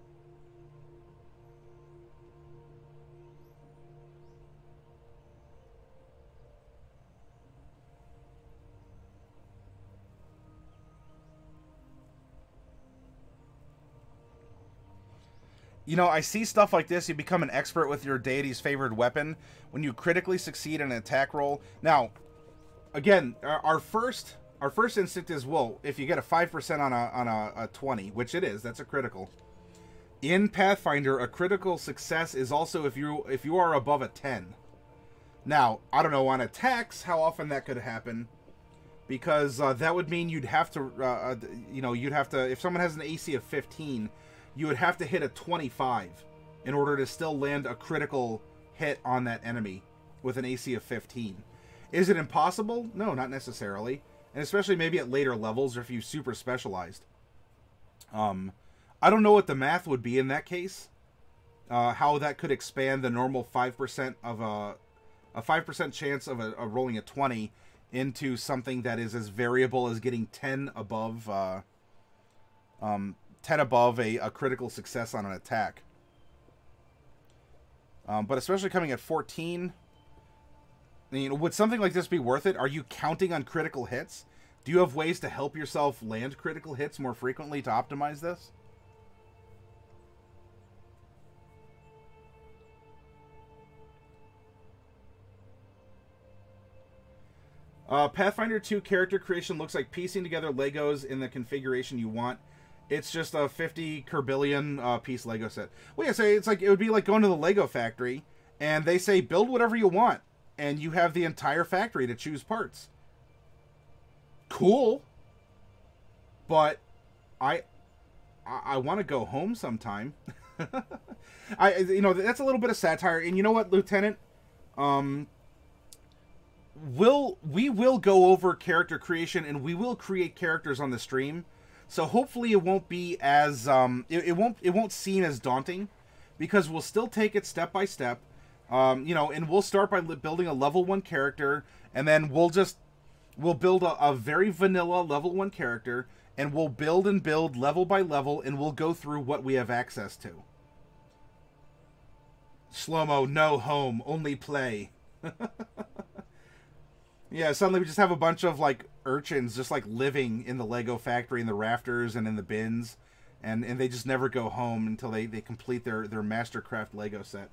You know, I see stuff like this. You become an expert with your deity's favored weapon when you critically succeed in an attack roll. Now, again, our first instinct is, well, if you get a 5% on a 20, which it is, that's a critical. In Pathfinder, a critical success is also if you are above a 10. Now, I don't know on attacks how often that could happen, because that would mean you'd have to, if someone has an AC of 15. You would have to hit a 25 in order to still land a critical hit on that enemy with an AC of 15. Is it impossible? No, not necessarily. And especially maybe at later levels or if you super specialized. I don't know what the math would be in that case. How that could expand the normal 5% of a 5% chance of rolling a 20 into something that is as variable as getting 10 above 10 above a critical success on an attack. But especially coming at 14, would something like this be worth it? Are you counting on critical hits? Do you have ways to help yourself land critical hits more frequently to optimize this? Pathfinder 2 character creation looks like piecing together Legos in the configuration you want. It's just a 50 Kerbillion piece Lego set. Well, yeah, so it's like it would be like going to the Lego factory, and they say build whatever you want, and you have the entire factory to choose parts. Cool, but I I want to go home sometime. You know, that's a little bit of satire. And you know what, Lieutenant? We will go over character creation, and we will create characters on the stream. So hopefully it won't be as it won't seem as daunting, because we'll still take it step by step. You know, and we'll start by building a level 1 character, and then we'll build a very vanilla level 1 character, and we'll build and build level by level, and we'll go through what we have access to. Slow-mo, no home, only play. Yeah, suddenly we just have a bunch of, like, urchins just, like, living in the Lego factory, in the rafters and in the bins, and they just never go home until they complete their Mastercraft Lego set.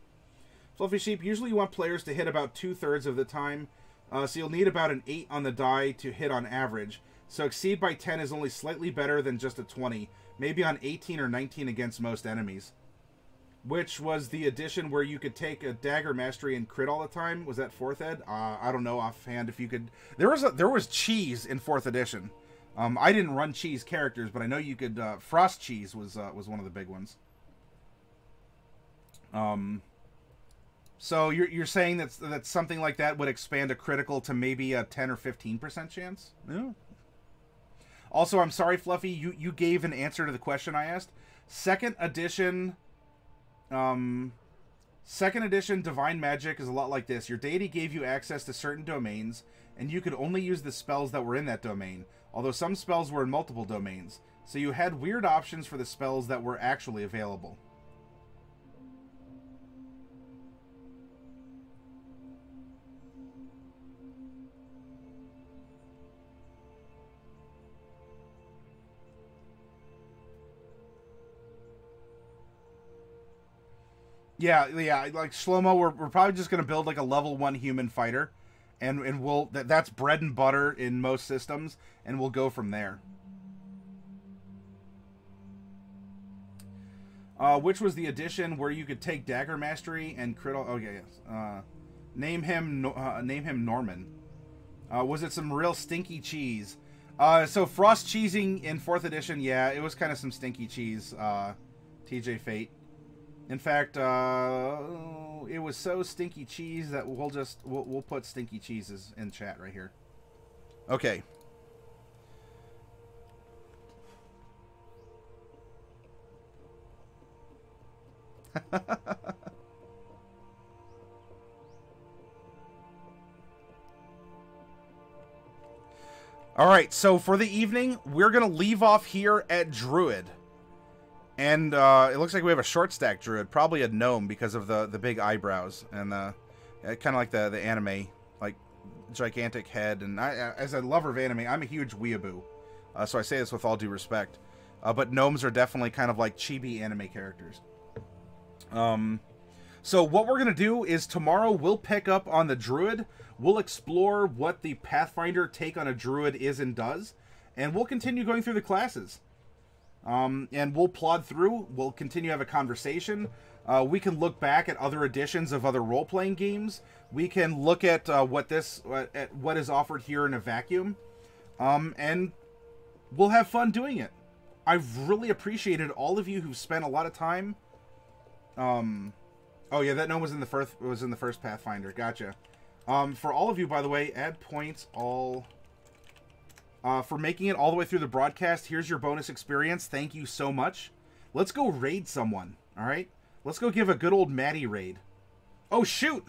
Fluffy Sheep, usually you want players to hit about 2/3 of the time, so you'll need about an 8 on the die to hit on average. So exceed by 10 is only slightly better than just a 20, maybe on 18 or 19 against most enemies. Which was the edition where you could take a dagger mastery and crit all the time. Was that 4th ed? I don't know offhand if you could. There was cheese in 4th edition. I didn't run cheese characters, but I know you could. Frost cheese was one of the big ones. So you're saying that something like that would expand a critical to maybe a 10 or 15% chance? Yeah. Also, I'm sorry, Fluffy. You gave an answer to the question I asked. Second edition Divine Magic is a lot like this. Your deity gave you access to certain domains, and you could only use the spells that were in that domain, although some spells were in multiple domains. So you had weird options for the spells that were actually available. Yeah, like Shlomo, we're probably just gonna build like a level 1 human fighter, and we'll that's bread and butter in most systems, and we'll go from there. Which was the edition where you could take dagger mastery and crit? Okay, yes. Name him Norman. Was it some real stinky cheese? So frost cheesing in 4th edition, yeah, it was kind of some stinky cheese. TJ Fate. In fact, it was so stinky cheese that we'll put stinky cheeses in chat right here. Okay. All right, so for the evening, we're going to leave off here at Druid. And it looks like we have a short stack Druid, probably a gnome because of the big eyebrows and kind of like the anime, like gigantic head. And as a lover of anime, I'm a huge weeaboo, so I say this with all due respect. But gnomes are definitely kind of like chibi anime characters. So what we're gonna do is tomorrow we'll pick up on the Druid. We'll explore what the Pathfinder take on a Druid is and does, and we'll continue going through the classes. And we'll plod through. We'll continue to have a conversation. We can look back at other editions of other role-playing games. We can look at what is offered here in a vacuum, and we'll have fun doing it. I've really appreciated all of you who've spent a lot of time. Oh yeah, that gnome was in the first Pathfinder. Gotcha. For all of you, by the way, add points all. For making it all the way through the broadcast. Here's your bonus experience. Thank you so much. Let's go raid someone. All right. Let's go give a good old Maddie raid. Oh shoot!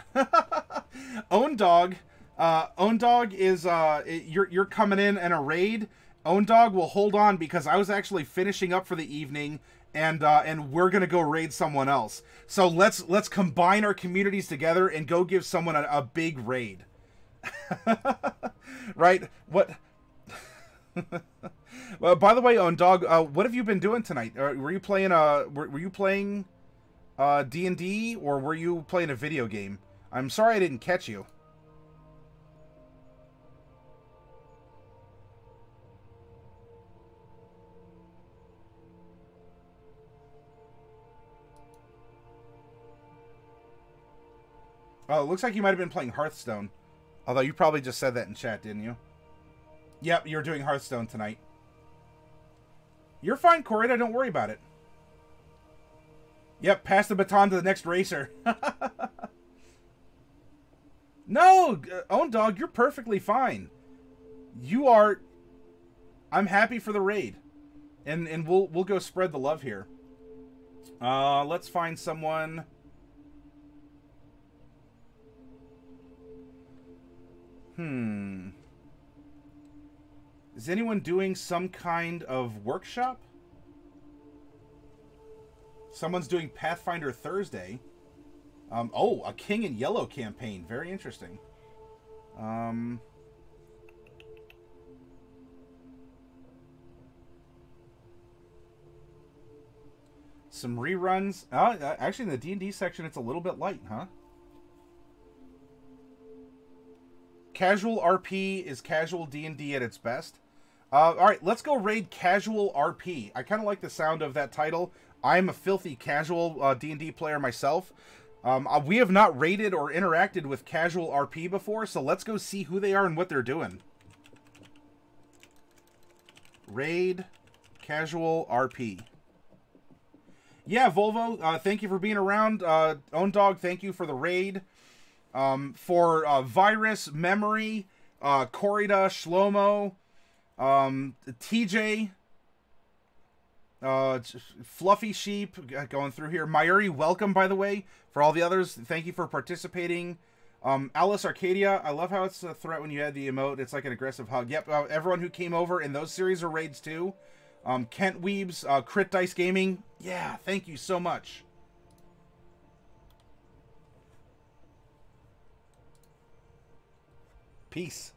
Own Dog. Own Dog is you're coming in a raid. Own Dog will hold on because I was actually finishing up for the evening, and we're gonna go raid someone else. So let's combine our communities together and go give someone a big raid. Right? What? Well, by the way, Own Dog, what have you been doing tonight? Were you playing D&D, or were you playing a video game? I'm sorry I didn't catch you. Oh, it looks like you might have been playing Hearthstone. Although you probably just said that in chat, didn't you? Yep, you're doing Hearthstone tonight. You're fine, Corrida. Don't worry about it. Yep, pass the baton to the next racer. No, Own Dog, you're perfectly fine. You are... I'm happy for the raid. And we'll go spread the love here. Let's find someone... Is anyone doing some kind of workshop? Someone's doing Pathfinder Thursday. Oh, a King in Yellow campaign. Very interesting. Some reruns. Actually, in the D&D section, it's a little bit light, huh? Casual RP is casual D&D at its best. All right, let's go raid Casual RP. I kind of like the sound of that title. I'm a filthy casual D&D player myself. We have not raided or interacted with Casual RP before, so let's go see who they are and what they're doing. Raid Casual RP. Yeah, Volvo, thank you for being around. Own Dog, thank you for the raid. For Virus, Memory, Corrida, Shlomo, TJ, Fluffy Sheep, going through here. Mayuri, welcome, by the way. For all the others, thank you for participating. Alice Arcadia, I love how it's a threat when you add the emote. It's like an aggressive hug. Yep, everyone who came over in those series are raids too. Kent Weebs, Crit Dice Gaming. Yeah, thank you so much. Peace.